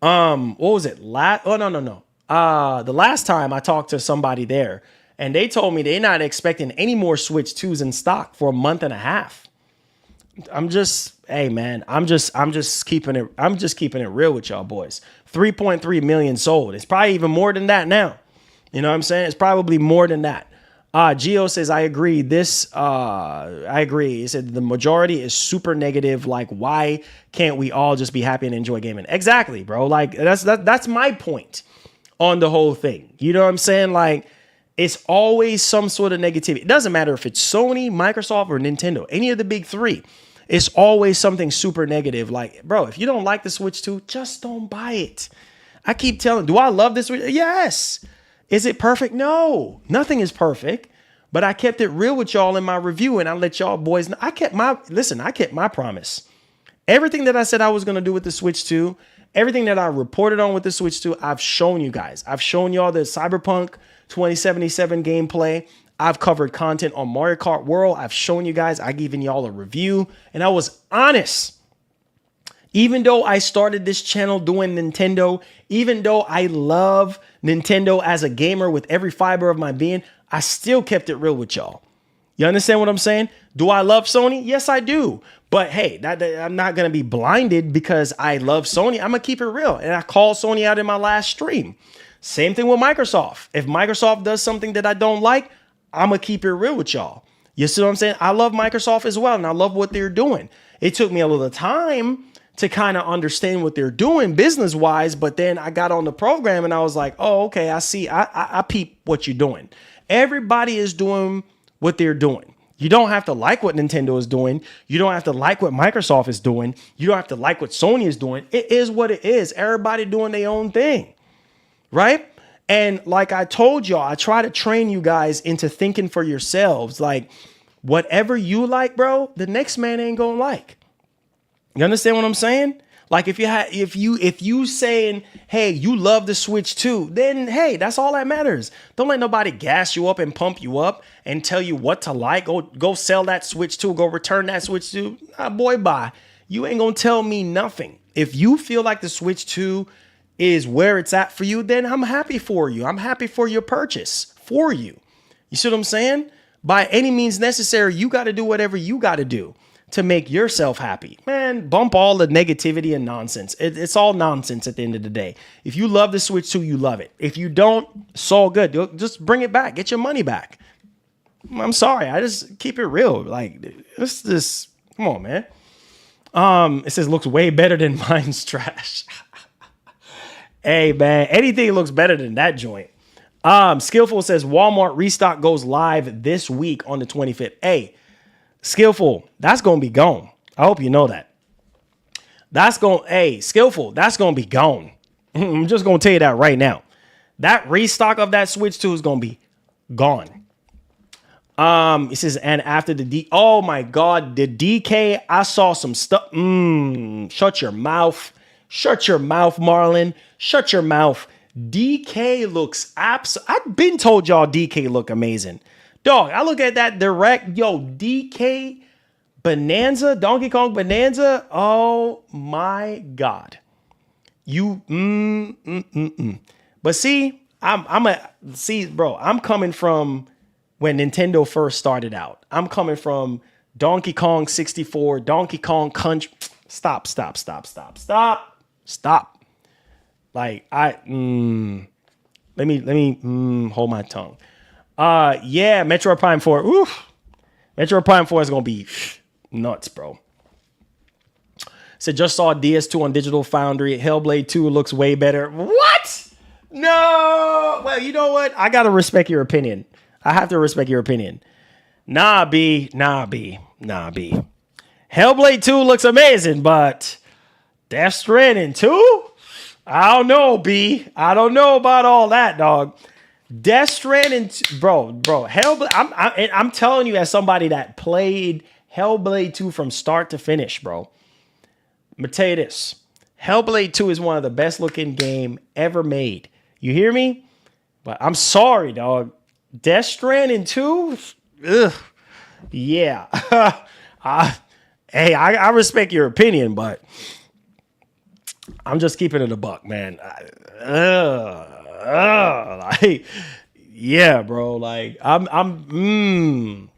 was it? The last time I talked to somebody there, and they told me they're not expecting any more Switch 2s in stock for a month and a half. I'm just keeping it real with y'all boys. 3.3 million sold. It's probably even more than that now. You know what I'm saying? It's probably more than that. Gio says, I agree. I agree. He said the majority is super negative. Like, why can't we all just be happy and enjoy gaming? Exactly, bro. Like, that's my point on the whole thing. You know what I'm saying? Like, it's always some sort of negativity. It doesn't matter if it's Sony, Microsoft, or Nintendo, any of the big three. It's always something super negative. Like, bro, if you don't like the Switch 2, just don't buy it. I keep telling, do I love this Switch? Yes. Is it perfect? No, nothing is perfect. But I kept it real with y'all in my review, and I let y'all boys know. I kept my promise. Everything that I said I was going to do with the Switch 2, everything that I reported on with the Switch 2, I've shown you guys. I've shown y'all the Cyberpunk 2077 gameplay. I've covered content on Mario Kart World. I've shown you guys. I've given y'all a review, and I was honest. Even though I started this channel doing Nintendo, even though I love Nintendo as a gamer with every fiber of my being, I still kept it real with y'all. You understand what I'm saying? Do I love Sony? Yes, I do. But hey, I'm not going to be blinded because I love Sony. I'm going to keep it real. And I called Sony out in my last stream. Same thing with Microsoft. If Microsoft does something that I don't like, I'm going to keep it real with y'all. You see what I'm saying? I love Microsoft as well, and I love what they're doing. It took me a little time to kind of understand what they're doing business-wise, but then I got on the program and I was like, oh, okay, I see. I peep what you're doing. Everybody is doing what they're doing. You don't have to like what Nintendo is doing. You don't have to like what Microsoft is doing. You don't have to like what Sony is doing. It is what it is. Everybody doing their own thing, right? And like I told y'all, I try to train you guys into thinking for yourselves. Like, whatever you like, bro, the next man ain't gonna like. You understand what I'm saying? Like, if you saying, hey, you love the Switch 2, then hey, that's all that matters. Don't let nobody gas you up and pump you up and tell you what to like. Go sell that Switch 2. Go return that Switch 2. Nah, boy, bye. You ain't gonna tell me nothing. If you feel like the Switch 2 is where it's at for you, then I'm happy for you. I'm happy for your purchase for you. You see what I'm saying? By any means necessary, you got to do whatever you got to do to make yourself happy. Man, bump all the negativity and nonsense. It's all nonsense at the end of the day. If you love the Switch 2, you love it. If you don't, it's all good. Just bring it back. Get your money back. I'm sorry. I just keep it real. Like, this. Come on, man. It says looks way better than mine's trash. Hey, man, anything looks better than that joint. Skillful says Walmart restock goes live this week on the 25th. Hey, Skillful, that's gonna be gone. I hope you know that. Skillful, that's gonna be gone. I'm just gonna tell you that right now. That restock of that Switch 2 is gonna be gone. It says, and after oh my God, the DK, I saw some stuff. Shut your mouth. Shut your mouth, Marlon. Shut your mouth. DK looks I've been told y'all DK look amazing. Dog, I look at that direct. Yo, DK Bonanza, Donkey Kong Bonanza. Oh my God. But see, I'm coming from when Nintendo first started out. I'm coming from Donkey Kong 64, Donkey Kong Country. Stop. Like let me hold my tongue. Yeah, Metroid Prime 4. Oof. Metroid Prime 4 is gonna be nuts, bro. So just saw DS2 on Digital Foundry. Hellblade 2 looks way better. What? No. Well, you know what? I gotta respect your opinion. I have to respect your opinion. Nah, B. Hellblade 2 looks amazing, but Death Stranding 2? I don't know, B. I don't know about all that, dog. Death Stranding, bro. Hellblade. I'm telling you, as somebody that played Hellblade 2 from start to finish, bro. I'm gonna tell you this: Hellblade 2 is one of the best looking game ever made. You hear me? But I'm sorry, dog. Death Stranding 2? Ugh. Yeah. I respect your opinion, but I'm just keeping it a buck, man. Like, yeah, bro. Like,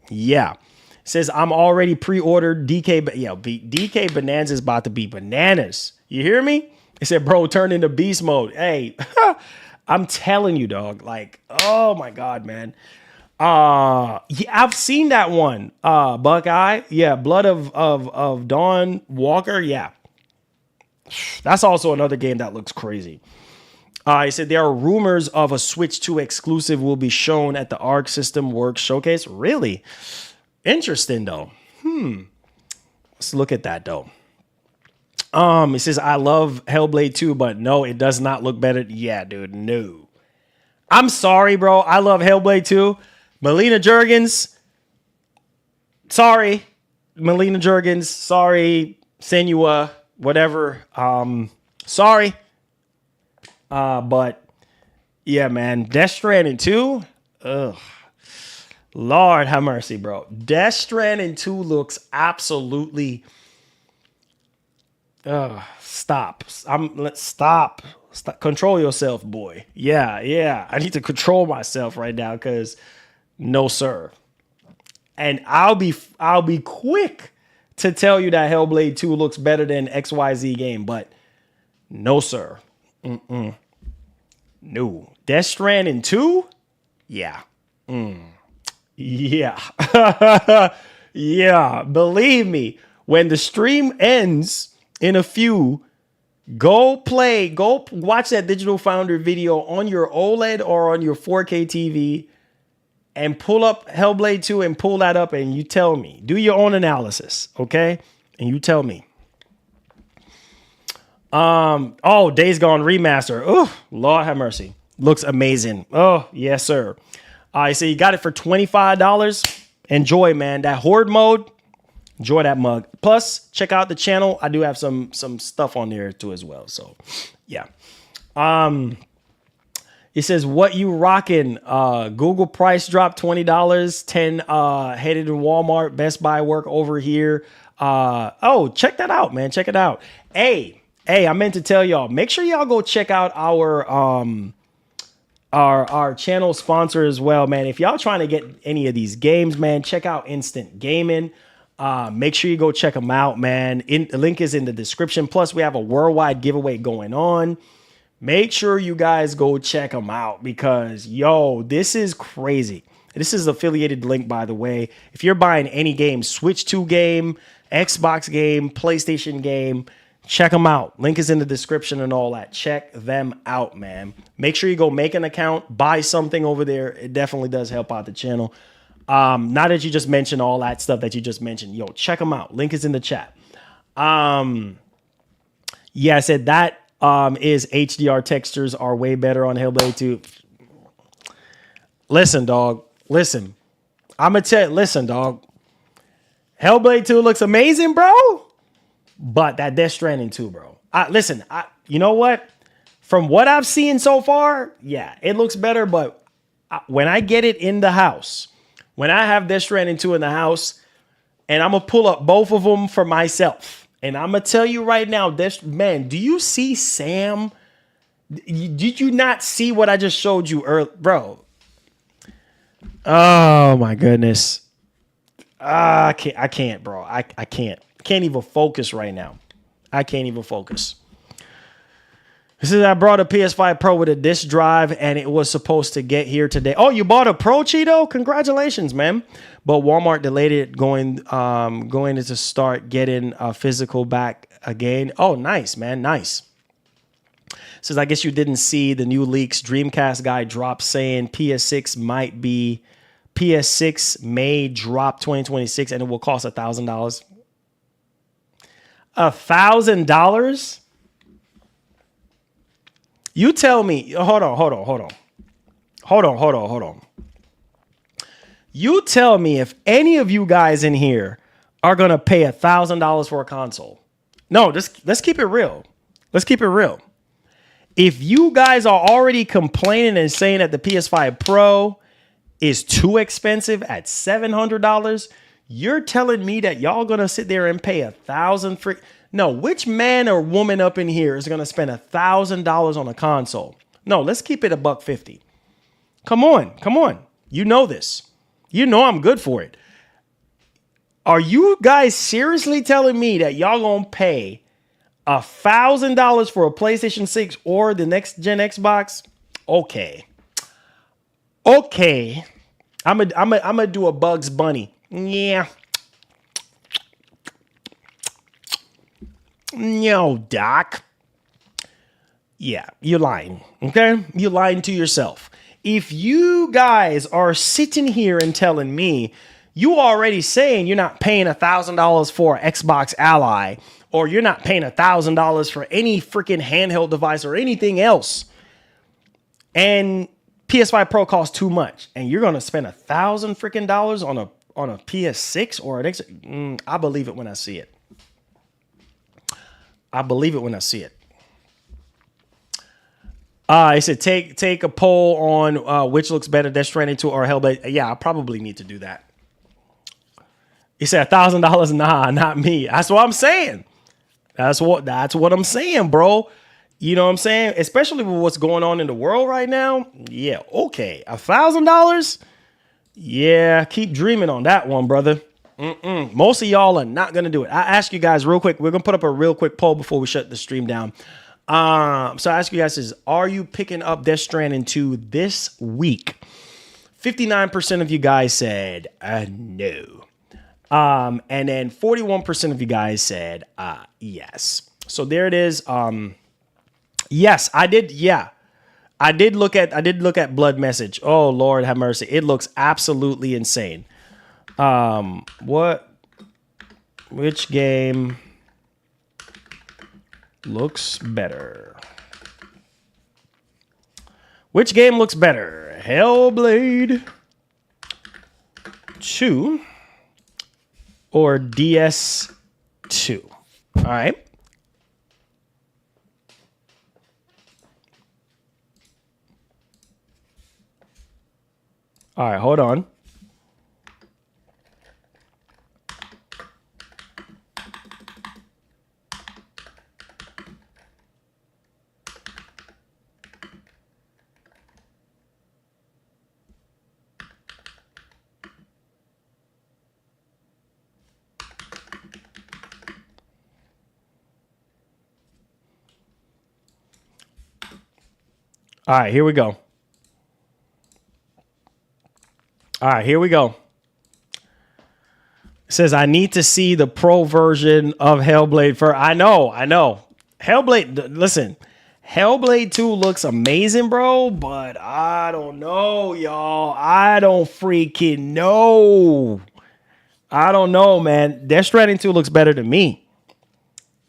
yeah. It says I'm already pre-ordered DK, but yeah, DK Bonanza is about to be bananas. You hear me? It said, bro, turn into beast mode. Hey, I'm telling you, dog. Like, oh my God, man. Yeah, I've seen that one. Buckeye. Yeah, Blood of Dawn Walker. Yeah. That's also another game that looks crazy. He said there are rumors of a Switch 2 exclusive will be shown at the Arc System Works showcase. Really? Interesting, though. Let's look at that, though. He says, I love Hellblade 2, but no, it does not look better. Yeah, dude, no. I'm sorry, bro. I love Hellblade 2. Melina Juergens. Sorry. Melina Juergens. Sorry. Senua. Whatever. Sorry. But yeah, man. Death Stranding 2. Ugh. Lord have mercy, bro. Death Stranding 2 looks absolutely. Stop. Stop. Control yourself, boy. Yeah. I need to control myself right now, because no, sir. And I'll be quick to tell you that Hellblade 2 looks better than XYZ game, but no, sir. No. Death Stranding 2? Yeah. Yeah. Yeah. Believe me, when the stream ends in a few, go watch that Digital Foundry video on your OLED or on your 4K TV and pull up Hellblade 2 and pull that up, and you tell me. Do your own analysis, okay? And you tell me. Days Gone Remaster. Oh, Lord have mercy. Looks amazing. Oh, yes, sir. So you got it for $25. Enjoy, man. That Horde mode. Enjoy that mug. Plus, check out the channel. I do have some stuff on there too as well. So, yeah. It says, what you rocking? Google price drop $20. 10 headed in Walmart. Best Buy work over here. Check that out, man. Check it out. Hey, I meant to tell y'all. Make sure y'all go check out our channel sponsor as well, man. If y'all trying to get any of these games, man, check out Instant Gaming. Make sure you go check them out, man. The link is in the description. Plus, we have a worldwide giveaway going on. Make sure you guys go check them out, because, yo, this is crazy. This is affiliated link, by the way. If you're buying any game, Switch 2 game, Xbox game, PlayStation game, check them out. Link is in the description and all that. Check them out, man. Make sure you go make an account, buy something over there. It definitely does help out the channel. Now that you just mentioned all that stuff that you just mentioned, yo, check them out. Link is in the chat. Yeah, I said that is HDR textures are way better on Hellblade 2. Listen, dog. Listen. I'm going to tell you, listen, dog. Hellblade 2 looks amazing, bro. But that Death Stranding 2, bro. Listen, you know what? From what I've seen so far, yeah, it looks better. But when I get it in the house, when I have Death Stranding 2 in the house, and I'm going to pull up both of them for myself. And I'm going to tell you right now, man, do you see Sam? Did you not see what I just showed you earlier? Bro. Oh, my goodness. I can't, bro. I can't. I can't even focus right now. I can't even focus. This is I brought a PS5 Pro with a disc drive, and it was supposed to get here today. Oh, you bought a Pro, Cheeto? Congratulations, man. But Walmart delayed it going to start getting physical back again. Oh, nice, man. Nice. Says, I guess you didn't see the new leaks. Dreamcast guy dropped saying PS6 may drop 2026 and it will cost $1,000. $1,000? You tell me. Hold on. You tell me if any of you guys in here are gonna pay $1,000 for a console. No, let's keep it real. Let's keep it real. If you guys are already complaining and saying that the PS5 Pro is too expensive at $700, you're telling me that y'all gonna sit there and pay $1,000 for? No, which man or woman up in here is gonna spend $1,000 on a console? No, let's keep it $150. Come on. You know this. You know I'm good for it. Are you guys seriously telling me that y'all gonna pay $1,000 for a PlayStation 6 or the next gen Xbox? Okay. I'm gonna do a Bugs Bunny. Yeah. No, Doc. Yeah, you're lying. Okay? You're lying to yourself. If you guys are sitting here and telling me you already saying you're not paying $1,000 for Xbox Ally, or you're not paying $1,000 for any freaking handheld device or anything else, and PS5 Pro costs too much, and you're gonna spend $1,000 freaking dollars on a PS6 or an X, I believe it when I see it. I believe it when I see it. He said, take a poll on which looks better, Death Stranding 2 or Hellblade. Yeah, I probably need to do that. He said $1,000. Nah, not me. That's what I'm saying. That's what I'm saying, bro. You know what I'm saying? Especially with what's going on in the world right now. Yeah, okay. $1,000? Yeah, keep dreaming on that one, brother. Most of y'all are not going to do it. I ask you guys real quick. We're going to put up a real quick poll before we shut the stream down. So I ask you guys are you picking up Death Stranding 2 this week? 59% of you guys said no. And then 41% of you guys said yes. So there it is. Yes, I did. Yeah. I did look at Blood Message. Oh, Lord have mercy. It looks absolutely insane. Which game looks better? Which game looks better? Hellblade 2 or DS2? All right. All right, hold on. All right, here we go. All right, here we go. It says, I need to see the pro version of Hellblade for. I know. Hellblade, listen, Hellblade 2 looks amazing, bro, but I don't know, y'all. I don't freaking know. I don't know, man. Death Stranding 2 looks better to me.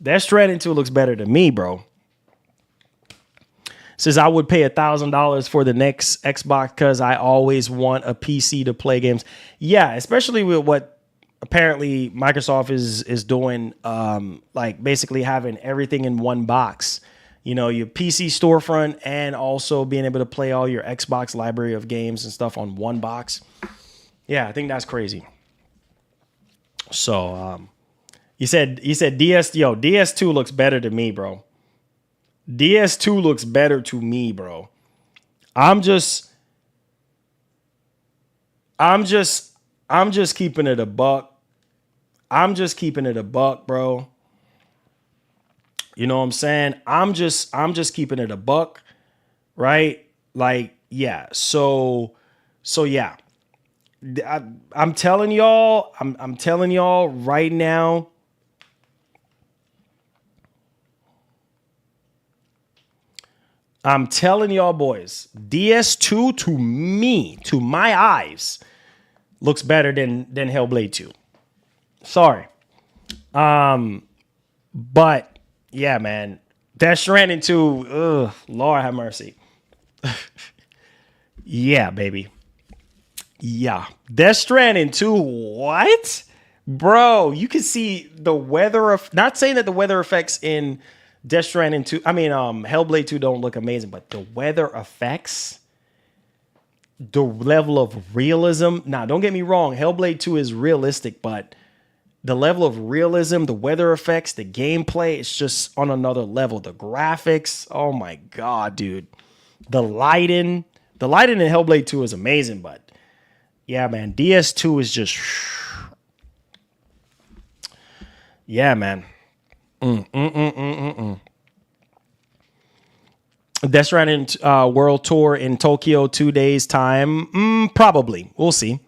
Death Stranding 2 looks better to me, bro. Says I would pay $1,000 for the next Xbox because I always want a PC to play games. Yeah, especially with what apparently Microsoft is doing, like basically having everything in one box. You know, your PC storefront and also being able to play all your Xbox library of games and stuff on one box. Yeah, I think that's crazy. So, you said DS2 looks better to me, bro. DS2 looks better to me, bro. I'm just keeping it a buck. I'm just keeping it a buck, bro. You know what I'm saying? I'm just keeping it a buck, right? Like, yeah. So yeah. I'm telling y'all, I'm telling y'all right now. I'm telling y'all boys, DS2 to me, to my eyes, looks better than Hellblade 2. Sorry. But yeah, man. Death Stranding 2, ugh, Lord have mercy. Yeah, baby. Yeah. Death Stranding 2, what? Bro, you can see the weather of, not saying that the weather effects in Death Stranding 2, Hellblade 2 don't look amazing, but the weather effects, the level of realism. Now, don't get me wrong, Hellblade 2 is realistic, but the level of realism, the weather effects, the gameplay, it's just on another level. The graphics, oh my God, dude. The lighting in Hellblade 2 is amazing, but yeah, man, DS2 is just, yeah, man. Death Stranding World Tour in Tokyo 2 days time. Probably. We'll see.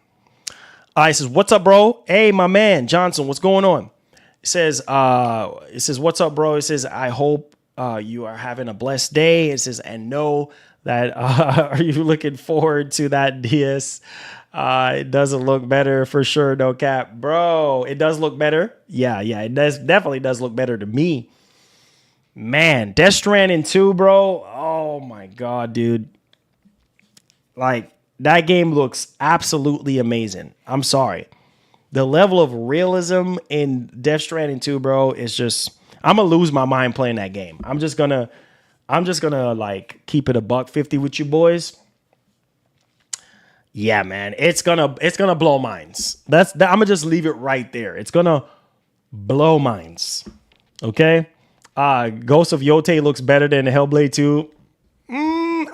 He says, what's up, bro? Hey, my man, Johnson, what's going on? It says, what's up, bro? It says, I hope you are having a blessed day. It says, and know that, are you looking forward to that DS? It doesn't look better for sure, no cap. Bro, it does look better. Yeah, it definitely does look better to me. Man, Death Stranding 2, bro. Oh my God, dude. Like, that game looks absolutely amazing. I'm sorry. The level of realism in Death Stranding 2, bro, is just, I'm gonna lose my mind playing that game. I'm just gonna like keep it $150 with you boys. Yeah, man, it's gonna blow minds. I'm gonna just leave it right there. It's gonna blow minds. Okay. Ghost of Yotei looks better than Hellblade 2.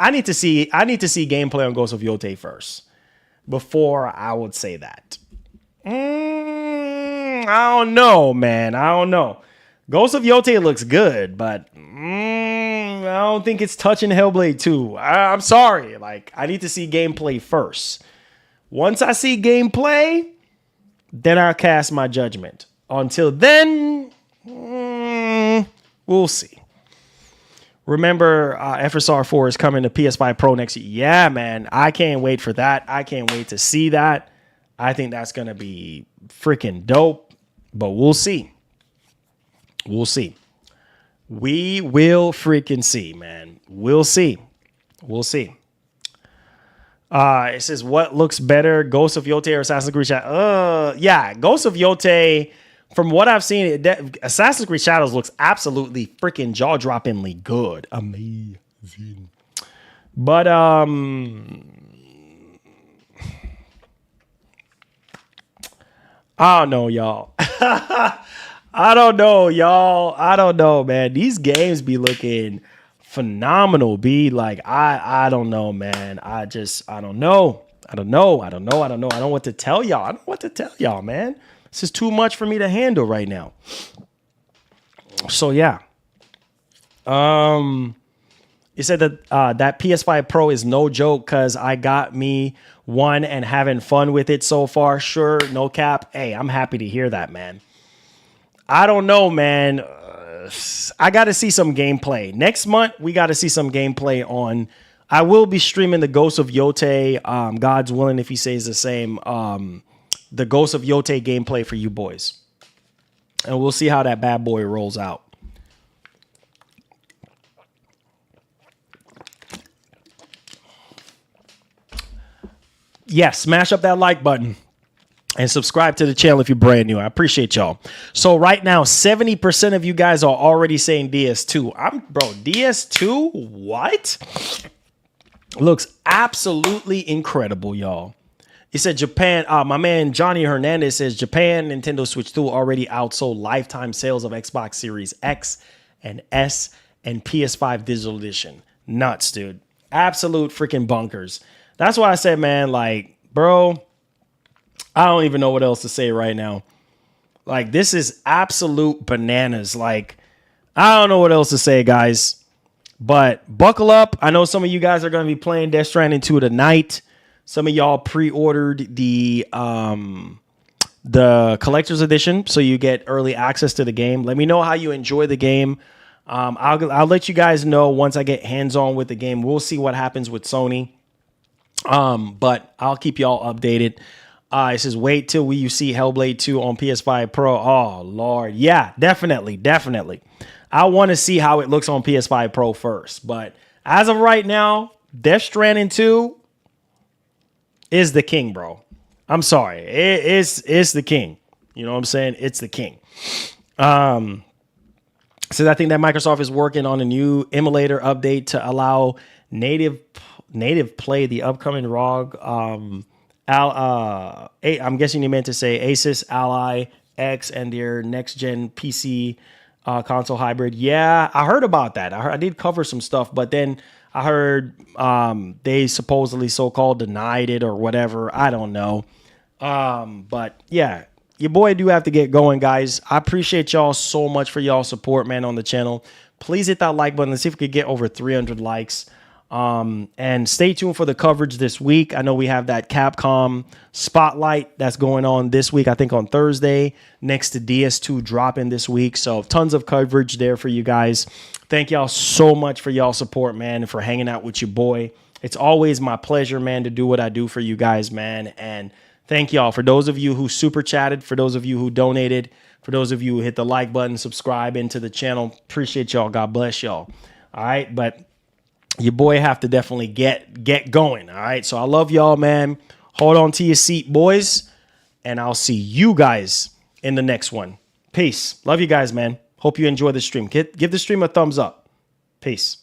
I need to see gameplay on Ghost of Yotei first before I would say that. I don't know, man. I don't know. Ghost of Yotei looks good, but I don't think it's touching Hellblade 2. I'm sorry. Like, I need to see gameplay first. Once I see gameplay, then I'll cast my judgment. Until then, we'll see. Remember, FSR 4 is coming to PS5 Pro next year. Yeah, man. I can't wait for that. I can't wait to see that. I think that's going to be freaking dope. But we'll see. We'll see. We will freaking see, man. We'll see. We'll see. It says, what looks better, Ghost of Yotei or Assassin's Creed Shadows? Yeah, Ghost of Yotei, from what I've seen, Assassin's Creed Shadows looks absolutely freaking jaw-droppingly good. Amazing. But, I don't know, y'all. I don't know, y'all. I don't know, man. These games be looking phenomenal. Be like, I don't know, man. I don't know. I don't know. I don't know what to tell y'all. I don't know what to tell y'all, man. This is too much for me to handle right now. So yeah. It You said that that PS5 Pro is no joke because I got me one and having fun with it so far. Sure, no cap. Hey, I'm happy to hear that, man. I don't know, man. I got to see some gameplay. Next month, we got to see some gameplay on... I will be streaming the Ghost of Yote, God's willing, if he says the same, the Ghost of Yote gameplay for you boys. And we'll see how that bad boy rolls out. Yes, smash up that like button and subscribe to the channel if you're brand new. I appreciate y'all. So right now, 70% of you guys are already saying DS2. Bro, DS2? What? Looks absolutely incredible, y'all. He said Japan, my man Johnny Hernandez says Japan Nintendo Switch 2 already outsold lifetime sales of Xbox Series X and S and PS5 Digital Edition. Nuts, dude. Absolute freaking bunkers. That's why I said, man, like, bro, I don't even know what else to say right now. Like, this is absolute bananas. Like, I don't know what else to say, guys. But buckle up. I know some of you guys are going to be playing Death Stranding 2 tonight. Some of y'all pre-ordered the collector's edition, so you get early access to the game. Let me know how you enjoy the game. I'll let you guys know once I get hands-on with the game. We'll see what happens with Sony. But I'll keep y'all updated. It says, wait till you see Hellblade 2 on PS5 Pro. Oh, Lord. Yeah, definitely. I want to see how it looks on PS5 Pro first. But as of right now, Death Stranding 2 is the king, bro. I'm sorry. It's the king. You know what I'm saying? It's the king. So I think that Microsoft is working on a new emulator update to allow native play the upcoming ROG. I'm guessing you meant to say Asus Ally X and their next gen PC console hybrid. Yeah, I heard about that. I did cover some stuff, but then I heard they supposedly so-called denied it or whatever. I don't know. But yeah, your boy do have to get going, guys. I appreciate y'all so much for y'all support, man, on the channel. Please hit that like button. Let's see if we could get over 300 likes. And stay tuned for the coverage this week. I know we have that Capcom spotlight that's going on this week, I think on Thursday, next to DS2 dropping this week. So tons of coverage there for you guys. Thank y'all so much for y'all support, man, and for hanging out with your boy. It's always my pleasure, man, to do what I do for you guys, man. And thank y'all for those of you who super chatted, for those of you who donated, for those of you who hit the like button, subscribe into the channel. Appreciate y'all. God bless y'all. All right. But your boy have to definitely get going. All right. So I love y'all, man. Hold on to your seat, boys. And I'll see you guys in the next one. Peace. Love you guys, man. Hope you enjoy the stream. Give the stream a thumbs up. Peace.